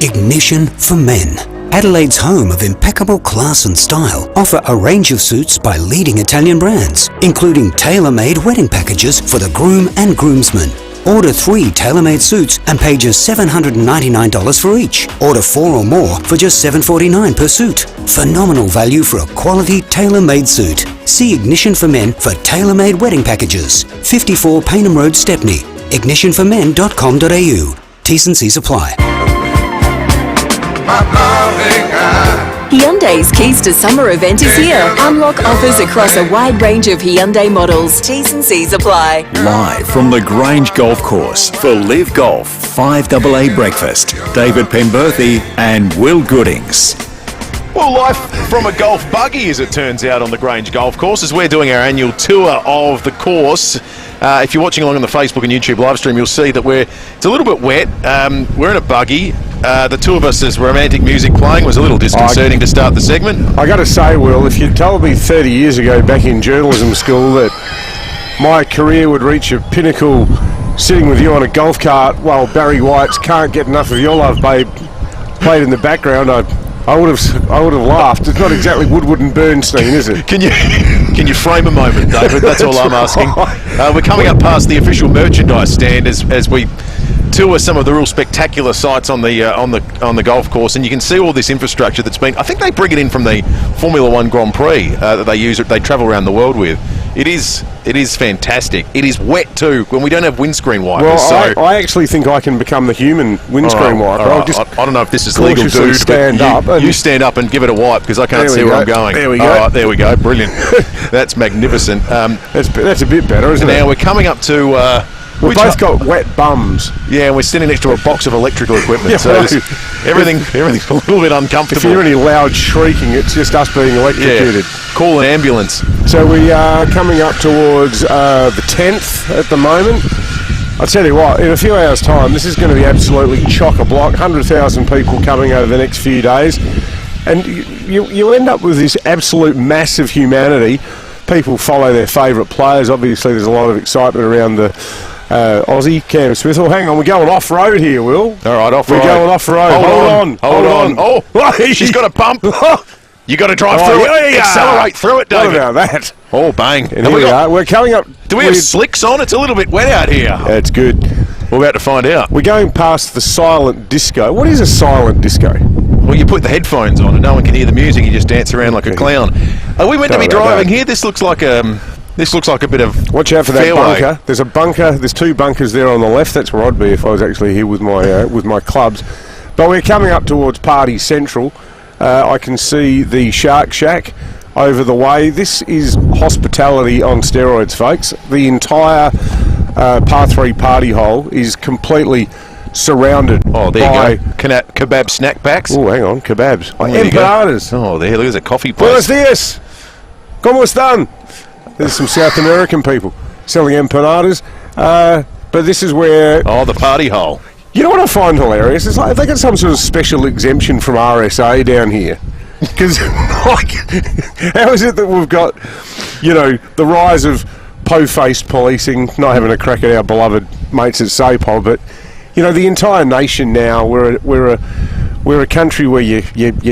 Ignition for Men. Adelaide's home of impeccable class and style offer a range of suits by leading Italian brands, including tailor-made wedding packages for the groom and groomsmen. Order 3 tailor-made suits and pay just $799 for each. Order 4 or more for just $749 per suit. Phenomenal value for a quality tailor-made suit. See Ignition for Men for tailor-made wedding packages. 54 Paynham Road, Stepney. ignitionformen.com.au. T's and C's apply. Hyundai's Keys to Summer event is here. Unlock offers across a wide range of Hyundai models. T's and C's apply. Live from the Grange Golf Course for Live Golf 5AA Breakfast, David Penberthy and Will Goodings. Well, life from a golf buggy, as it turns out, on the Grange Golf Course, as we're doing our annual tour of the course. If you're watching along on the Facebook and YouTube live stream, you'll see that it's a little bit wet. We're in a buggy. The two of us, as romantic music playing, was a little disconcerting to start the segment. I got to say, Will, if you'd told me 30 years ago back in journalism school that my career would reach a pinnacle sitting with you on a golf cart while Barry White's Can't Get Enough of Your Love, Babe played in the background, I would have laughed. It's not exactly Woodward and Bernstein, is it? Can you frame a moment, David? That's all I'm asking. We're coming up past the official merchandise stand as we tour some of the real spectacular sites on the golf course, and you can see all this infrastructure that's been. I think they bring it in from the Formula One Grand Prix that they travel around the world with. It is fantastic. It is wet too when we don't have windscreen wipers. Well, I actually think I can become the human windscreen wiper. Right. I don't know if this is legal, dude. You stand up and give it a wipe because I can't see where I'm going. There we go. All right, there we go. Brilliant. That's magnificent. That's a bit better, isn't it? Now we're coming up to. We've both got wet bums. Yeah, and we're standing next to a box of electrical equipment, so everything's a little bit uncomfortable. If you hear any loud shrieking, it's just us being electrocuted. Yeah. Call an ambulance. So we are coming up towards the 10th at the moment. I'll tell you what, in a few hours' time, this is going to be absolutely chock-a-block. 100,000 people coming over the next few days. And you end up with this absolute mass of humanity. People follow their favourite players. Obviously, there's a lot of excitement around the Aussie, Cam Smith. Oh, hang on, we're going off-road here, Will. All right, off-road. We're going off-road. Hold on. Oh, she's got a pump. You got to drive through it. Accelerate through it, David. What about that? Oh, bang. And here we are. We're coming up. Do we have slicks on? It's a little bit wet out here. Yeah, it's good. We're about to find out. We're going past the silent disco. What is a silent disco? Well, you put the headphones on and no one can hear the music. You just dance around like a clown. Are we meant to be driving here? This looks like a bit of. Watch out for that fairway. bunker. There's a bunker. There's 2 bunkers there on the left. That's where I'd be if I was actually here with my clubs. But we're coming up towards Party Central. I can see the Shark Shack over the way. This is hospitality on steroids, folks. The entire par 3 party hole is completely surrounded by kebab snack packs. Oh, hang on, kebabs. Empanadas. Oh, there, look, there's a coffee place. Buenos dias. ¿Cómo están? There's some South American people selling empanadas. But this is where... Oh, the party hole. You know what I find hilarious? It's like they got some sort of special exemption from RSA down here. Because, how is it that we've got, the rise of po-faced policing, not having a crack at our beloved mates at SAPOL, but you know, the entire nation now, we're a country where you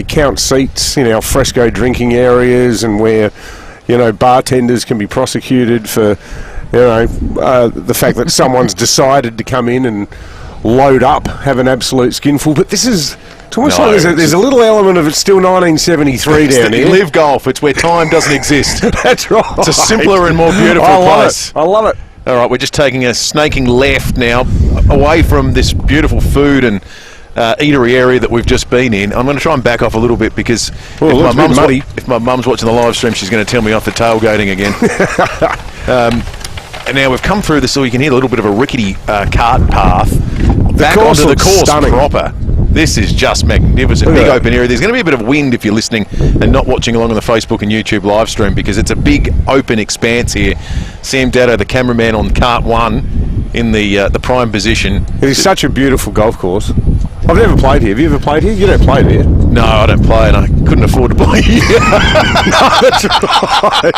count seats in our fresco drinking areas, and where, you know, bartenders can be prosecuted for, you know, the fact that someone's decided to come in and load up, have an absolute skinful. But this is, it's almost like there's a little element of it's still 1973 down here. Live golf. It's where time doesn't exist. That's right. It's a simpler and more beautiful place. I love it. All right, we're just taking a snaking left now, away from this beautiful food and eatery area that we've just been in. I'm going to try and back off a little bit because if my mum's watching the live stream, she's going to tell me off for tailgating again. And now we've come through this, so you can hear a little bit of a rickety cart path back onto the course proper. This is just magnificent. Big open area. There's going to be a bit of wind if you're listening and not watching along on the Facebook and YouTube live stream, because it's a big open expanse here. Sam Datto, the cameraman on cart 1 in the prime position. It is such a beautiful golf course. I've never played here. Have you ever played here? You don't play here. No, I don't play, and I couldn't afford to play here. That's right.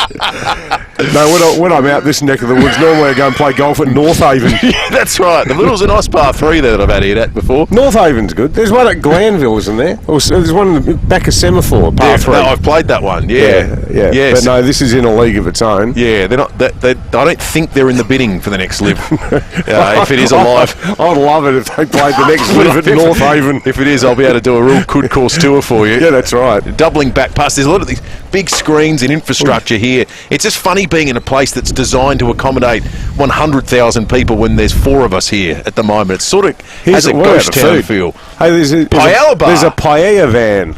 No, when I'm out this neck of the woods, normally I go and play golf at North Haven. Yeah, that's right. The Little's a nice par 3 there that I've had here at before. North Haven's good. There's one at Glanville, isn't there? Or there's one in the back of Semaphore, par 3. No, I've played that one. Yeah. Yes. But no, this is in a league of its own. Yeah, they're not. I don't think they're in the bidding for the next live. If it is alive, I'd love it if they played the next live at North Haven. If it is, I'll be able to do a real good course tour for you. Yeah, that's right. Doubling back past. There's a lot of these big screens and infrastructure here. It's just funny being in a place that's designed to accommodate 100,000 people when there's 4 of us here at the moment. It sort of has a ghost town feel. Hey, there's a paella van.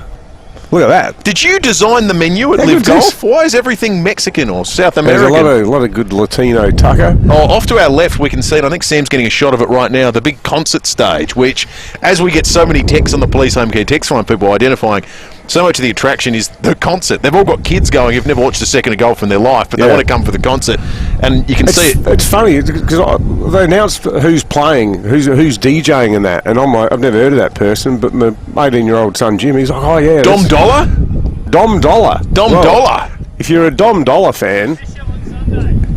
Look at that. Did you design the menu at Live Golf? Why is everything Mexican or South American? There's a lot of good Latino taco. Oh, off to our left we can see it. I think Sam's getting a shot of it right now. The big concert stage, which, as we get so many texts on the Police Home Care text line, people identifying, so much of the attraction is the concert. They've all got kids going who've never watched a second of golf in their life, but they want to come for the concert, and you can see it. It's funny because they announced who's playing, who's DJing and that, and I'm like, I've never heard of that person, but my 18-year-old son Jim, he's like, oh yeah, Dom Dollar. Dom Dollar. Dollar. If you're a Dom Dollar fan,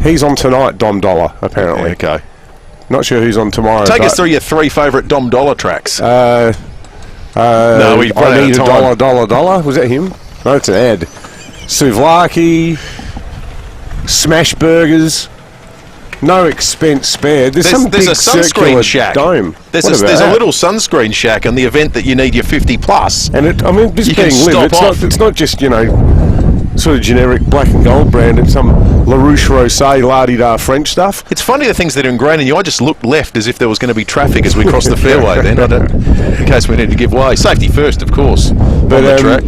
he's on tonight. Dom Dollar, apparently. Yeah, okay. Not sure who's on tomorrow. Take us through your 3 favourite Dom Dollar tracks. No, we I need a dollar. Was that him? No, it's an ad. Souvlaki, smash burgers, no expense spared. There's some big a sunscreen shack. Dome. There's a little sunscreen shack on the event that you need your 50 plus. And this being Live, it's not just, you know, sort of generic black and gold brand. It's some LaRouche Rosé la-di-da French stuff. It's funny the things that are ingrained in you. I just looked left as if there was going to be traffic as we crossed the fairway then, in case we need to give way. Safety first, of course, on the track.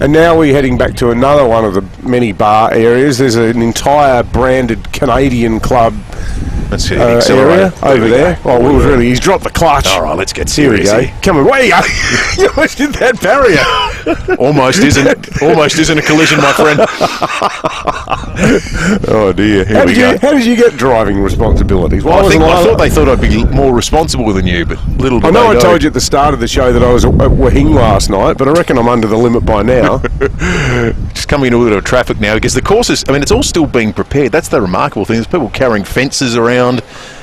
And now we're heading back to another one of the many bar areas. There's an entire branded Canadian club area over there. Oh, well, he's dropped the clutch. All right, let's get serious. Here we go. Come on, where you go? You almost did that barrier. Almost isn't a collision, my friend. Oh dear. How did you get driving responsibilities? I thought they thought I'd be more responsible than you, but little did they know. I told you at the start of the show that I was at Wahing last night, but I reckon I'm under the limit by now. Just coming into a little bit of traffic now because the courses, it's all still being prepared. That's the remarkable thing. There's people carrying fences around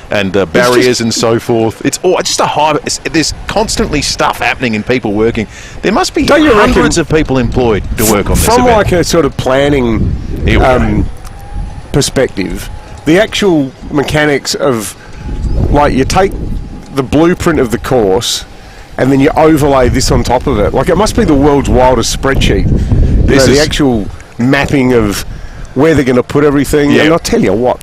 and barriers and so forth. It's all just a hive. There's constantly stuff happening and people working. There must be hundreds of people employed to work on this from event. Like a sort of planning perspective, the actual mechanics of, like, you take the blueprint of the course and then you overlay this on top of it. Like, it must be the world's wildest spreadsheet. This is the actual mapping of where they're going to put everything. Yep. And I'll tell you what,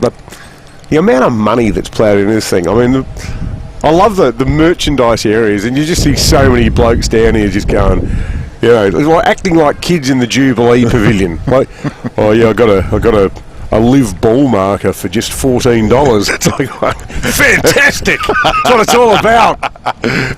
the amount of money that's ploughed into this thing. I love the merchandise areas, and you just see so many blokes down here just going, you know, like acting like kids in the Jubilee Pavilion. Like, oh yeah, I got a Live ball marker for just $14. It's like, fantastic! That's what it's all about.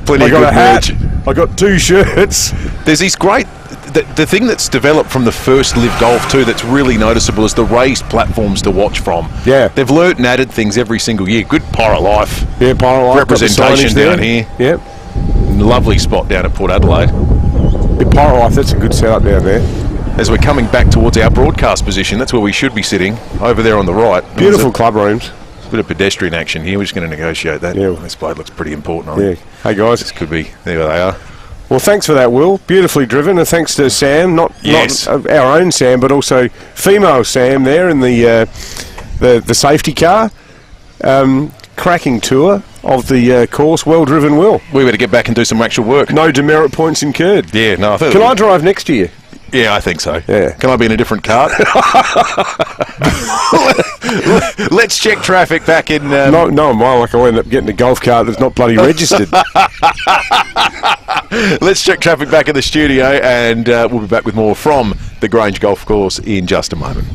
Plenty of good hat. I got 2 shirts. There's these great. The thing that's developed from the first Live Golf too that's really noticeable is the raised platforms to watch from. Yeah. They've learnt and added things every single year. Good Pirate Life. Yeah, Pirate Life. Representation down here. Yep. Lovely spot down at Port Adelaide. Yeah, Pirate Life, that's a good setup down there. as we're coming back towards our broadcast position. That's where we should be sitting, over there on the right. Beautiful club rooms. A bit of pedestrian action here. We're just going to negotiate that. Yeah. This blade looks pretty important, I think. Hey guys. This could be, there they are. Well, thanks for that, Will. Beautifully driven, and thanks to Sam, not our own Sam, but also female Sam there in the safety car. Cracking tour of the course. Well driven, Will. We better get back and do some actual work. No demerit points incurred. Yeah, no. Can I drive next year? Yeah, I think so. Yeah. Can I be in a different cart? Let's check traffic back in... No, mine, like I'll end up getting a golf cart that's not bloody registered. Let's check traffic back in the studio, and we'll be back with more from the Grange Golf Course in just a moment.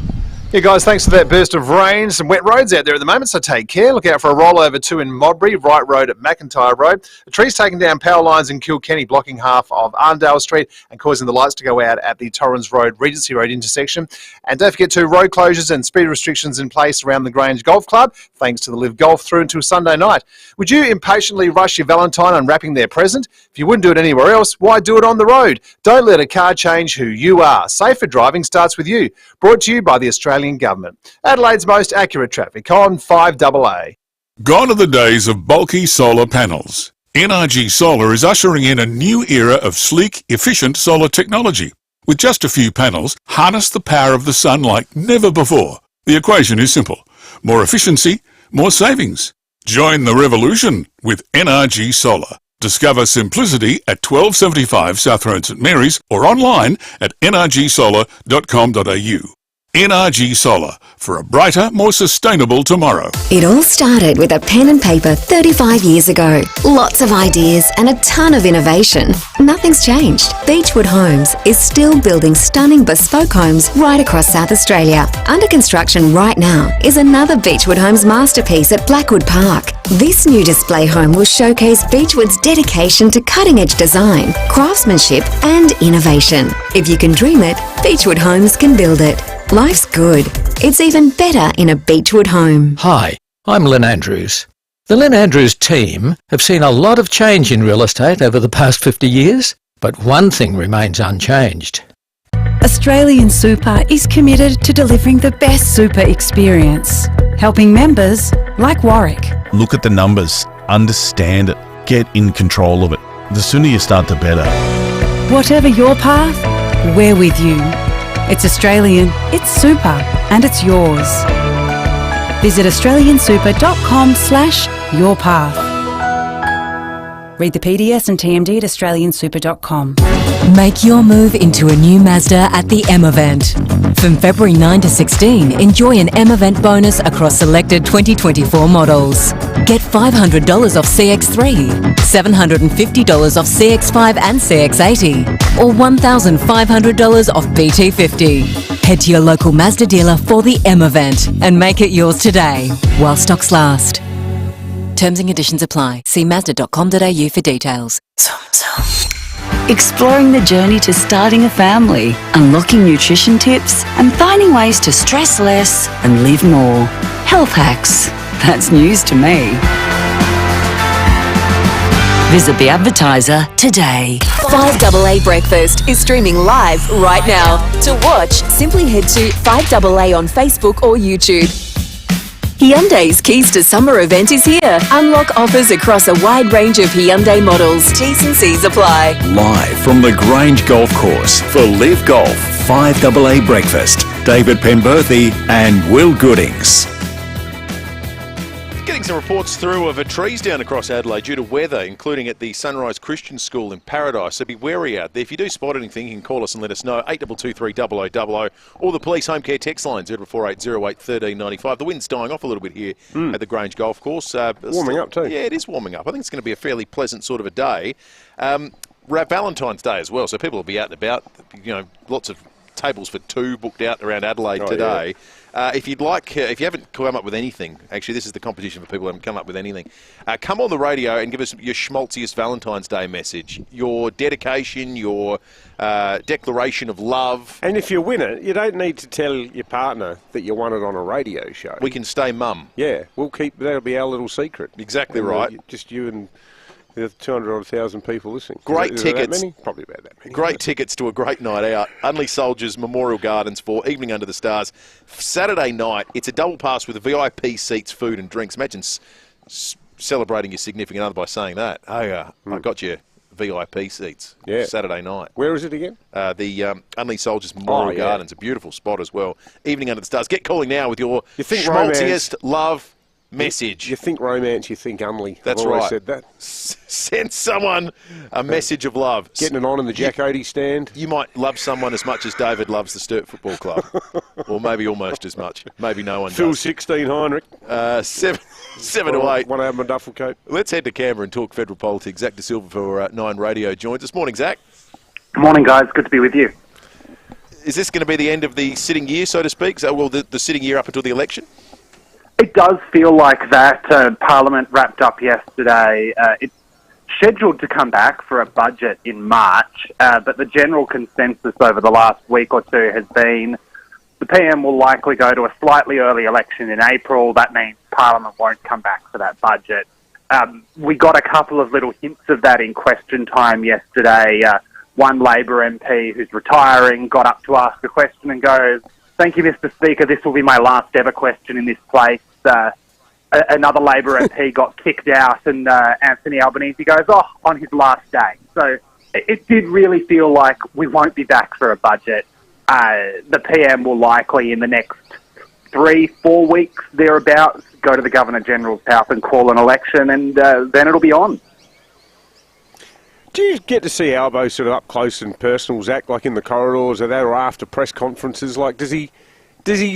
Yeah, guys, thanks for that burst of rain. Some wet roads out there at the moment, so take care. Look out for a rollover too in Modbury, Wright Road at McIntyre Road. A tree's taking down power lines in Kilkenny, blocking half of Arndale Street and causing the lights to go out at the Torrens Road, Regency Road intersection. And don't forget to road closures and speed restrictions in place around the Grange Golf Club, thanks to the Live Golf through until Sunday night. Would you impatiently rush your Valentine unwrapping their present? If you wouldn't do it anywhere else, why do it on the road? Don't let a car change who you are. Safer driving starts with you. Brought to you by the Australian Government. Adelaide's most accurate traffic on 5AA. Gone are the days of bulky solar panels. NRG Solar is ushering in a new era of sleek, efficient solar technology. With just a few panels, harness the power of the sun like never before. The equation is simple. More efficiency, more savings. Join the revolution with NRG Solar. Discover simplicity at 1275 South Road St Mary's or online at nrgsolar.com.au. NRG Solar, for a brighter, more sustainable tomorrow. It all started with a pen and paper 35 years ago. Lots of ideas and a ton of innovation. Nothing's changed. Beechwood Homes is still building stunning bespoke homes right across South Australia. Under construction right now is another Beechwood Homes masterpiece at Blackwood Park. This new display home will showcase Beechwood's dedication to cutting-edge design, craftsmanship and innovation. If you can dream it, Beechwood Homes can build it. Life's good. It's even better in a Beechwood home. Hi, I'm Lynn Andrews. The Lynn Andrews team have seen a lot of change in real estate over the past 50 years, but one thing remains unchanged. Australian Super is committed to delivering the best super experience, helping members like Warwick. Look at the numbers, understand it, get in control of it. The sooner you start, the better. Whatever your path, we're with you. It's Australian, it's super, and it's yours. Visit australiansuper.com/yourpath. Read the PDS and TMD at australiansuper.com. Make your move into a new Mazda at the M event. From February 9 to 16, enjoy an M event bonus across selected 2024 models. Get $500 off CX-3, $750 off CX-5 and CX-80, or $1,500 off BT50. Head to your local Mazda dealer for the M event and make it yours today, while stocks last. Terms and conditions apply. See Mazda.com.au for details. Exploring the journey to starting a family, unlocking nutrition tips, and finding ways to stress less and live more. Health hacks. That's news to me. Visit The Advertiser today. 5AA Breakfast is streaming live right now. To watch, simply head to 5AA on Facebook or YouTube. Hyundai's Keys to Summer event is here. Unlock offers across a wide range of Hyundai models. T's and C's apply. Live from the Grange Golf Course for Live Golf 5AA Breakfast. David Penberthy and Will Goodings. Getting some reports through of trees down across Adelaide due to weather, including at the Sunrise Christian School in Paradise. So be wary out there. If you do spot anything, you can call us and let us know. 8223 0000 or the police home care text line 0480 08 1395. The wind's dying off a little bit here at the Grange Golf Course. Warming up too. Yeah, it is warming up. I think it's going to be a fairly pleasant sort of a day. Valentine's Day as well, so people will be out and about. You know, lots of tables for two booked out around Adelaide today. Yeah. If you'd like, if you haven't come up with anything, actually this is the competition for people who haven't come up with anything, come on the radio and give us your schmaltziest Valentine's Day message, your dedication, your declaration of love. And if you win it, you don't need to tell your partner that you won it on a radio show. We can stay mum. Yeah, that'll be our little secret. Exactly right. Just you and There's 200,000 people listening. Great Is there tickets. That many? Probably about that many. Great tickets to a great night out. Unley Soldiers Memorial Gardens for Evening Under the Stars. Saturday night, it's a double pass with VIP seats, food and drinks. Imagine celebrating your significant other by saying that. Hey, I got you VIP seats. Yeah. Saturday night. Where is it again? The Unley Soldiers Memorial Gardens. A beautiful spot as well. Evening Under the Stars. Get calling now with your schmaltziest love message. You think romance, you think Unley. That's I've always right. said that. Send someone a message of love. Getting it on in the Jack Oatey stand. You might love someone as much as David loves the Sturt Football Club. Or maybe almost as much. Maybe no one Phil does. 16 Heinrich. 7 to 8. Want to have my duffel coat? Let's head to Canberra and talk federal politics. Zach De Silva for 9 Radio joins us. Morning, Zach. Morning, guys. Good to be with you. Is this going to be the end of the sitting year, so to speak? So, well, the sitting year up until the election? It does feel like that. Parliament wrapped up yesterday. It's scheduled to come back for a budget in March, but the general consensus over the last week or two has been the PM will likely go to a slightly early election in April. That means Parliament won't come back for that budget. We got a couple of little hints of that in question time yesterday. One Labor MP who's retiring got up to ask a question and goes, "Thank you, Mr. Speaker. This will be my last ever question in this place." Another Labor MP got kicked out, and Anthony Albanese goes, on his last day. So it did really feel like we won't be back for a budget. The PM will likely, in the next 3-4 weeks, thereabouts, go to the Governor-General's house and call an election, and then it'll be on. Do you get to see Albo sort of up close and personal, Zach, like in the corridors or that, or after press conferences? Like, does he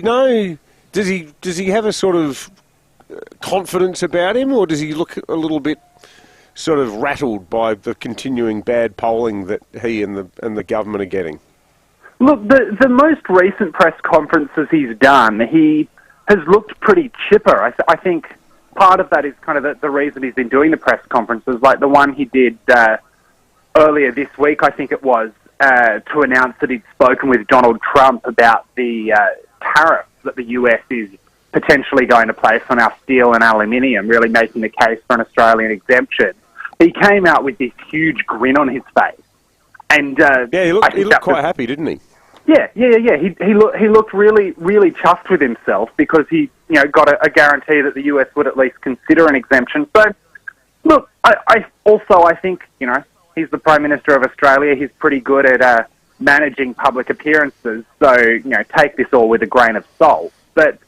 know? Does he have a sort of confidence about him, or does he look a little bit sort of rattled by the continuing bad polling that he and the government are getting? Look, the most recent press conferences he's done, he has looked pretty chipper. I think part of that is kind of the reason he's been doing the press conferences, like the one he did earlier this week, I think it was, to announce that he'd spoken with Donald Trump about the tariffs that the US is potentially going to place on our steel and aluminium, really making the case for an Australian exemption. He came out with this huge grin on his face. And he looked quite happy, didn't he? Yeah. He looked really, really chuffed with himself because he, got a guarantee that the US would at least consider an exemption. So, look, I think, he's the Prime Minister of Australia. He's pretty good at managing public appearances. So, take this all with a grain of salt. But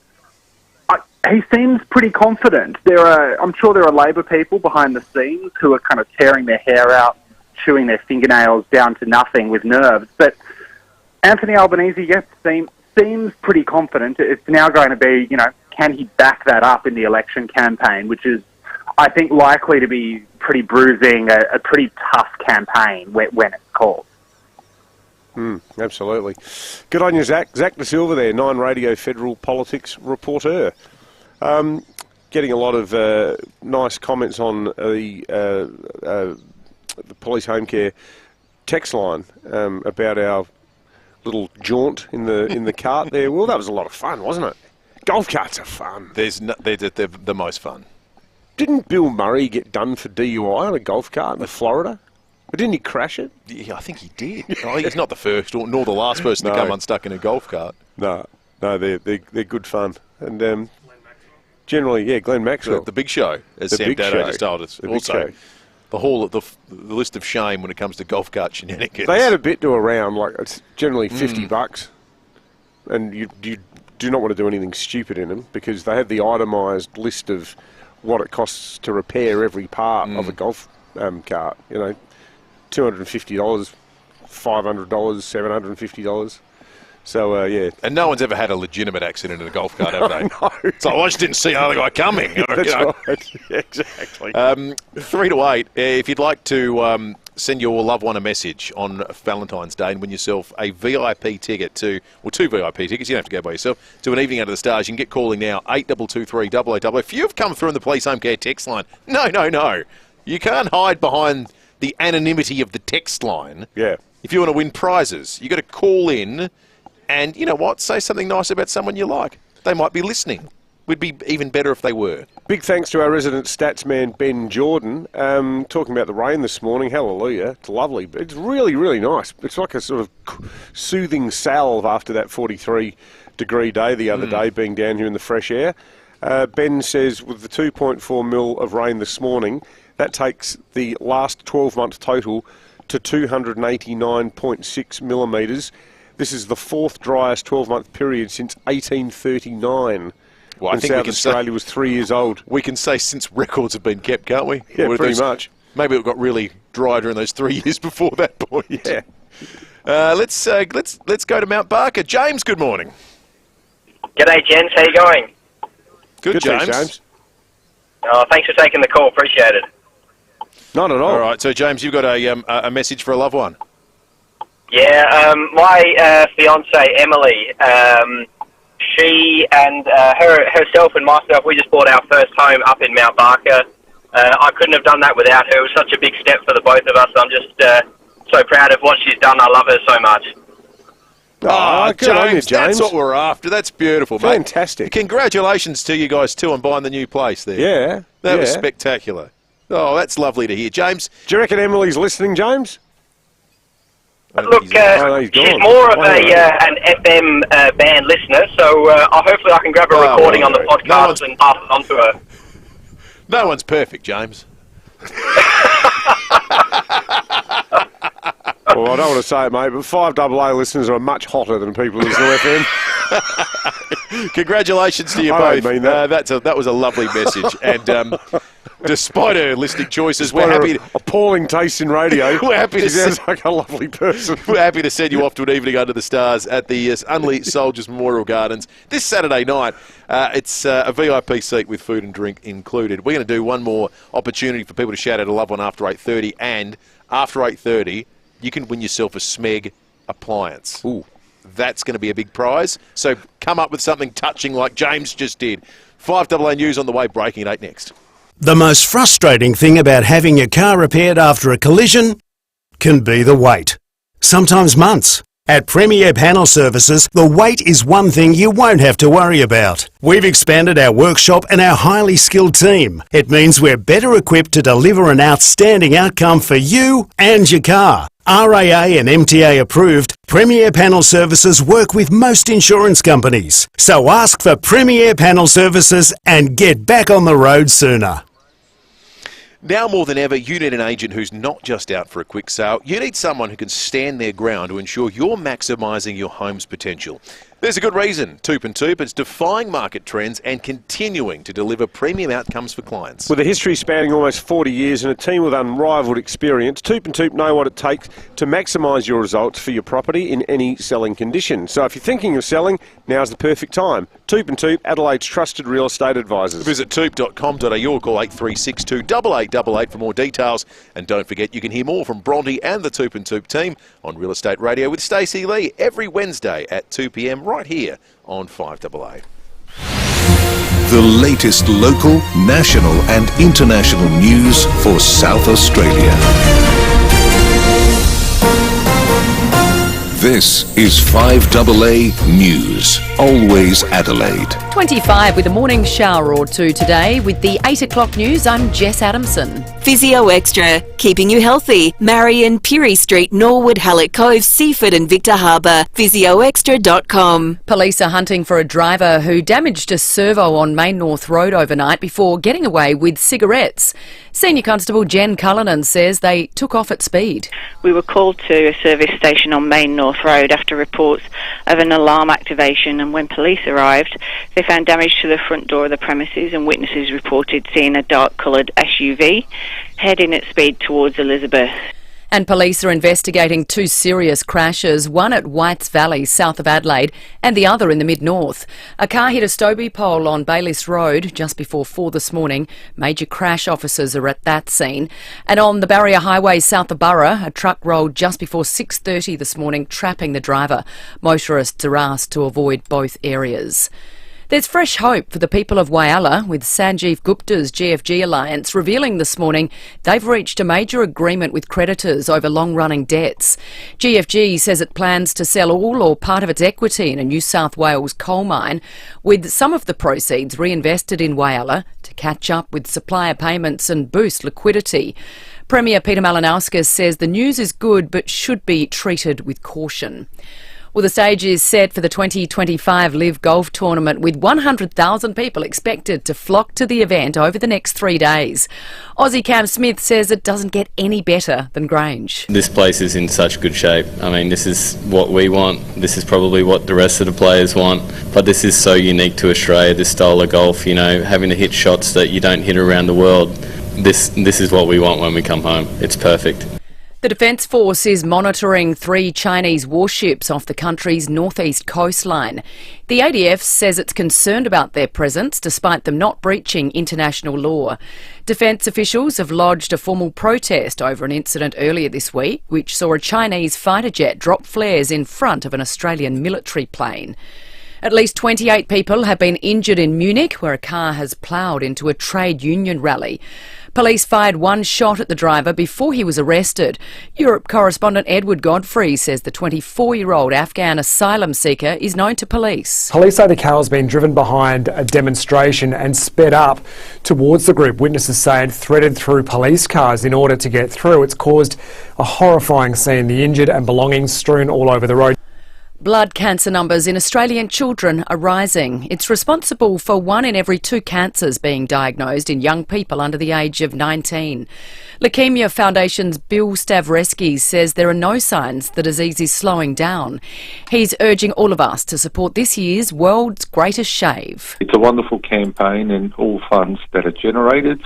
he seems pretty confident. I'm sure there are Labor people behind the scenes who are kind of tearing their hair out, chewing their fingernails down to nothing with nerves. But Anthony Albanese, seems pretty confident. It's now going to be, can he back that up in the election campaign, which is, I think, likely to be pretty bruising, a pretty tough campaign when it's called. Absolutely. Good on you, Zach. Zach De Silva there, 9 Radio Federal Politics reporter. Getting a lot of nice comments on the police home care text line about our little jaunt in the cart there. Well, that was a lot of fun, wasn't it? Golf carts are fun. They're the most fun. Didn't Bill Murray get done for DUI on a golf cart in Florida? But didn't he crash it? Yeah, I think he did. He's not the first nor the last person to come unstuck in a golf cart. No, they're good fun. And generally, Glenn Maxwell. The big show, as Sam Dado just told us. Also, the list of shame when it comes to golf cart shenanigans. They add a bit to a round, like it's generally $50, and you do not want to do anything stupid in them because they have the itemised list of what it costs to repair every part of a golf cart. $250, $500, $750. So, And no one's ever had a legitimate accident in a golf cart, have they? No. It's like, I just didn't see another guy coming. That's right. Yeah, exactly. 3 to 8. If you'd like to send your loved one a message on Valentine's Day and win yourself a VIP ticket two VIP tickets, you don't have to go by yourself, to an Evening Under the Stars, you can get calling now, 8223 0000. If you've come through in the Police Home Care text line, no. You can't hide behind the anonymity of the text line. Yeah. If you want to win prizes, you've got to call in and, you know what, say something nice about someone you like. They might be listening. We'd be even better if they were. Big thanks to our resident stats man, Ben Jordan. Talking about the rain this morning, hallelujah. It's lovely. It's really, really nice. It's like a sort of soothing salve after that 43-degree day the other day, being down here in the fresh air. Ben says with the 2.4 mil of rain this morning, that takes the last 12-month total to 289.6 millimetres. This is the fourth driest 12-month period since 1839. Well, when South Australia was 3 years old. We can say since records have been kept, can't we? Yeah, pretty much. Maybe it got really dry during those 3 years before that point. Yeah. Let's go to Mount Barker. James, good morning. G'day, gents. How you going? Good, James. Oh, thanks for taking the call. Appreciate it. Not at all. All right, so James, you've got a message for a loved one. Yeah, my fiance Emily. She and herself and myself, we just bought our first home up in Mount Barker. I couldn't have done that without her. It was such a big step for the both of us. I'm just so proud of what she's done. I love her so much. Oh, good on you, James, that's James. what we're after. That's beautiful, mate. Fantastic. Congratulations to you guys, too, on buying the new place there. Yeah. That was spectacular. Oh, that's lovely to hear. James? Do you reckon Emily's listening, James? Look, she's more of an FM band listener, so hopefully I can grab a recording on the podcast and pass it on to her. No one's perfect, James. Well, I don't want to say it, mate, but 5AA listeners are much hotter than people who listen to FM. Congratulations to you I both. don't mean that. That was a lovely message. And despite her listening choices, we're Despite happy. her appalling taste in radio. We're happy she to sounds like a lovely person. We're happy to send you off to an evening under the stars at the Unley Soldiers Memorial Gardens this Saturday night. It's a VIP seat with food and drink included. We're going to do one more opportunity for people to shout out a loved one after 8:30, and after 8:30, you can win yourself a Smeg appliance. Ooh. That's going to be a big prize. So come up with something touching like James just did. 5AA News on the way, breaking at 8 next. The most frustrating thing about having your car repaired after a collision can be the wait. Sometimes months. At FIVEAA Panel Services, the wait is one thing you won't have to worry about. We've expanded our workshop and our highly skilled team. It means we're better equipped to deliver an outstanding outcome for you and your car. RAA and MTA approved, FIVEAA Panel Services work with most insurance companies. So ask for FIVEAA Panel Services and get back on the road sooner. Now more than ever, you need an agent who's not just out for a quick sale. You need someone who can stand their ground to ensure you're maximising your home's potential. There's a good reason. Toop & Toop is defying market trends and continuing to deliver premium outcomes for clients. With a history spanning almost 40 years and a team with unrivalled experience, Toop & Toop know what it takes to maximise your results for your property in any selling condition. So if you're thinking of selling, now's the perfect time. Toop & Toop, Adelaide's trusted real estate advisors. Visit toop.com.au or call 8362 8888 for more details. And don't forget, you can hear more from Bronte and the Toop & Toop team on Real Estate Radio with Stacey Lee every Wednesday at 2 p.m. right here on 5AA. The latest local, national and international news for South Australia. This is 5AA News, always Adelaide. 25 with a morning shower or two today. With the 8 o'clock news, I'm Jess Adamson. Physio Extra, keeping you healthy. Marion, Peary Street, Norwood, Hallett Cove, Seaford and Victor Harbour. PhysioExtra.com. Police are hunting for a driver who damaged a servo on Main North Road overnight before getting away with cigarettes. Senior Constable Jen Cullinan says they took off at speed. We were called to a service station on Main North Road after reports of an alarm activation, and when police arrived, they found damage to the front door of the premises, and witnesses reported seeing a dark-coloured SUV heading at speed towards Elizabeth. And police are investigating two serious crashes, one at Whites Valley, south of Adelaide, and the other in the mid-north. A car hit a Stobie pole on Bayliss Road just before 4 this morning. Major crash officers are at that scene. And on the Barrier Highway south of Burra, a truck rolled just before 6:30 this morning, trapping the driver. Motorists are asked to avoid both areas. There's fresh hope for the people of Whyalla, with Sanjeev Gupta's Gfg Alliance revealing this morning they've reached a major agreement with creditors over long-running debts. GFG says it plans to sell all or part of its equity in a New South Wales coal mine, with some of the proceeds reinvested in Whyalla to catch up with supplier payments and boost liquidity. Premier Peter Malinauskas says the news is good but should be treated with caution. Well, the stage is set for the 2025 Live Golf Tournament, with 100,000 people expected to flock to the event over the next 3 days. Aussie Cam Smith says it doesn't get any better than Grange. This place is in such good shape. I mean, this is what we want. This is probably what the rest of the players want. But this is so unique to Australia, this style of golf, you know, having to hit shots that you don't hit around the world. This is what we want when we come home. It's perfect. The Defence Force is monitoring 3 Chinese warships off the country's northeast coastline. The ADF says it's concerned about their presence despite them not breaching international law. Defence officials have lodged a formal protest over an incident earlier this week which saw a Chinese fighter jet drop flares in front of an Australian military plane. At least 28 people have been injured in Munich, where a car has ploughed into a trade union rally. Police fired 1 shot at the driver before he was arrested. Europe correspondent Edward Godfrey says the 24-year-old Afghan asylum seeker is known to police. Police say the car has been driven behind a demonstration and sped up towards the group. Witnesses say it threaded through police cars in order to get through. It's caused a horrifying scene, the injured and belongings strewn all over the road. Blood cancer numbers in Australian children are rising. It's responsible for 1 in every 2 cancers being diagnosed in young people under the age of 19. Leukemia Foundation's Bill Stavreski says there are no signs the disease is slowing down. He's urging all of us to support this year's World's Greatest Shave. It's a wonderful campaign, and all funds that are generated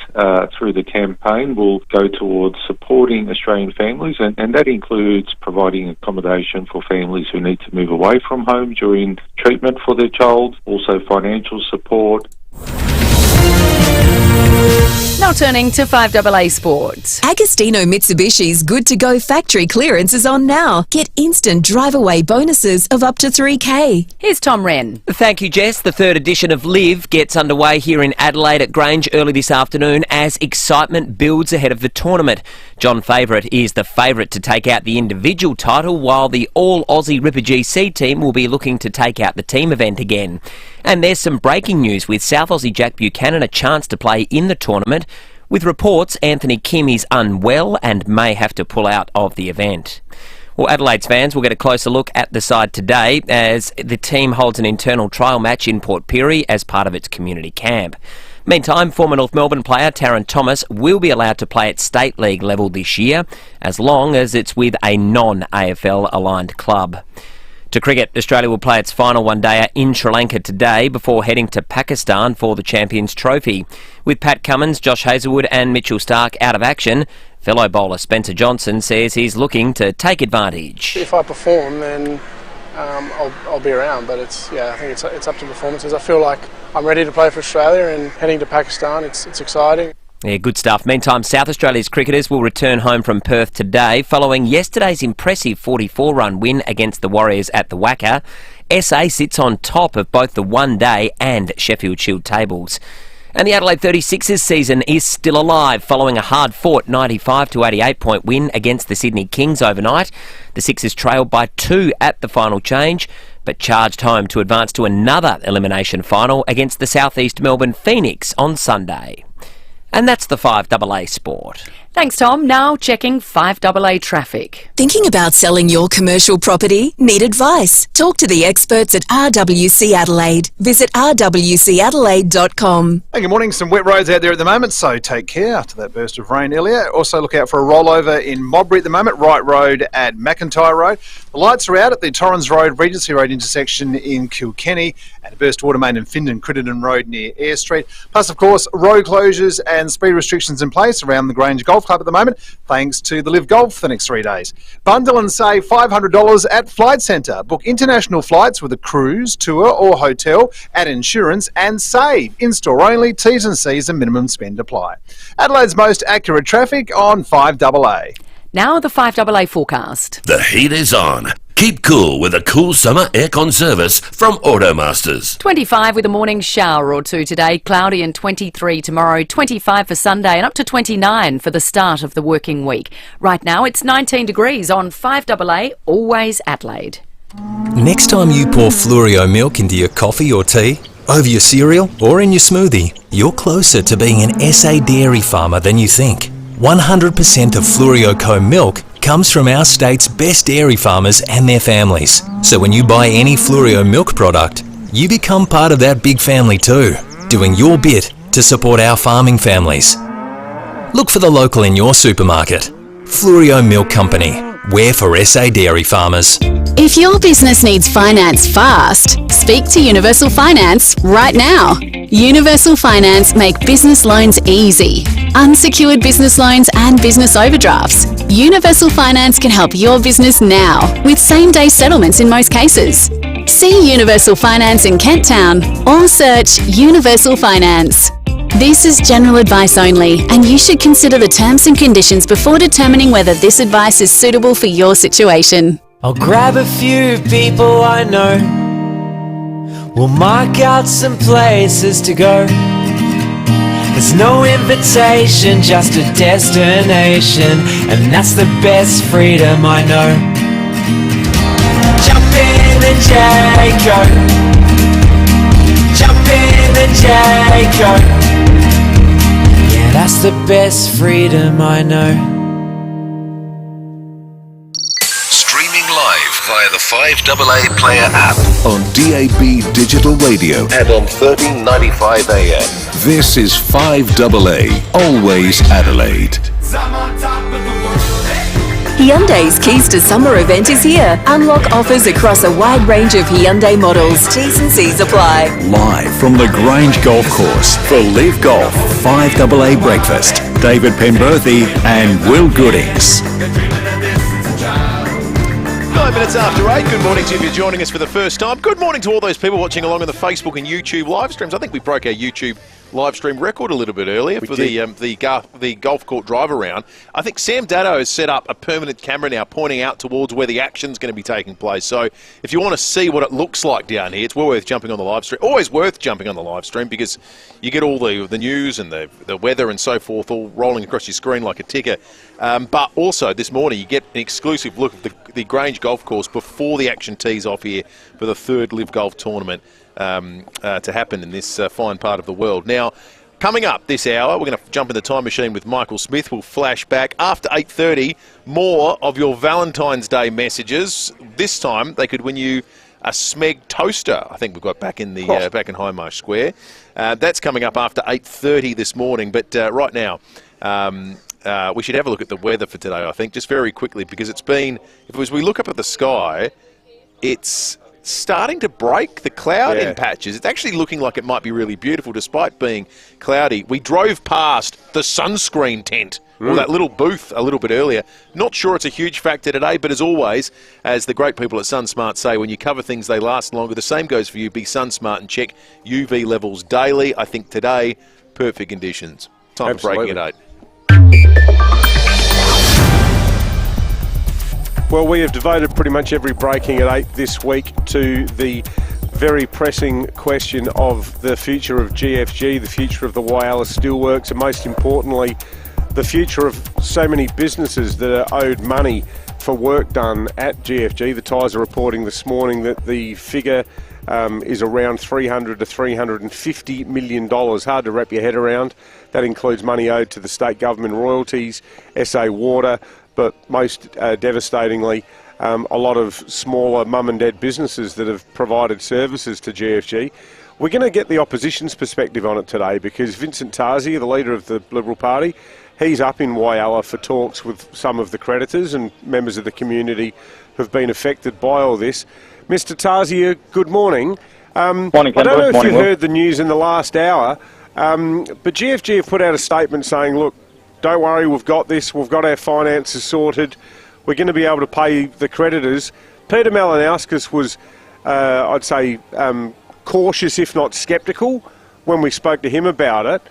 through the campaign will go towards supporting Australian families, and that includes providing accommodation for families who need to move away from home during treatment for their child, also financial support. Now turning to 5AA Sports. Agostino Mitsubishi's Good to Go factory clearance is on now. Get instant drive-away bonuses of up to $3,000. Here's Tom Wren. Thank you, Jess. The 3rd edition of Live gets underway here in Adelaide at Grange early this afternoon as excitement builds ahead of the tournament. John Favourite is the favourite to take out the individual title, while the all-Aussie Ripper GC team will be looking to take out the team event again. And there's some breaking news with South Aussie Jack Buchanan a chance to play in the tournament, with reports Anthony Kim is unwell and may have to pull out of the event. Well, Adelaide's fans will get a closer look at the side today as the team holds an internal trial match in Port Pirie as part of its community camp. Meantime, former North Melbourne player Taron Thomas will be allowed to play at State League level this year, as long as it's with a non-AFL aligned club. To cricket, Australia will play its final one-dayer in Sri Lanka today before heading to Pakistan for the Champions Trophy. With Pat Cummins, Josh Hazlewood and Mitchell Starc out of action, fellow bowler Spencer Johnson says he's looking to take advantage. If I perform, then I'll be around, but I think it's up to performances. I feel like I'm ready to play for Australia, and heading to Pakistan, it's exciting. Yeah, good stuff. Meantime, South Australia's cricketers will return home from Perth today following yesterday's impressive 44-run win against the Warriors at the WACA. SA sits on top of both the one-day and Sheffield Shield tables. And the Adelaide 36ers season is still alive following a hard-fought 95 to 88-point win against the Sydney Kings overnight. The Sixers trailed by 2 at the final change, but charged home to advance to another elimination final against the South East Melbourne Phoenix on Sunday. And that's the 5AA Sport. Thanks, Tom. Now checking 5AA traffic. Thinking about selling your commercial property? Need advice? Talk to the experts at RWC Adelaide. Visit rwcadelaide.com. Hey, good morning. Some wet roads out there at the moment, so take care after that burst of rain earlier. Also look out for a rollover in Modbury at the moment, Wright Road at McIntyre Road. The lights are out at the Torrens Road, Regency Road intersection in Kilkenny, and a burst water main in Findon, Crittenden Road near Eyre Street. Plus, of course, road closures and speed restrictions in place around the Grange Golf Club at the moment, thanks to the Live Golf for the next 3 days. Bundle and save $500 at Flight Centre. Book international flights with a cruise, tour or hotel, add insurance and save. In-store only, T's and C's and minimum spend apply. Adelaide's most accurate traffic on 5AA. Now the 5AA forecast. The heat is on. Keep cool with a cool summer aircon service from Automasters. 25 with a morning shower or two today, cloudy and 23 tomorrow, 25 for Sunday and up to 29 for the start of the working week. Right now it's 19 degrees on 5AA, always Adelaide. Next time you pour Fluorio milk into your coffee or tea, over your cereal or in your smoothie, you're closer to being an SA dairy farmer than you think. 100% of Fluorio Co milk comes from our state's best dairy farmers and their families. So when you buy any Fluorio milk product, you become part of that big family too, doing your bit to support our farming families. Look for the local in your supermarket. Fluorio Milk Company. We're for SA dairy farmers. If your business needs finance fast, speak to Universal Finance right now. Universal Finance make business loans easy. Unsecured business loans and business overdrafts. Universal Finance can help your business now with same-day settlements in most cases. See Universal Finance in Kent Town or search Universal Finance. This is general advice only, and you should consider the terms and conditions before determining whether this advice is suitable for your situation. I'll grab a few people I know. We'll mark out some places to go. There's no invitation, just a destination, and that's the best freedom I know. Jump in the Jayco. Jump in the Jayco. Yeah, that's the best freedom I know. Via the 5AA Player app, on DAB Digital Radio and on 1395 AM. This is 5AA, always Adelaide. Hyundai's Keys to Summer event is here. Unlock offers across a wide range of Hyundai models. T's and C's apply. Live from the Grange Golf Course for Live Golf 5AA Breakfast. David Penberthy and Will Goodings. 9 minutes after 8. Good morning to you if you're joining us for the first time. Good morning to all those people watching along on the Facebook and YouTube live streams. I think we broke our YouTube live stream record a little bit earlier for the golf court drive around. I think Sam Dado has set up a permanent camera now pointing out towards where the action's going to be taking place. So if you want to see what it looks like down here, it's well worth jumping on the live stream. Always worth jumping on the live stream because you get all the news and the weather and so forth all rolling across your screen like a ticker. But also this morning you get an exclusive look at the Grange Golf Course before the action tees off here for the third Live Golf tournament to happen in this fine part of the world. Now, coming up this hour, we're going to jump in the time machine with Michael Smith. We'll flash back after 8:30. More of your Valentine's Day messages. This time, they could win you a Smeg toaster. I think we've got back in the back in Highmarsh Square. That's coming up after 8:30 this morning. But right now, we should have a look at the weather for today. I think just very quickly because it's been. As we look up at the sky, it's starting to break the cloud in patches. It's actually looking like it might be really beautiful despite being cloudy. We drove past the sunscreen tent, or that little booth a little bit earlier. Not sure it's a huge factor today, but as always, as the great people at SunSmart say, when you cover things, they last longer. The same goes for you. Be SunSmart and check UV levels daily. I think today, perfect conditions. Time for breaking at 8. Well, we have devoted pretty much every breaking at 8 this week to the very pressing question of the future of GFG, the future of the Whyalla Steelworks, and most importantly, the future of so many businesses that are owed money for work done at GFG. The Times are reporting this morning that the figure is around $300 to $350 million. Hard to wrap your head around. That includes money owed to the state government, royalties, SA Water, but most devastatingly, a lot of smaller mum and dad businesses that have provided services to GFG. We're going to get the opposition's perspective on it today because Vincent Tarzia, the leader of the Liberal Party, he's up in Whyalla for talks with some of the creditors and members of the community who've been affected by all this. Mr. Tarzia, good morning. Morning, I don't know if you heard the news in the last hour, but GFG have put out a statement saying, look, don't worry, we've got this, we've got our finances sorted, we're going to be able to pay the creditors. Peter Malinauskas was, I'd say, cautious if not sceptical when we spoke to him about it.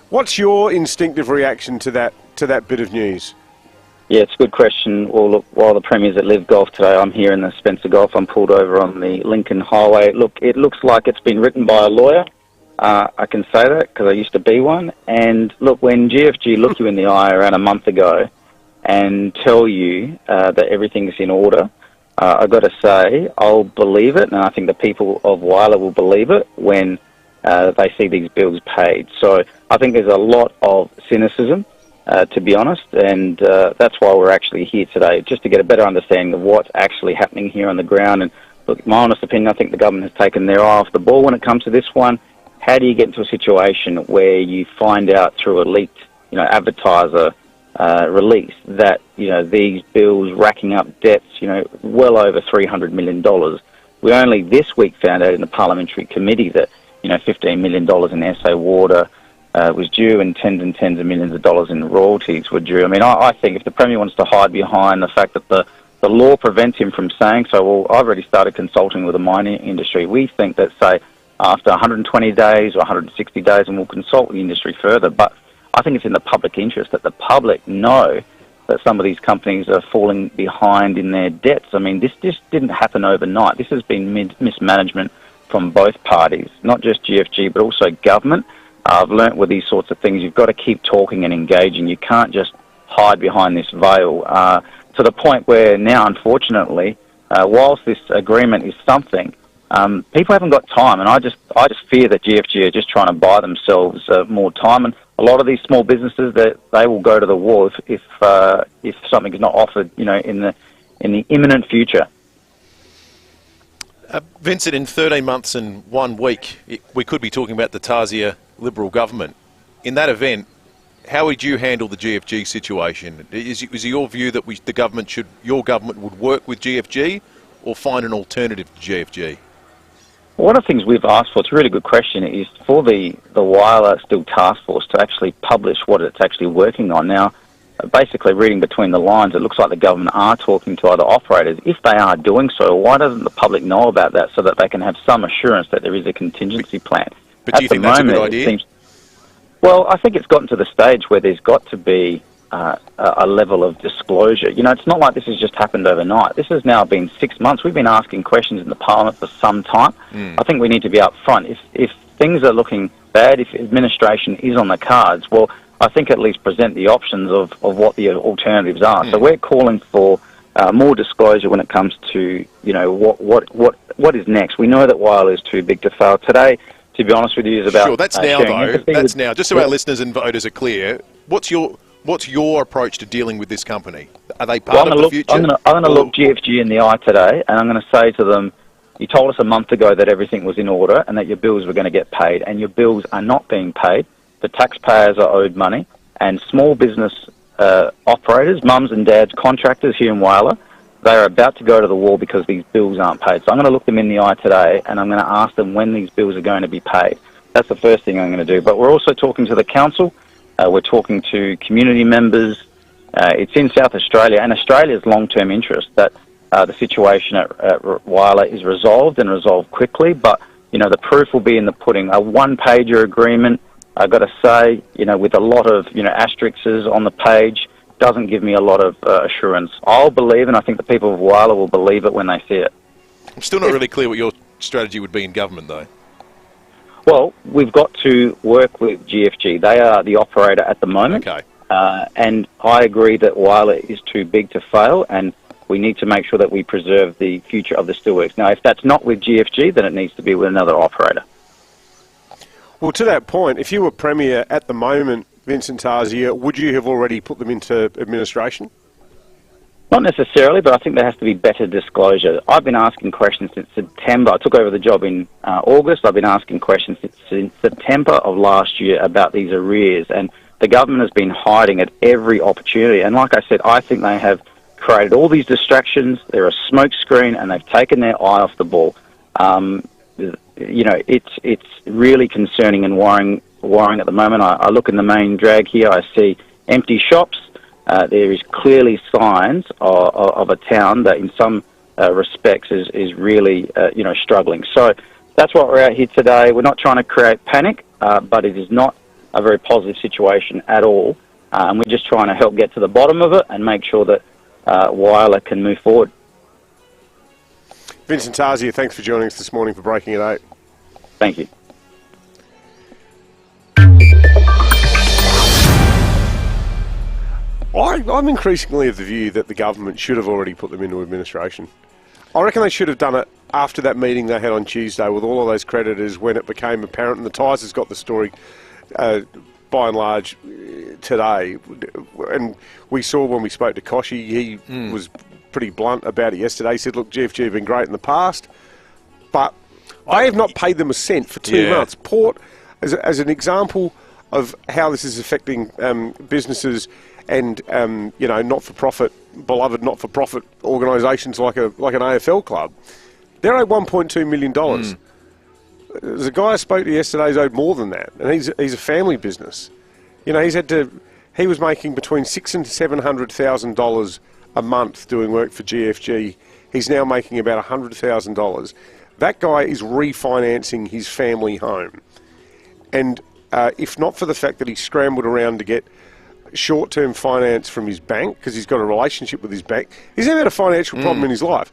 What's your instinctive reaction to that bit of news? Yeah, it's a good question. Well, look, while the Premier's at Live Golf today, I'm here in the Spencer Golf. I'm pulled over on the Lincoln Highway. Look, it looks like it's been written by a lawyer. I can say that because I used to be one. And look, when GFG look you in the eye around a month ago and tell you that everything's in order, I've got to say, I'll believe it, and I think the people of Whyalla will believe it when they see these bills paid. So I think there's a lot of cynicism, to be honest, and that's why we're actually here today, just to get a better understanding of what's actually happening here on the ground. And look, my honest opinion, I think the government has taken their eye off the ball when it comes to this one. How do you get into a situation where you find out through a leaked, advertiser release that, these bills racking up debts, well over $300 million. We only this week found out in the parliamentary committee that, $15 million in SA Water was due, and tens of millions of dollars in royalties were due. I mean, I think if the Premier wants to hide behind the fact that the law prevents him from saying so, well, I've already started consulting with the mining industry. We think that, say, after 120 days or 160 days, and we'll consult with the industry further, but I think it's in the public interest that the public know that some of these companies are falling behind in their debts. I mean, this just didn't happen overnight. This has been mismanagement from both parties, not just GFG, but also government. I've learnt with these sorts of things, you've got to keep talking and engaging. You can't just hide behind this veil, to the point where now, unfortunately, whilst this agreement is something, people haven't got time, and I just fear that GFG are just trying to buy themselves more time. And a lot of these small businesses, that they will go to the wall if something is not offered, in the imminent future. Vincent, in 13 months and 1 week, we could be talking about the Tasia Liberal government. In that event, how would you handle the GFG situation? Is it your view that your government would work with GFG or find an alternative to GFG? One of the things we've asked for, it's a really good question, is for the Whyalla Steel Task Force to actually publish what it's actually working on. Now, basically reading between the lines, it looks like the government are talking to other operators. If they are doing so, why doesn't the public know about that so that they can have some assurance that there is a contingency plan? But do you think that's a good idea? Well, I think it's gotten to the stage where there's got to be a level of disclosure. It's not like this has just happened overnight. This has now been 6 months. We've been asking questions in the Parliament for some time. I think we need to be upfront. If things are looking bad, if administration is on the cards, well, I think at least present the options of what the alternatives are. So we're calling for more disclosure when it comes to, what is next. We know that Whyalla is too big to fail. Today, to be honest with you, is about... Sure, that's now, though. That's now. Just so our listeners and voters are clear, what's your approach to dealing with this company? Are they part of the future? I'm going to look GFG in the eye today, and I'm going to say to them, you told us a month ago that everything was in order and that your bills were going to get paid, and your bills are not being paid. The taxpayers are owed money, and small business operators, mums and dads, contractors here in Whyalla, they are about to go to the wall because these bills aren't paid. So I'm going to look them in the eye today, and I'm going to ask them when these bills are going to be paid. That's the first thing I'm going to do. But we're also talking to the council. We're talking to community members. It's in South Australia, and Australia's long-term interest that the situation at Whyalla is resolved and resolved quickly. But, the proof will be in the pudding. A one-pager agreement, I've got to say, with a lot of, asterisks on the page, doesn't give me a lot of assurance. I'll believe, and I think the people of Whyalla will believe it when they see it. I'm still not really clear what your strategy would be in government, though. Well, we've got to work with GFG. They are the operator at the moment. Okay. And I agree that Whyalla is too big to fail, and we need to make sure that we preserve the future of the steelworks. Now, if that's not with GFG, then it needs to be with another operator. Well, to that point, if you were Premier at the moment, Vincent Tasia, would you have already put them into administration? Not necessarily, but I think there has to be better disclosure. I've been asking questions since September. I took over the job in August. I've been asking questions since September of last year about these arrears, and the government has been hiding at every opportunity. And like I said, I think they have created all these distractions. They're a smokescreen, and they've taken their eye off the ball. It's really concerning and worrying at the moment. I look in the main drag here. I see empty shops. There is clearly signs of a town that in some respects is really, struggling. So that's why we're out here today. We're not trying to create panic, but it is not a very positive situation at all. and we're just trying to help get to the bottom of it and make sure that Wyler can move forward. Vincent Tarzia, thanks for joining us this morning for Breaking at 8. Thank you. I'm increasingly of the view that the government should have already put them into administration. I reckon they should have done it after that meeting they had on Tuesday with all of those creditors when it became apparent, and the Times has got the story by and large today. And we saw when we spoke to Koshy, he was pretty blunt about it yesterday. He said, look, GFG have been great in the past, but I have not paid them a cent for 2 months. Port, as an example of how this is affecting businesses and not-for-profit, beloved not-for-profit organisations like an AFL club, they're owed $1.2 million. There's a guy I spoke to yesterday who's owed more than that, and he's a family business. He was making between $600,000 and $700,000 a month doing work for GFG. He's now making about $100,000. That guy is refinancing his family home, and if not for the fact that he scrambled around to get short-term finance from his bank, because he's got a relationship with his bank, he's never had a financial problem in his life.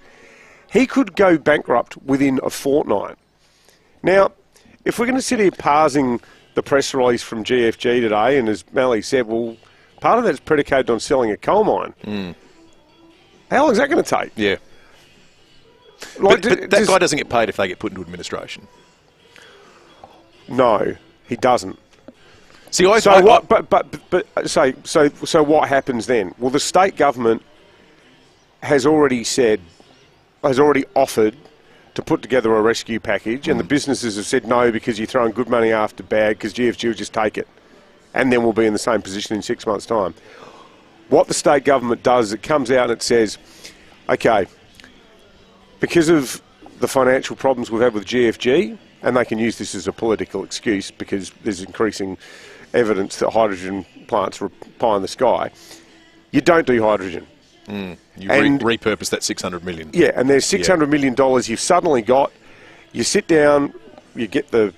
He could go bankrupt within a fortnight. Now, if we're going to sit here parsing the press release from GFG today, and as Mally said, well, part of that's predicated on selling a coal mine. How long is that going to take? Yeah. But that guy doesn't get paid if they get put into administration. No, he doesn't. See, what happens then? Well, the state government has already offered to put together a rescue package, and the businesses have said no because you're throwing good money after bad, because GFG will just take it, and then we'll be in the same position in 6 months' time. What the state government does, it comes out and it says, okay, because of the financial problems we've had with GFG, and they can use this as a political excuse because there's increasing evidence that hydrogen plants are pie in the sky, you don't do hydrogen. You repurpose that $600 million. Yeah, and there's $600 million you've suddenly got. You sit down, you get the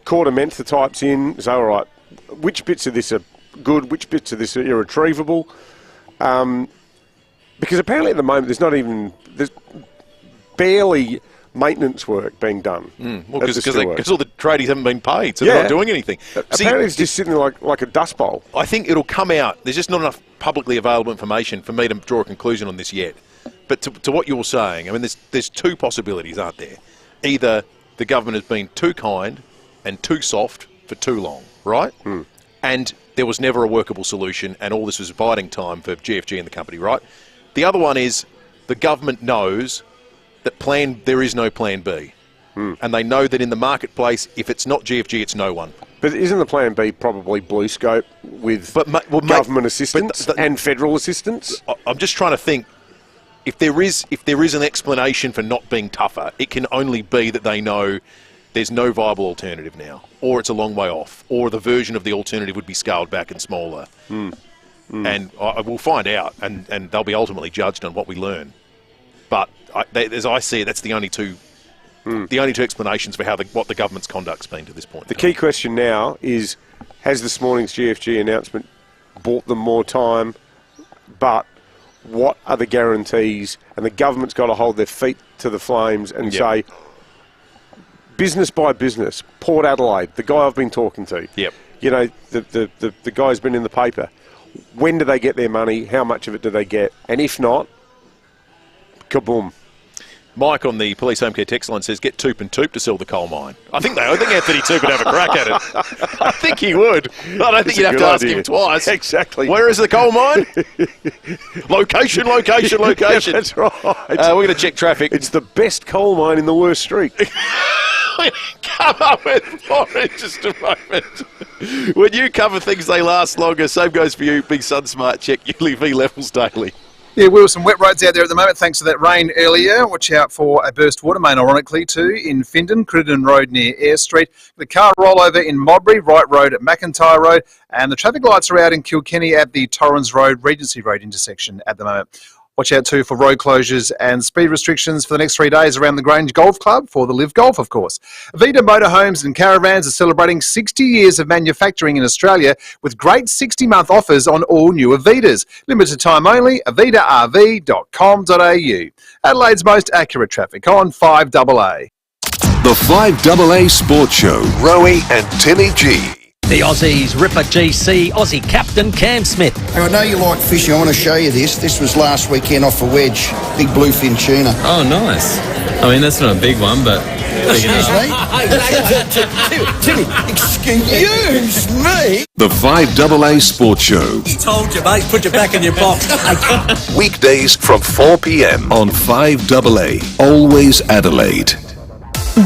quarter mentha types in, say, all right, which bits of this are good, which bits of this are irretrievable? Because apparently at the moment there's barely maintenance work being done. Well, because all the tradies haven't been paid, so they're not doing anything. Apparently it's just sitting there like a dust bowl. I think it'll come out. There's just not enough publicly available information for me to draw a conclusion on this yet. But to what you're saying, I mean, there's two possibilities, aren't there? Either the government has been too kind and too soft for too long, right? And there was never a workable solution, and all this was biding time for GFG and the company, right? The other one is the government knows that there is no plan B. And they know that in the marketplace, if it's not GFG, it's no one. But isn't the plan B probably blue scope with government assistance and federal assistance? I'm just trying to think, if there is an explanation for not being tougher, it can only be that they know there's no viable alternative now, or it's a long way off, or the version of the alternative would be scaled back and smaller. And we'll find out, and they'll be ultimately judged on what we learn. But as I see it, that's the only two explanations for what the government's conduct's been to this point. The key question now is, has this morning's GFG announcement bought them more time? But what are the guarantees? And the government's got to hold their feet to the flames and say, business by business, Port Adelaide, the guy I've been talking to, the guy's been in the paper. When do they get their money? How much of it do they get? And if not, kaboom. Mike on the Police Home Care text line says, get Toop and Toop to sell the coal mine. I think Anthony Toop would have a crack at it. I think he would. I don't think you'd have to ask him twice. Exactly. Where is the coal mine? Location. Yeah, that's right. We're going to check traffic. It's the best coal mine in the worst street. Come up with more in just a moment. When you cover things, they last longer. Same goes for you. Big Sun Smart Check ULV levels daily. Yeah, we were some wet roads out there at the moment thanks to that rain earlier. Watch out for a burst water main, ironically, too, in Findon, Crittenden Road near Eyre Street. The car rollover in Modbury, Wright Road at McIntyre Road. And the traffic lights are out in Kilkenny at the Torrens Road, Regency Road intersection at the moment. Watch out too for road closures and speed restrictions for the next 3 days around the Grange Golf Club for the Live Golf, of course. FIVEAA Motorhomes and Caravans are celebrating 60 years of manufacturing in Australia with great 60-month offers on all new Avidas. Limited time only, avidarv.com.au. Adelaide's most accurate traffic on 5AA. The 5AA Sports Show. Rowie and Timmy G. The Aussies Ripper GC Aussie captain Cam Smith. I know you like fishing. I want to show you this. This was last weekend off a wedge. Big bluefin tuna. Oh, nice. I mean, that's not a big one, but... Excuse me? Timmy, excuse me? The 5AA Sports Show. He told you, mate. Put your back in your box. Weekdays from 4 p.m. on 5AA. Always Adelaide.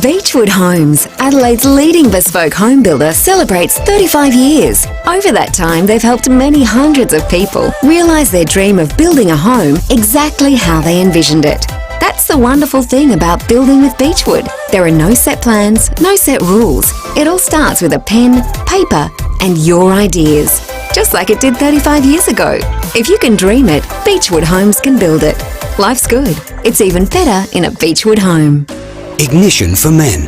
Beechwood Homes, Adelaide's leading bespoke home builder, celebrates 35 years. Over that time, they've helped many hundreds of people realise their dream of building a home exactly how they envisioned it. That's the wonderful thing about building with Beechwood. There are no set plans, no set rules. It all starts with a pen, paper, and your ideas. Just like it did 35 years ago. If you can dream it, Beechwood Homes can build it. Life's good. It's even better in a Beechwood home. Ignition for Men.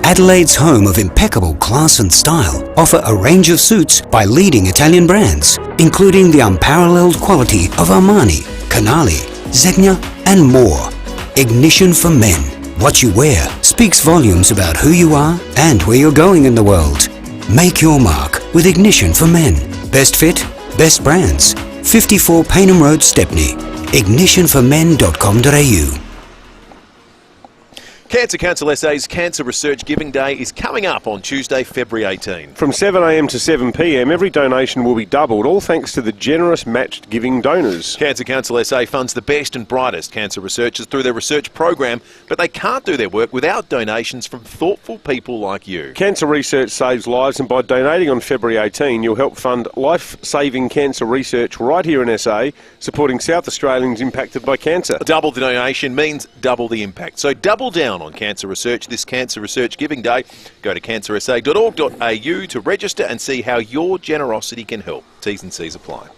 Adelaide's home of impeccable class and style offer a range of suits by leading Italian brands, including the unparalleled quality of Armani, Canali, Zegna, and more. Ignition for Men. What you wear speaks volumes about who you are and where you're going in the world. Make your mark with Ignition for Men. Best fit, best brands. 54 Paynham Road, Stepney. ignitionformen.com.au. Cancer Council SA's Cancer Research Giving Day is coming up on Tuesday, February 18. From 7am to 7pm, every donation will be doubled, all thanks to the generous matched giving donors. Cancer Council SA funds the best and brightest cancer researchers through their research program, but they can't do their work without donations from thoughtful people like you. Cancer research saves lives, and by donating on February 18, you'll help fund life-saving cancer research right here in SA, supporting South Australians impacted by cancer. Double the donation means double the impact. So double down on cancer research this Cancer Research Giving Day. Go to cancersa.org.au to register and see how your generosity can help. T's and C's apply.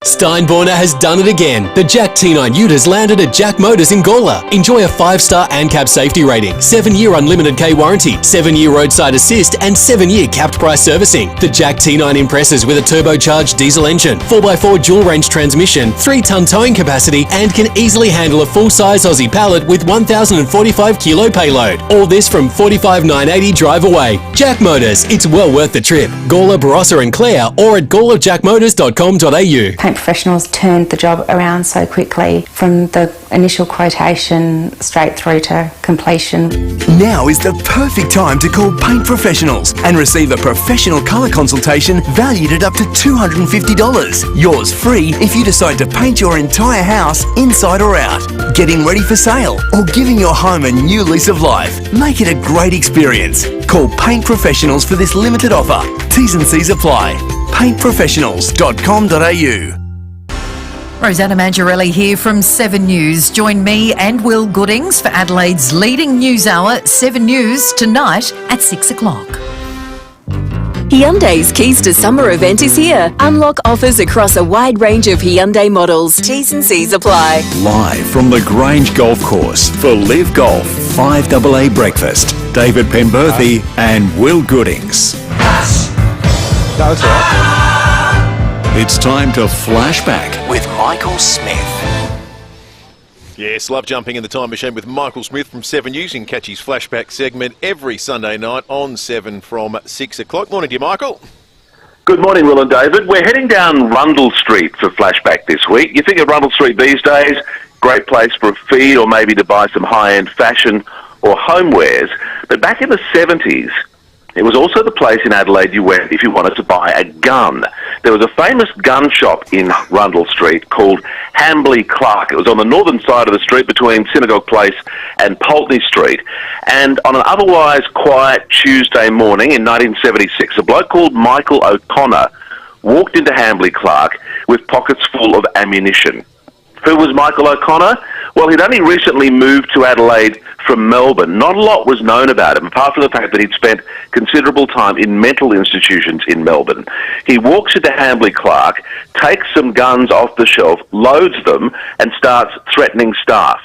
Steinborner has done it again. The Jack T9 Ute has landed at Jack Motors in Gawler. Enjoy a 5-star ANCAP safety rating, 7-year unlimited K warranty, 7-year roadside assist and 7-year capped price servicing. The Jack T9 impresses with a turbocharged diesel engine, 4x4 dual range transmission, 3-ton towing capacity and can easily handle a full-size Aussie pallet with 1,045 kilo payload. All this from 45,980 drive away. Jack Motors, it's well worth the trip. Gawler, Barossa and Clare or at gawlerjackmotors.com.au. Professionals turned the job around so quickly from the initial quotation straight through to completion. Now is the perfect time to call Paint Professionals and receive a professional colour consultation valued at up to $250. Yours free if you decide to paint your entire house inside or out, getting ready for sale or giving your home a new lease of life. Make it a great experience. Call Paint Professionals for this limited offer. T's and C's apply. paintprofessionals.com.au. Rosanna Mangiarelli here from 7 News. Join me and Will Goodings for Adelaide's leading news hour, 7 News, tonight at 6 o'clock. Hyundai's Keys to Summer event is here. Unlock offers across a wide range of Hyundai models. T's and C's apply. Live from the Grange Golf Course for Live Golf 5AA Breakfast. David Penberthy and Will Goodings. That's right. It's time to Flashback with Michael Smith. Yes, love jumping in the time machine with Michael Smith from 7 News. You can catch his Flashback segment every Sunday night on 7 from 6 o'clock. Morning to you, Michael. Good morning, Will and David. We're heading down Rundle Street for Flashback this week. You think of Rundle Street these days, great place for a feed or maybe to buy some high-end fashion or homewares. But back in the 70s, it was also the place in Adelaide you went if you wanted to buy a gun. There was a famous gun shop in Rundle Street called Hambley Clark. It was on the northern side of the street between Synagogue Place and Pulteney Street. And on an otherwise quiet Tuesday morning in 1976, a bloke called Michael O'Connor walked into Hambley Clark with pockets full of ammunition. Who was Michael O'Connor? Well, he'd only recently moved to Adelaide from Melbourne. Not a lot was known about him, apart from the fact that he'd spent considerable time in mental institutions in Melbourne. He walks into Hambley Clark, takes some guns off the shelf, loads them, and starts threatening staff.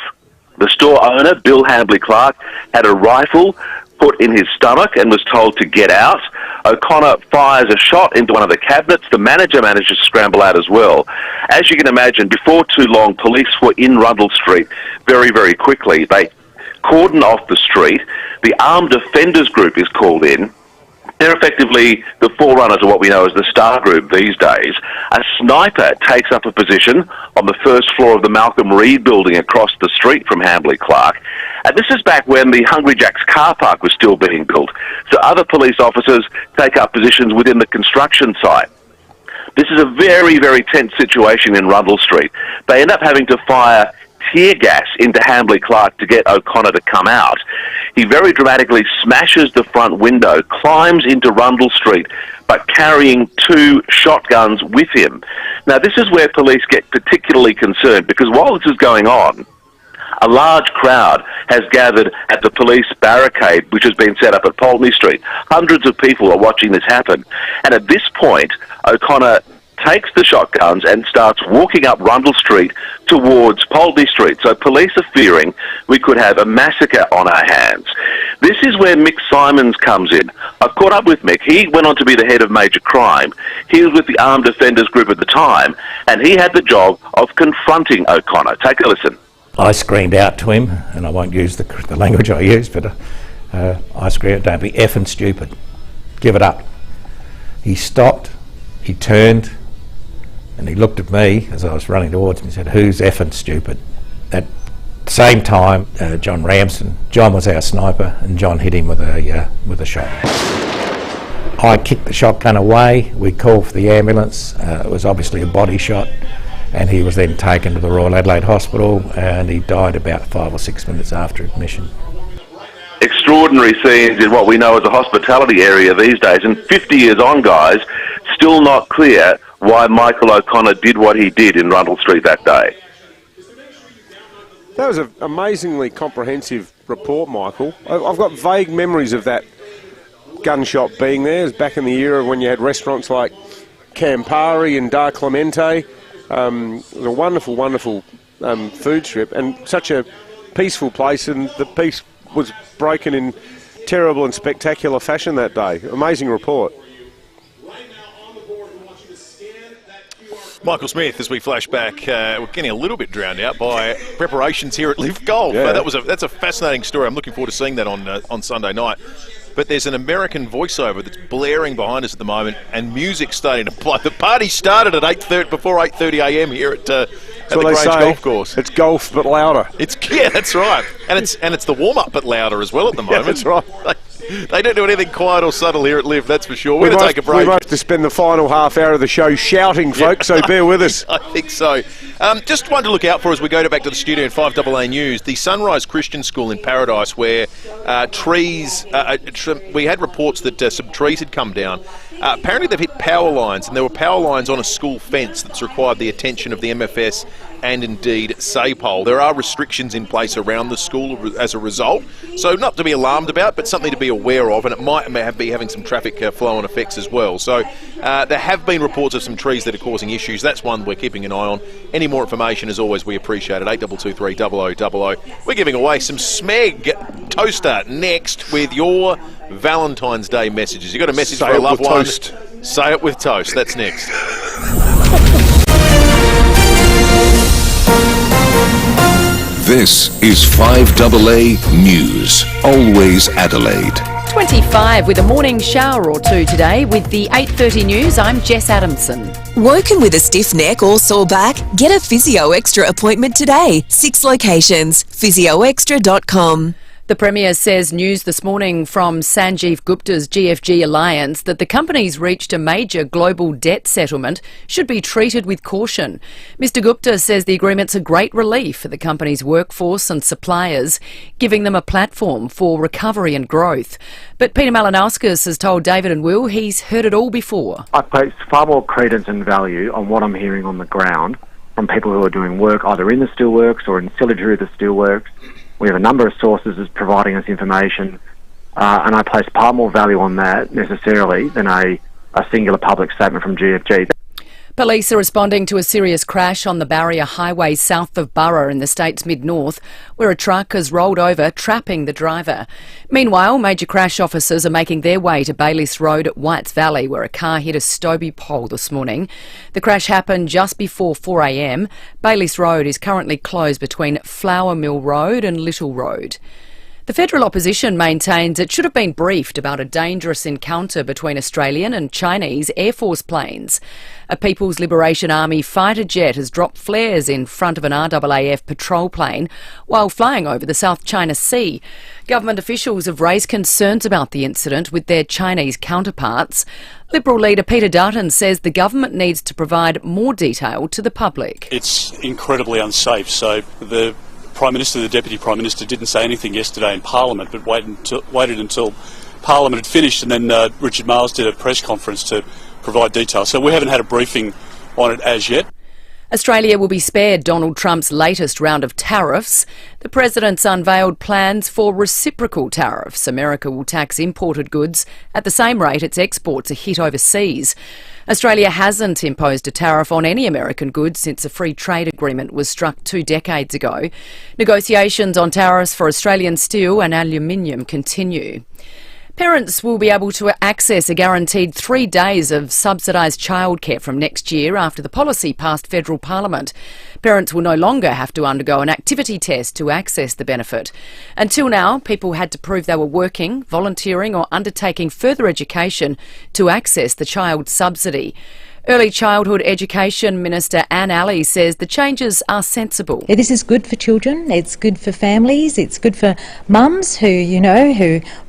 The store owner, Bill Hambley Clark, had a rifle put in his stomach and was told to get out. O'Connor fires a shot into one of the cabinets. The manager managed to scramble out as well. As you can imagine, before too long, police were in Rundle Street very, very quickly. They cordon off the street. The Armed Offenders Group is called in. They're effectively the forerunners of what we know as the Star Group these days. A sniper takes up a position on the first floor of the Malcolm Reed building across the street from Hambley Clark. And this is back when the Hungry Jack's car park was still being built. So other police officers take up positions within the construction site. This is a very, very tense situation in Rundle Street. They end up having to fire tear gas into Hambley Clark to get O'Connor to come out. He very dramatically smashes the front window, climbs into Rundle Street, but carrying 2 shotguns with him. Now, this is where police get particularly concerned, because while this is going on, a large crowd has gathered at the police barricade, which has been set up at Pulteney Street. Hundreds of people are watching this happen. And at this point, O'Connor takes the shotguns and starts walking up Rundle Street towards Pulteney Street. So police are fearing we could have a massacre on our hands. This is where Mick Simons comes in. I've caught up with Mick. He went on to be the head of major crime. He was with the Armed Offenders Group at the time, and he had the job of confronting O'Connor. Take a listen. I screamed out to him, and I won't use the language I used, but I screamed, "Don't be effing stupid. Give it up." He stopped, he turned, and he looked at me as I was running towards him and said, "Who's effing stupid?" At the same time, John Ramsden, John was our sniper, and John hit him with a shot. I kicked the shotgun away, we called for the ambulance, it was obviously a body shot, and he was then taken to the Royal Adelaide Hospital, and he died about 5 or 6 minutes after admission. Extraordinary scenes in what we know as a hospitality area these days, and 50 years on, guys, still not clear why Michael O'Connor did what he did in Rundle Street that day. That was an amazingly comprehensive report, Michael. I've got vague memories of that gun shop being there. It was back in the era when you had restaurants like Campari and Da Clemente. It was a wonderful, wonderful food strip, and such a peaceful place, and the peace was broken in terrible and spectacular fashion that day. Amazing report. Michael Smith, as we flash back, we're getting a little bit drowned out by preparations here at Live Golf. Yeah. That's a fascinating story. I'm looking forward to seeing that on Sunday night. But there's an American voiceover that's blaring behind us at the moment, and music's starting to play. The party started at 8:30 before 8:30 a.m. here at the Grange Golf Course. It's golf but louder. Yeah, that's right. And it's the warm up but louder as well at the moment. Yeah, that's right. They don't do anything quiet or subtle here at Live, that's for sure. We're going to take a break. We might have to spend the final half hour of the show shouting, folks, so bear with us. I think so. Just one to look out for as we go back to the studio in 5AA News. The Sunrise Christian School in Paradise, where we had reports that some trees had come down. Apparently they've hit power lines, and there were power lines on a school fence that's required the attention of the MFS and indeed SAPOL. There are restrictions in place around the school as a result, so not to be alarmed about, but something to be aware of, and it might be having some traffic flow-on effects as well. So there have been reports of some trees that are causing issues. That's one we're keeping an eye on. Any more information, as always, we appreciate it. 8223 0000. We're giving away some Smeg toaster next with your Valentine's Day messages. You've got a message for a loved one. Say it with toast. That's next. This is 5AA News, always Adelaide. 25 with a morning shower or two today. With the 8:30 news, I'm Jess Adamson. Woken with a stiff neck or sore back? Get a Physio Extra appointment today. 6 locations. physioextra.com. The Premier says news this morning from Sanjeev Gupta's Gfg Alliance that the company's reached a major global debt settlement should be treated with caution. Mr Gupta says the agreement's a great relief for the company's workforce and suppliers, giving them a platform for recovery and growth. But Peter Malinauskas has told David and Will he's heard it all before. I place far more credence and value on what I'm hearing on the ground from people who are doing work either in the steelworks or in sillage of the steelworks. We have a number of sources that's providing us information, and I place far more value on that necessarily than a singular public statement from GFG. Police are responding to a serious crash on the Barrier Highway south of Burra in the state's mid-north, where a truck has rolled over, trapping the driver. Meanwhile, major crash officers are making their way to Bayliss Road at Whites Valley, where a car hit a Stobie pole this morning. The crash happened just before 4 a.m. Bayliss Road is currently closed between Flour Mill Road and Little Road. The federal opposition maintains it should have been briefed about a dangerous encounter between Australian and Chinese Air Force planes. A People's Liberation Army fighter jet has dropped flares in front of an RAAF patrol plane while flying over the South China Sea. Government officials have raised concerns about the incident with their Chinese counterparts. Liberal leader Peter Dutton says the government needs to provide more detail to the public. It's incredibly unsafe, so the Prime Minister, the Deputy Prime Minister, didn't say anything yesterday in Parliament, but waited until Parliament had finished, and then Richard Marles did a press conference to provide details. So we haven't had a briefing on it as yet. Australia will be spared Donald Trump's latest round of tariffs. The president's unveiled plans for reciprocal tariffs. America will tax imported goods at the same rate its exports are hit overseas. Australia hasn't imposed a tariff on any American goods since a free trade agreement was struck 2 decades ago. Negotiations on tariffs for Australian steel and aluminium continue. Parents will be able to access a guaranteed 3 days of subsidised childcare from next year after the policy passed federal parliament. Parents will no longer have to undergo an activity test to access the benefit. Until now, people had to prove they were working, volunteering or undertaking further education to access the child subsidy. Early Childhood Education Minister Anne Alley says the changes are sensible. This is good for children, it's good for families, it's good for mums who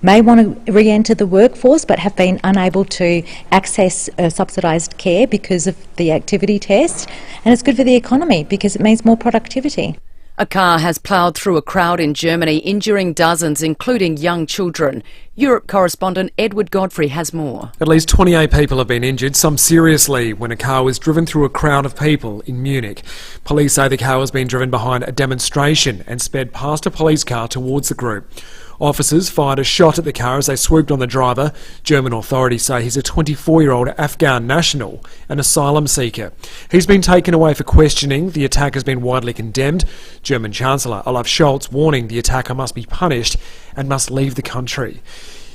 may want to re-enter the workforce but have been unable to access subsidised care because of the activity test, and it's good for the economy because it means more productivity. A car has ploughed through a crowd in Germany, injuring dozens, including young children. Europe correspondent Edward Godfrey has more. At least 28 people have been injured, some seriously, when a car was driven through a crowd of people in Munich. Police say the car was being driven behind a demonstration and sped past a police car towards the group. Officers fired a shot at the car as they swooped on the driver. German authorities say he's a 24-year-old Afghan national, an asylum seeker. He's been taken away for questioning. The attack has been widely condemned. German Chancellor Olaf Scholz warning the attacker must be punished and must leave the country.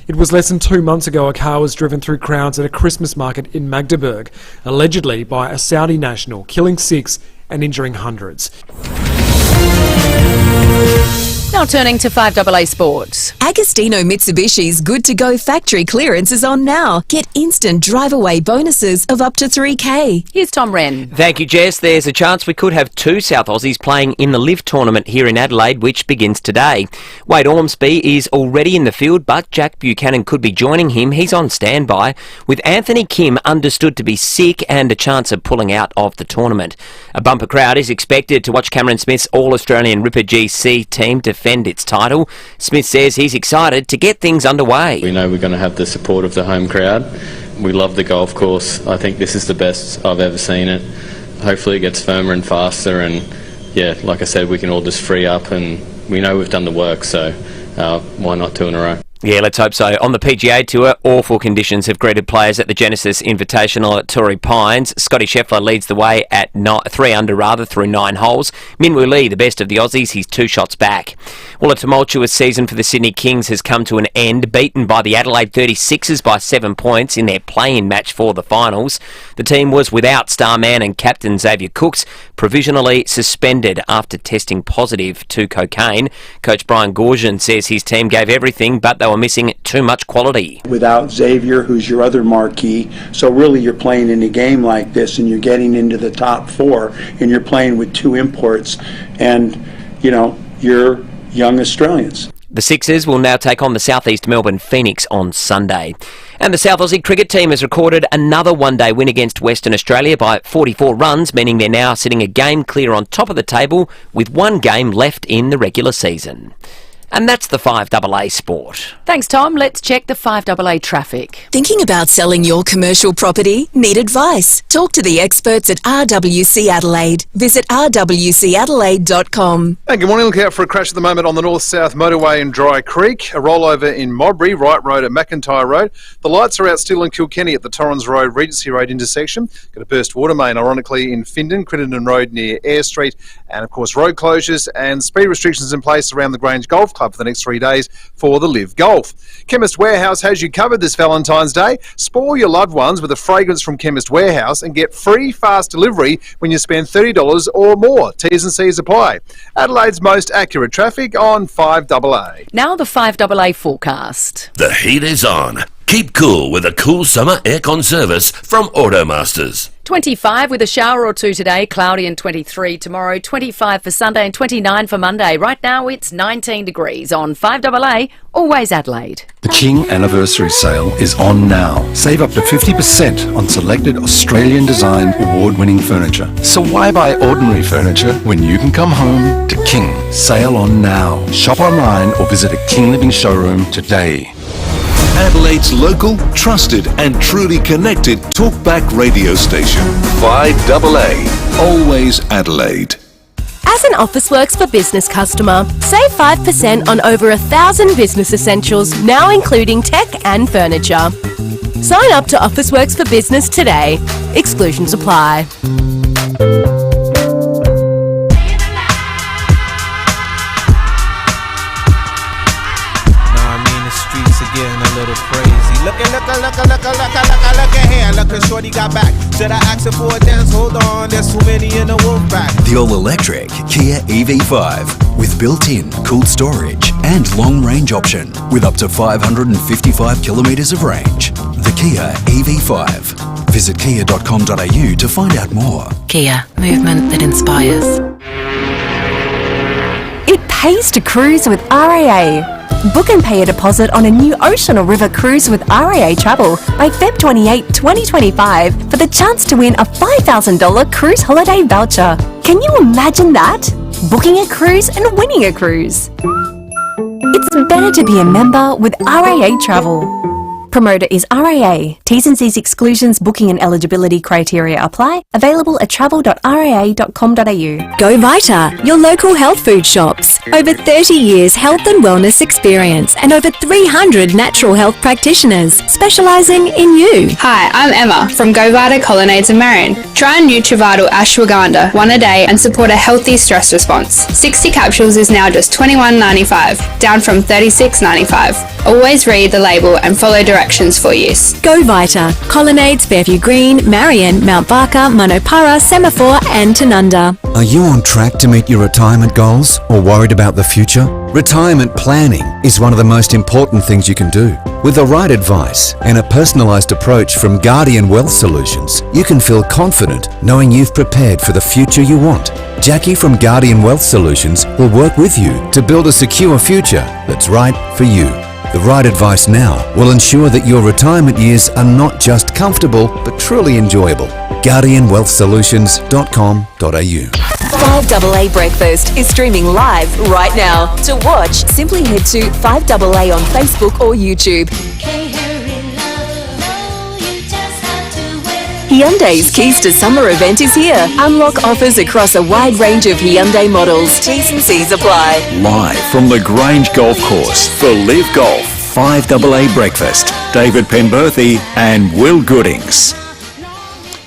It was less than 2 months ago a car was driven through crowds at a Christmas market in Magdeburg, allegedly by a Saudi national, killing 6 and injuring hundreds. Now turning to 5AA Sports. Agostino Mitsubishi's Good to Go factory clearance is on now. Get instant drive-away bonuses of up to $3,000. Here's Tom Wren. Thank you, Jess. There's a chance we could have 2 South Aussies playing in the Live tournament here in Adelaide, which begins today. Wade Ormsby is already in the field, but Jack Buchanan could be joining him. He's on standby, with Anthony Kim understood to be sick and a chance of pulling out of the tournament. A bumper crowd is expected to watch Cameron Smith's All-Australian Ripper GC team defend its title. Smith says he's excited to get things underway. We know we're going to have the support of the home crowd. We love the golf course. I think this is the best I've ever seen it. Hopefully it gets firmer and faster, and yeah, like I said, we can all just free up, and we know we've done the work, so why not 2 in a row? Yeah, let's hope so. On the PGA Tour, awful conditions have greeted players at the Genesis Invitational at Torrey Pines. Scotty Scheffler leads the way at 3 under through 9 holes. Minwoo Lee, the best of the Aussies, he's 2 shots back. Well, a tumultuous season for the Sydney Kings has come to an end, beaten by the Adelaide 36ers by 7 points in their play-in match for the finals. The team was without star man and captain Xavier Cooks, provisionally suspended after testing positive to cocaine. Coach Brian Goorjian says his team gave everything, but they were missing too much quality. Without Xavier, who's your other marquee, so really you're playing in a game like this and you're getting into the top 4 and you're playing with 2 imports and, you're young Australians. The Sixers will now take on the Southeast Melbourne Phoenix on Sunday. And the South Aussie cricket team has recorded another one-day win against Western Australia by 44 runs, meaning they're now sitting a game clear on top of the table with 1 game left in the regular season. And that's the 5AA Sport. Thanks, Tom. Let's check the 5AA traffic. Thinking about selling your commercial property? Need advice? Talk to the experts at RWC Adelaide. Visit rwcadelaide.com. Hey, good morning. Look out for a crash at the moment on the north-south motorway in Dry Creek, a rollover in Modbury, Wright Road at McIntyre Road. The lights are out still in Kilkenny at the Torrens Road, Regency Road intersection. Got a burst water main, ironically, in Findon, Crittenden Road near Eyre Street. And, of course, road closures and speed restrictions in place around the Grange Golf Club for the next 3 days for the Live Golf. Chemist Warehouse has you covered this Valentine's Day. Spoil your loved ones with a fragrance from Chemist Warehouse and get free fast delivery when you spend $30 or more. T's and C's apply. Adelaide's most accurate traffic on 5AA. Now the 5AA forecast. The heat is on. Keep cool with a cool summer aircon service from Automasters. 25 with a shower or two today, cloudy and 23 tomorrow, 25 for Sunday and 29 for Monday. Right now it's 19 degrees on 5AA, always Adelaide. The King Anniversary Sale is on now. Save up to 50% on selected Australian design award-winning furniture. So why buy ordinary furniture when you can come home to King? Sale on now. Shop online or visit a King Living showroom today. Adelaide's local, trusted and truly connected talkback radio station. 5AA, always Adelaide. As an Officeworks for Business customer, save 5% on over 1,000 business essentials, now including tech and furniture. Sign up to Officeworks for Business today. Exclusions apply. Getting a little crazy. Look at here. Look at shorty got back. Should I ask her for a dance? Hold on, there's too many in the wolf pack. The all-electric Kia EV5 with built-in cool storage and long-range option with up to 555 kilometres of range. The Kia EV5. Visit kia.com.au to find out more. Kia, movement that inspires. It pays to cruise with RAA. Book and pay a deposit on a new ocean or river cruise with RAA Travel by Feb 28, 2025 for the chance to win a $5,000 cruise holiday voucher. Can you imagine that? Booking a cruise and winning a cruise. It's better to be a member with RAA Travel. Promoter is RAA. T's and C's exclusions, booking and eligibility criteria apply. Available at travel.raa.com.au. Go Vita, your local health food shops. Over 30 years health and wellness experience and over 300 natural health practitioners specialising in you. Hi, I'm Emma from Go Vita Colonnades in Marion. Try Nutrivital Ashwagandha 1 a day and support a healthy stress response. 60 capsules is now just $21.95, down from $36.95. Always read the label and follow directions for use. Go Vita, Colonnades, Fairview Green, Marion, Mount Barker, Manopara, Semaphore and Tanunda. Are you on track to meet your retirement goals or worried about the future? Retirement planning is one of the most important things you can do. With the right advice and a personalised approach from Guardian Wealth Solutions, you can feel confident knowing you've prepared for the future you want. Jackie from Guardian Wealth Solutions will work with you to build a secure future that's right for you. The right advice now will ensure that your retirement years are not just comfortable but truly enjoyable. GuardianWealthSolutions.com.au. 5AA Breakfast is streaming live right now. To watch, simply head to 5AA on Facebook or YouTube. Hyundai's Keys to Summer event is here. Unlock offers across a wide range of Hyundai models. T's and C's apply. Live from the Grange Golf Course for Live Golf 5AA Breakfast. David Penberthy and Will Goodings.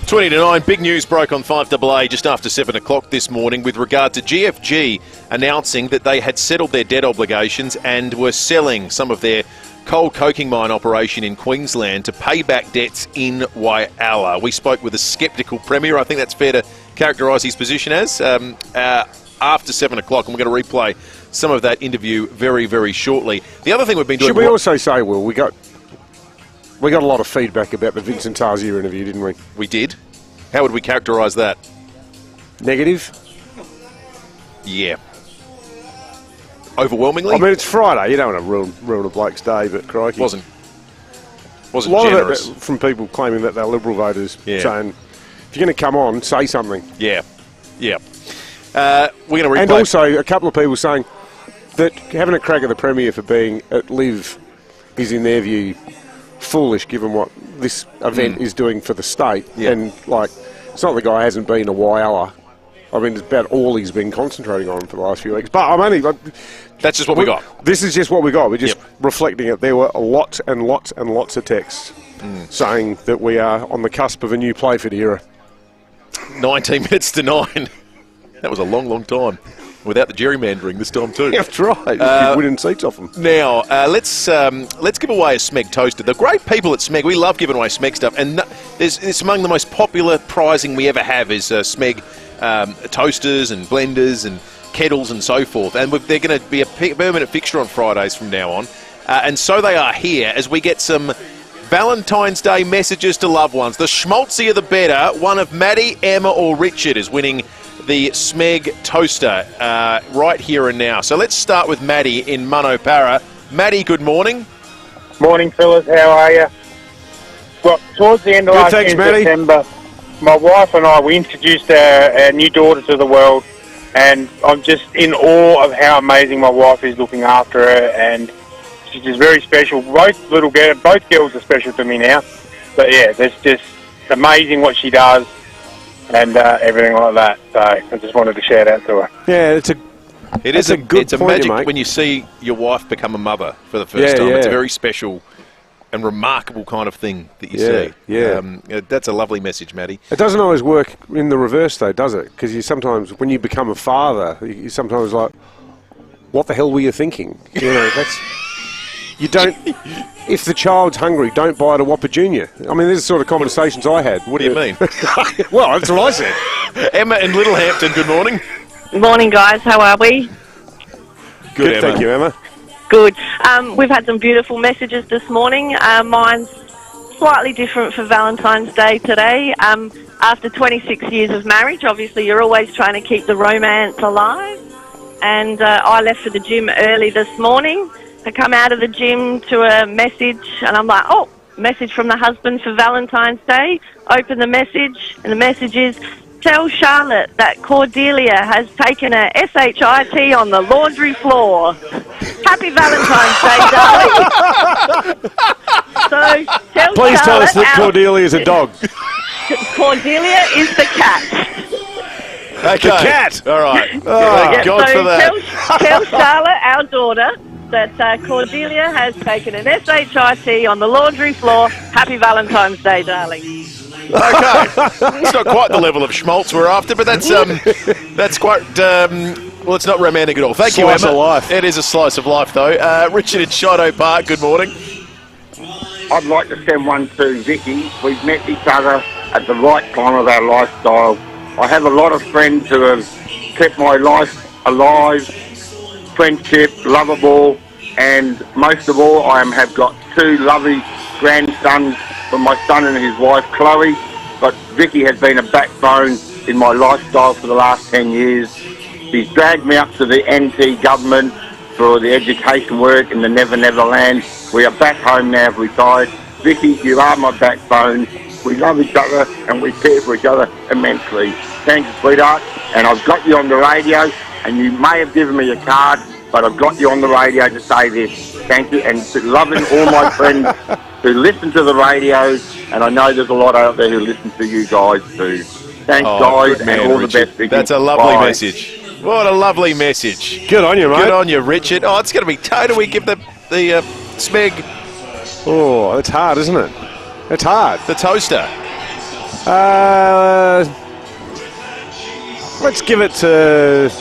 20 to 9, big news broke on 5AA just after 7 o'clock this morning with regard to GFG announcing that they had settled their debt obligations and were selling some of their coal coking mine operation in Queensland to pay back debts in Whyalla. We spoke with a sceptical Premier. I think that's fair to characterise his position as after 7 o'clock, and we're going to replay some of that interview very, very shortly. The other thing we've been doing... Should we also say, Will, we got a lot of feedback about the Vincent Tarzia interview, didn't we? We did. How would we characterise that? Negative? Yeah. Overwhelmingly? I mean, it's Friday. You don't want to ruin a bloke's day, but crikey. Wasn't a lot generous. of it from people claiming that they're Liberal voters saying, if you're going to come on, say something. Yeah. We're going to replay. And also a couple of people saying, that having a crack at the Premier for being at Live is, in their view, foolish given what this event is doing for the state. Yeah. And, like, it's not the guy hasn't been a whiler. I mean, it's about all he's been concentrating on for the last few weeks. But I'm only... That's just what we got. This is just what we got. We're just reflecting it. There were lots and lots and lots of texts saying that we are on the cusp of a new Playford era. 19 minutes to 9. That was a long, long time. Without the gerrymandering this time too. That's right. Winning seats off them. Now, let's give away a Smeg toaster. The great people at Smeg, we love giving away Smeg stuff, and it's among the most popular prizing we ever have is Smeg toasters and blenders and kettles and so forth. And they're going to be a permanent fixture on Fridays from now on. And so they are here as we get some Valentine's Day messages to loved ones. The schmaltzier the better. One of Maddie, Emma or Richard is winning the Smeg toaster right here and now. So let's start with Maddie in Munopara. Maddie, good morning. Morning, fellas. How are you? Well, towards the end of last year in September, my wife and I, we introduced our new daughter to the world, and I'm just in awe of how amazing my wife is looking after her, and she's just very special. Both girls are special to me now. But yeah, it's just amazing what she does. And everything like that. So I just wanted to shout out to her. Yeah, it's a good it's a point, magic mate. when you see your wife become a mother for the first time. It's a very special and remarkable kind of thing that you see. Yeah. That's a lovely message, Maddie. It doesn't always work in the reverse, though, does it? Because you sometimes, when you become a father, you sometimes like, what the hell were you thinking? You know, that's... You don't... If the child's hungry, don't buy it a Whopper Junior. I mean, these are the sort of conversations I had. What do you mean? Well, that's what I said. Emma in Littlehampton, good morning. Morning, guys. How are we? Good, Emma. thank you, Emma. Good. We've had some beautiful messages this morning. Mine's slightly different for Valentine's Day today. After 26 years of marriage, obviously you're always trying to keep the romance alive. And I left for the gym early this morning. I come out of the gym to a message, and I'm like, oh, message from the husband for Valentine's Day. Open the message, and the message is, tell Charlotte that Cordelia has taken a SHIT on the laundry floor. Happy Valentine's Day, darling. So, tell Please Charlotte tell us that Cordelia is a dog. Cordelia is the cat. Okay. The cat. All right. Yeah, God so for that. Tell Charlotte, our daughter, that Cordelia has taken an SHIT on the laundry floor. Happy Valentine's Day, darling. Okay. It's not quite the level of schmaltz we're after, but that's quite... well, it's not romantic at all. Thank you, Emma. Slice of life. It is a slice of life, though. Richard in Shido Park, good morning. I'd like to send one to Vicky. We've met each other at the right time of our lifestyle. I have a lot of friends who have kept my life alive, friendship, lovable, and most of all, I have got two lovely grandsons from my son and his wife, Chloe. But Vicky has been a backbone in my lifestyle for the last 10 years. She's dragged me up to the NT government for the education work in the Never Never Land. We are back home now, retired. Vicky, you are my backbone. We love each other and we care for each other immensely. Thanks, sweetheart. And I've got you on the radio, and you may have given me a card, but I've got you on the radio to say this. Thank you, and loving all my friends who listen to the radio, and I know there's a lot out there who listen to you guys too. Thanks, guys, good man, and all Richard. the best. Vicky. That's a lovely Bye. message. What a lovely message. Good on you, mate. Good on you, Richard. Oh, it's going to be total. We give the Smeg... Oh, it's hard, isn't it? It's hard. The toaster. Let's give it to...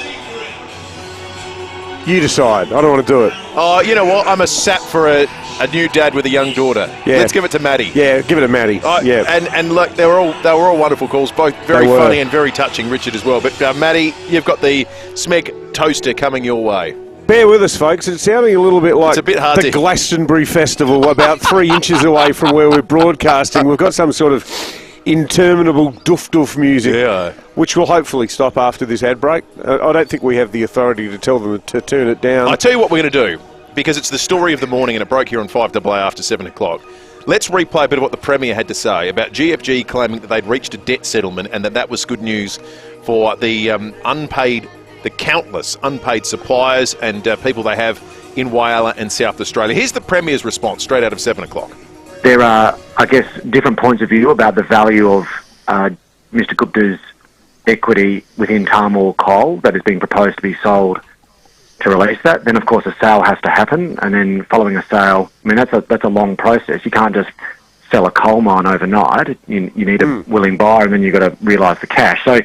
You decide. I don't want to do it. Oh, you know what? I'm a sap for a new dad with a young daughter. Yeah. Let's give it to Maddie. Yeah, give it to Maddie. Yeah. And look, they were all wonderful calls, both very They were. funny and very touching. Richard as well. But Maddie, you've got the Smeg toaster coming your way. Bear with us, folks. It's sounding a little bit like It's a bit hard the to- Glastonbury Festival, about 3 inches away from where we're broadcasting. We've got some sort of interminable doof music, which will hopefully stop after this ad break. I don't think we have the authority to tell them to turn it down. I tell you what we're going to do, because it's the story of the morning and it broke here on 5AA after 7 o'clock. Let's replay a bit of what the Premier had to say about GFG claiming that they'd reached a debt settlement and that was good news for the unpaid the countless unpaid suppliers and people they have in Whyalla and South Australia. Here's the Premier's response straight out of 7 o'clock. There are, I guess, different points of view about the value of Mr Gupta's equity within Tahmoor Coal that is being proposed to be sold to release that. Then, of course, a sale has to happen, and then following a sale, I mean, that's a long process. You can't just sell a coal mine overnight. You need a willing buyer, and then you've got to realise the cash. So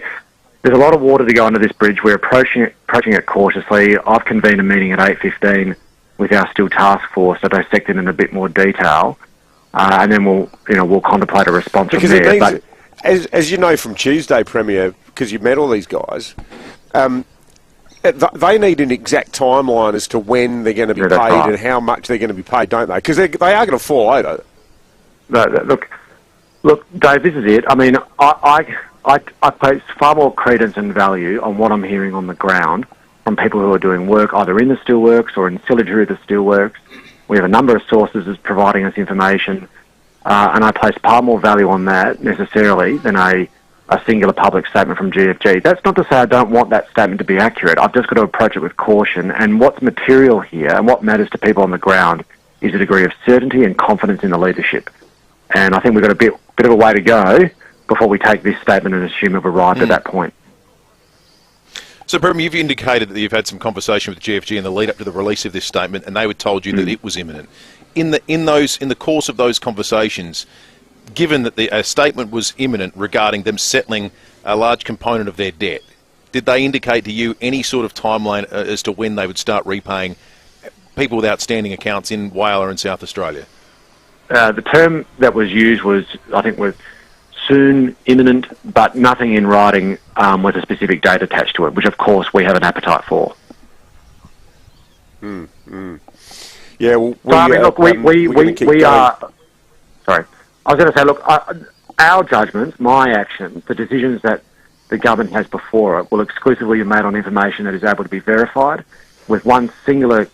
there's a lot of water to go under this bridge. We're approaching it cautiously. I've convened a meeting at 8:15 with our Still Task Force to dissect it in a bit more detail, and then we'll contemplate a response because from there. It means, as you know from Tuesday, Premier, because you've met all these guys, they need an exact timeline as to when they're going to be paid and how much they're going to be paid, don't they? Because they are going to fall over. Look, Dave, this is it. I mean, I place far more credence and value on what I'm hearing on the ground from people who are doing work either in the steelworks or ancillary to the steelworks. We have a number of sources that's providing us information, and I place far more value on that necessarily than a singular public statement from GFG. That's not to say I don't want that statement to be accurate. I've just got to approach it with caution, and what's material here and what matters to people on the ground is a degree of certainty and confidence in the leadership. And I think we've got a bit of a way to go before we take this statement and assume we've arrived at that point. So, Premier, you've indicated that you've had some conversation with GFG in the lead up to the release of this statement, and they told you that it was imminent. In the course of those conversations, given that a statement was imminent regarding them settling a large component of their debt, did they indicate to you any sort of timeline as to when they would start repaying people with outstanding accounts in Whyalla and South Australia? The term that was used was soon, imminent, but nothing in writing with a specific date attached to it, which of course we have an appetite for. Yeah, well, we are. Sorry, I was going to say, look, our judgments, my actions, the decisions that the government has before it will exclusively be made on information that is able to be verified, with one singular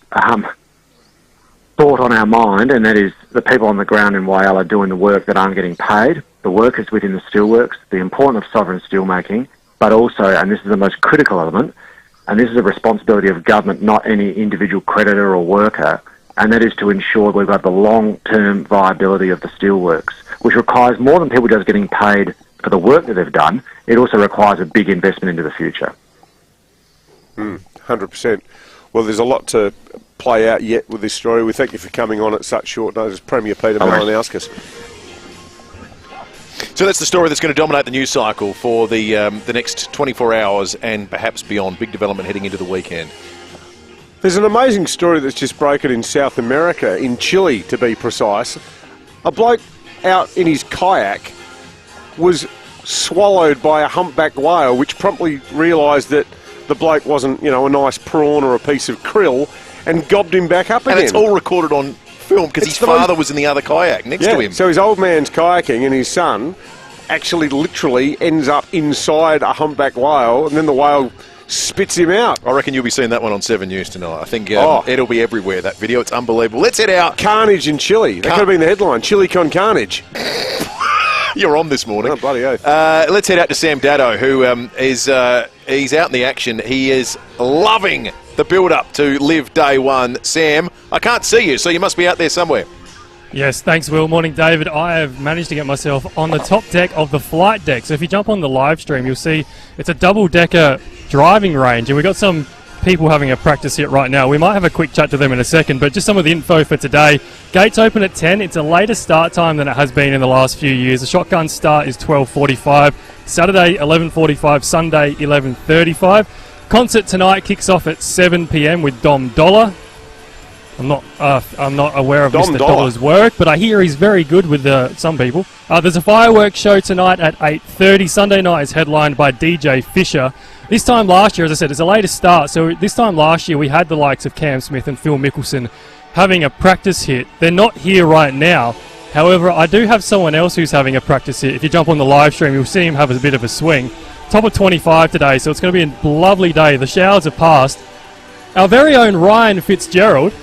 thought on our mind, and that is the people on the ground in Whyalla doing the work that aren't getting paid, the workers within the steelworks, the importance of sovereign steelmaking, but also, and this is the most critical element, and this is a responsibility of government, not any individual creditor or worker, and that is to ensure we've got the long-term viability of the steelworks, which requires more than people just getting paid for the work that they've done. It also requires a big investment into the future. 100%. Well, there's a lot to play out yet with this story. We thank you for coming on at such short notice, Premier Peter Malinauskas. So that's the story that's going to dominate the news cycle for the next 24 hours and perhaps beyond. Big development heading into the weekend. There's an amazing story that's just broken in South America, in Chile to be precise. A bloke out in his kayak was swallowed by a humpback whale, which promptly realised that the bloke wasn't, a nice prawn or a piece of krill, and gobbed him back up again. And it's all recorded on film because his father was in the other kayak next to him. So his old man's kayaking and his son actually literally ends up inside a humpback whale, and then the whale spits him out. I reckon you'll be seeing that one on 7 News tonight. I think it'll be everywhere, that video. It's unbelievable. Let's head out. Carnage in Chile. That could have been the headline. Chile con carnage. You're on this morning. Oh, bloody oath. Let's head out to Sam Daddo, who is he's out in the action. He is loving the build-up to Live Day 1. Sam, I can't see you, so you must be out there somewhere. Yes, thanks, Will. Morning, David. I have managed to get myself on the top deck of the flight deck. So if you jump on the live stream, you'll see it's a double-decker driving range, and we've got some people having a practice hit right now. We might have a quick chat to them in a second, but just some of the info for today. Gates open at 10. It's a later start time than it has been in the last few years. The shotgun start is 12:45. Saturday, 11:45. Sunday, 11:35. Concert tonight kicks off at 7 p.m. with Dom Dollar. I'm not aware of Mr. Dollar's work, but I hear he's very good with some people. There's a fireworks show tonight at 8:30. Sunday night is headlined by DJ Fisher. This time last year, as I said, it's a later start. So this time last year, we had the likes of Cam Smith and Phil Mickelson having a practice hit. They're not here right now. However, I do have someone else who's having a practice hit. If you jump on the live stream, you'll see him have a bit of a swing. Top of 25 today, so it's going to be a lovely day. The showers have passed. Our very own Ryan Fitzgerald,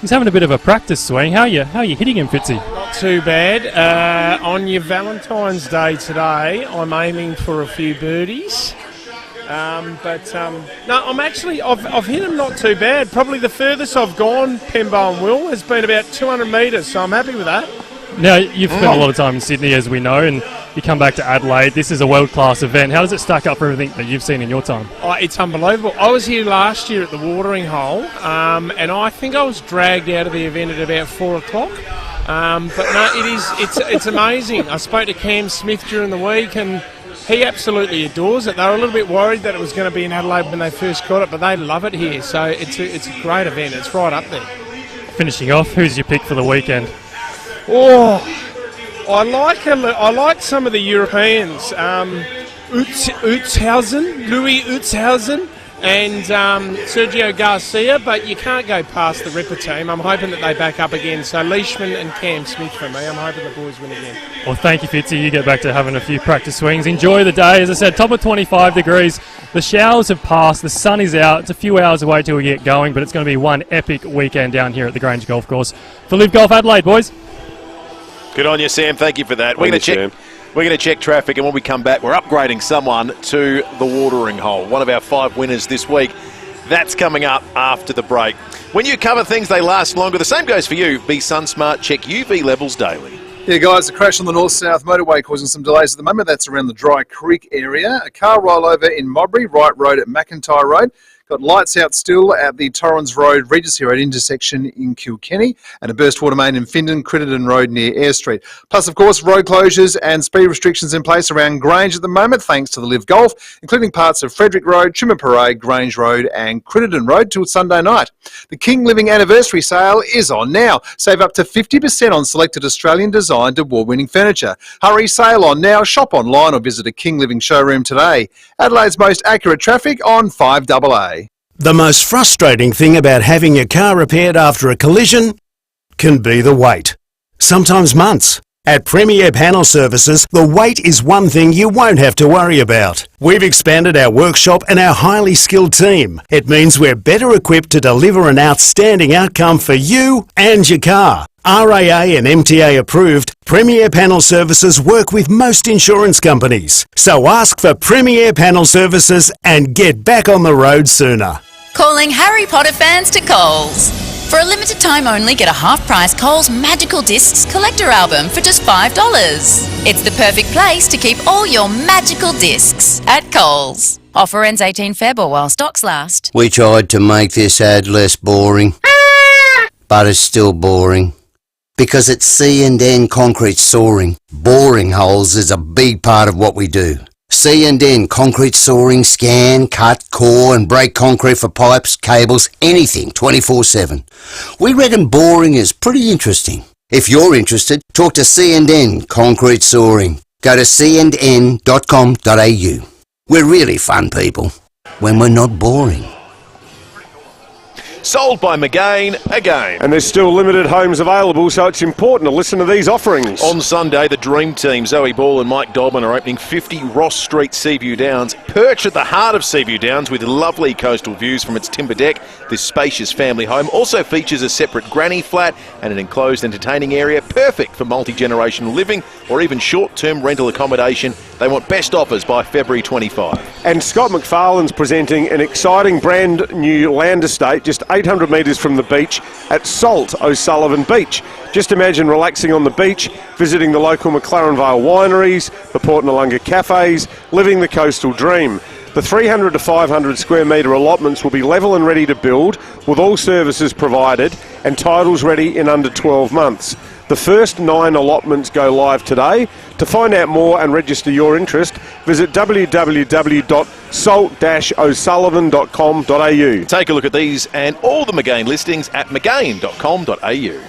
he's having a bit of a practice swing. How are you hitting him, Fitzy? Not too bad. On your Valentine's Day today, I'm aiming for a few birdies. No, I've hit them not too bad. Probably the furthest I've gone, Pembo and Will, has been about 200 metres, so I'm happy with that. Now, you've spent a lot of time in Sydney, as we know, and you come back to Adelaide. This is a world-class event. How does it stack up for everything that you've seen in your time? Oh, it's unbelievable. I was here last year at the watering hole, and I think I was dragged out of the event at about 4 o'clock. But no, it's amazing. I spoke to Cam Smith during the week, and he absolutely adores it. They were a little bit worried that it was going to be in Adelaide when they first got it, but they love it here. So it's a great event. It's right up there. Finishing off, who's your pick for the weekend? Oh, I like some of the Europeans. Louis Utzhausen and Sergio Garcia, but you can't go past the Ripper team. I'm hoping that they back up again. So Leishman and Cam Smith for me. I'm hoping the boys win again. Well, thank you, Fitzy. You get back to having a few practice swings. Enjoy the day. As I said, top of 25 degrees. The showers have passed. The sun is out. It's a few hours away till we get going, but it's going to be one epic weekend down here at the Grange Golf Course. For Live Golf Adelaide, boys. Good on you, Sam. Thank you for that. We're going to check traffic, and when we come back, we're upgrading someone to the watering hole. One of our 5 winners this week. That's coming up after the break. When you cover things, they last longer. The same goes for you. Be SunSmart. Check UV levels daily. Yeah, guys, a crash on the north-south motorway causing some delays at the moment. That's around the Dry Creek area. A car rollover in Modbury, Wright Road at McIntyre Road. Got lights out still at the Torrens Road, Regency Road intersection in Kilkenny, and a burst water main in Findon, Crittenden Road near Eyre Street. Plus, of course, road closures and speed restrictions in place around Grange at the moment, thanks to the Live Golf, including parts of Frederick Road, Trimmer Parade, Grange Road and Crittenden Road till Sunday night. The King Living Anniversary Sale is on now. Save up to 50% on selected Australian-designed award-winning furniture. Hurry, sale on now. Shop online or visit a King Living showroom today. Adelaide's most accurate traffic on 5AA. The most frustrating thing about having your car repaired after a collision can be the wait. Sometimes months. At Premier Panel Services, the wait is one thing you won't have to worry about. We've expanded our workshop and our highly skilled team. It means we're better equipped to deliver an outstanding outcome for you and your car. RAA and MTA approved, Premier Panel Services work with most insurance companies. So ask for Premier Panel Services and get back on the road sooner. Calling Harry Potter fans to Coles. For a limited time only, get a half-price Coles Magical Discs collector album for just $5. It's the perfect place to keep all your magical discs at Coles. Offer ends 18 Feb while stocks last. We tried to make this ad less boring, but it's still boring. Because it's C&N Concrete Soaring. Boring holes is a big part of what we do. C&N Concrete Soaring, scan, cut, core and break concrete for pipes, cables, anything 24/7. We reckon boring is pretty interesting. If you're interested, talk to C&N Concrete Soaring. Go to cndn.com.au. We're really fun people when we're not boring. Sold by McGain again. And there's still limited homes available, so it's important to listen to these offerings. On Sunday, the Dream Team, Zoe Ball and Mike Dolman, are opening 50 Ross Street, Seaview Downs. Perched at the heart of Seaview Downs with lovely coastal views from its timber deck, this spacious family home also features a separate granny flat and an enclosed entertaining area, perfect for multi-generational living or even short-term rental accommodation. They want best offers by February 25. And Scott McFarlane's presenting an exciting brand new land estate just 800 metres from the beach at Salt O'Sullivan Beach. Just imagine relaxing on the beach, visiting the local McLaren Vale wineries, the Port Noarlunga cafes, living the coastal dream. The 300 to 500 square metre allotments will be level and ready to build, with all services provided and titles ready in under 12 months. The first 9 allotments go live today. To find out more and register your interest, visit www.salt-o'sullivan.com.au. Take a look at these and all the McGain listings at mcgain.com.au.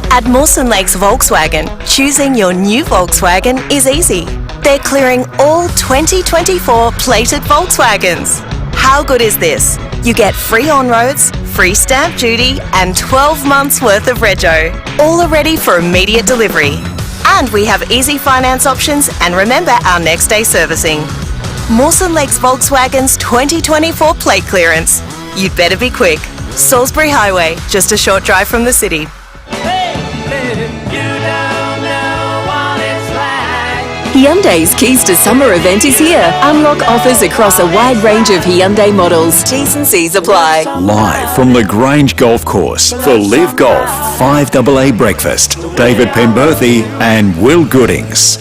At Mawson Lakes Volkswagen, choosing your new Volkswagen is easy. They're clearing all 2024 plated Volkswagens. How good is this? You get free on-roads, free stamp duty and 12 months worth of rego. All are ready for immediate delivery. And we have easy finance options and remember our next day servicing. Mawson Lakes Volkswagen's 2024 plate clearance. You'd better be quick. Salisbury Highway, just a short drive from the city. Hyundai's Keys to Summer event is here. Unlock offers across a wide range of Hyundai models. T's and C's apply. Live from the Grange Golf Course for Live Golf 5AA Breakfast, David Penberthy and Will Goodings.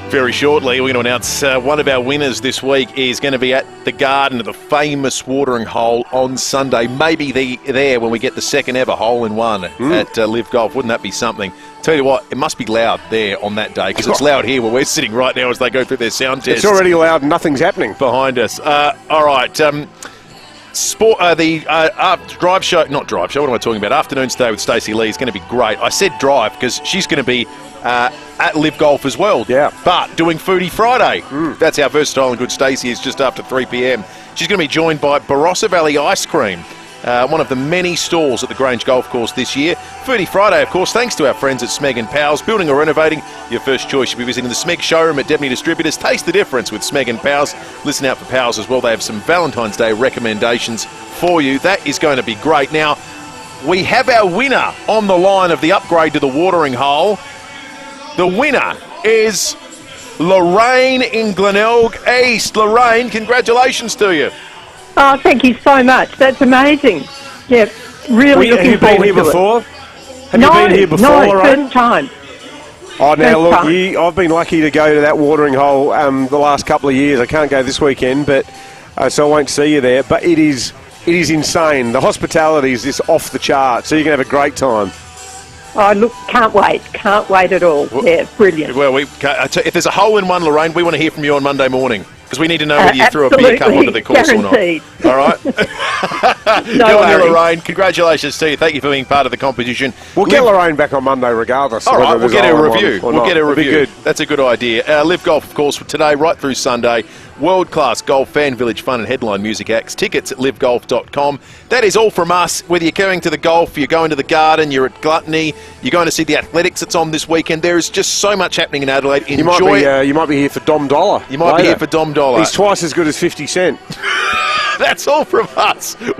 Very shortly, we're going to announce one of our winners this week is going to be at the Garden of the famous watering hole on Sunday. Maybe there when we get the second ever hole-in-one at Live Golf. Wouldn't that be something? Tell you what, it must be loud there on that day because it's loud here where we're sitting right now as they go through their sound test. It's already loud and nothing's happening. Behind us. All right. Drive show, not drive show, what am I talking about? Afternoon Stay with Stacey Lee is going to be great. I said drive because she's going to be at Live Golf as well. Yeah. But doing Foodie Friday. That's how versatile and good Stacey is just after 3 p.m. She's going to be joined by Barossa Valley Ice Cream, one of the many stalls at the Grange Golf Course this year. Foodie Friday, of course, thanks to our friends at Smeg and Powell's. Building or renovating, your first choice should be visiting the Smeg showroom at Debney Distributors. Taste the difference with Smeg and Powell's. Listen out for Powell's as well. They have some Valentine's Day recommendations for you. That is going to be great. Now, we have our winner on the line of the upgrade to the watering hole. The winner is Lorraine in Glenelg East. Lorraine, congratulations to you. Oh, thank you so much. That's amazing. Yeah, really looking forward to it. Have you been here before? Have No, you been here before, no, Lorraine? first time. Oh, now First look, time. I've been lucky to go to that watering hole the last couple of years. I can't go this weekend, but so I won't see you there. But it is insane. The hospitality is just off the chart, so you're going to have a great time. Oh, look, can't wait at all. Yeah, brilliant. Well, if there's a hole-in-one, Lorraine, we want to hear from you on Monday morning because we need to know whether you threw a beer cup onto the course guaranteed. or not. All right? No Good on you, worries. Lorraine. Congratulations to you. Thank you for being part of the competition. We'll get Lorraine back on Monday regardless. All right, we'll get her a review. review. We'll get her a review. That's a good idea. Live Golf, of course, for today, right through Sunday. World-class golf, fan village fun and headline music acts. Tickets at livegolf.com. That is all from us. Whether you're going to the golf, you're going to the garden, you're at Gluttony, you're going to see the athletics that's on this weekend. There is just so much happening in Adelaide. Enjoy it. You might be here for Dom Dollar. You might be here for Dom Dollar. He's twice as good as 50 Cent. That's all from us. We'll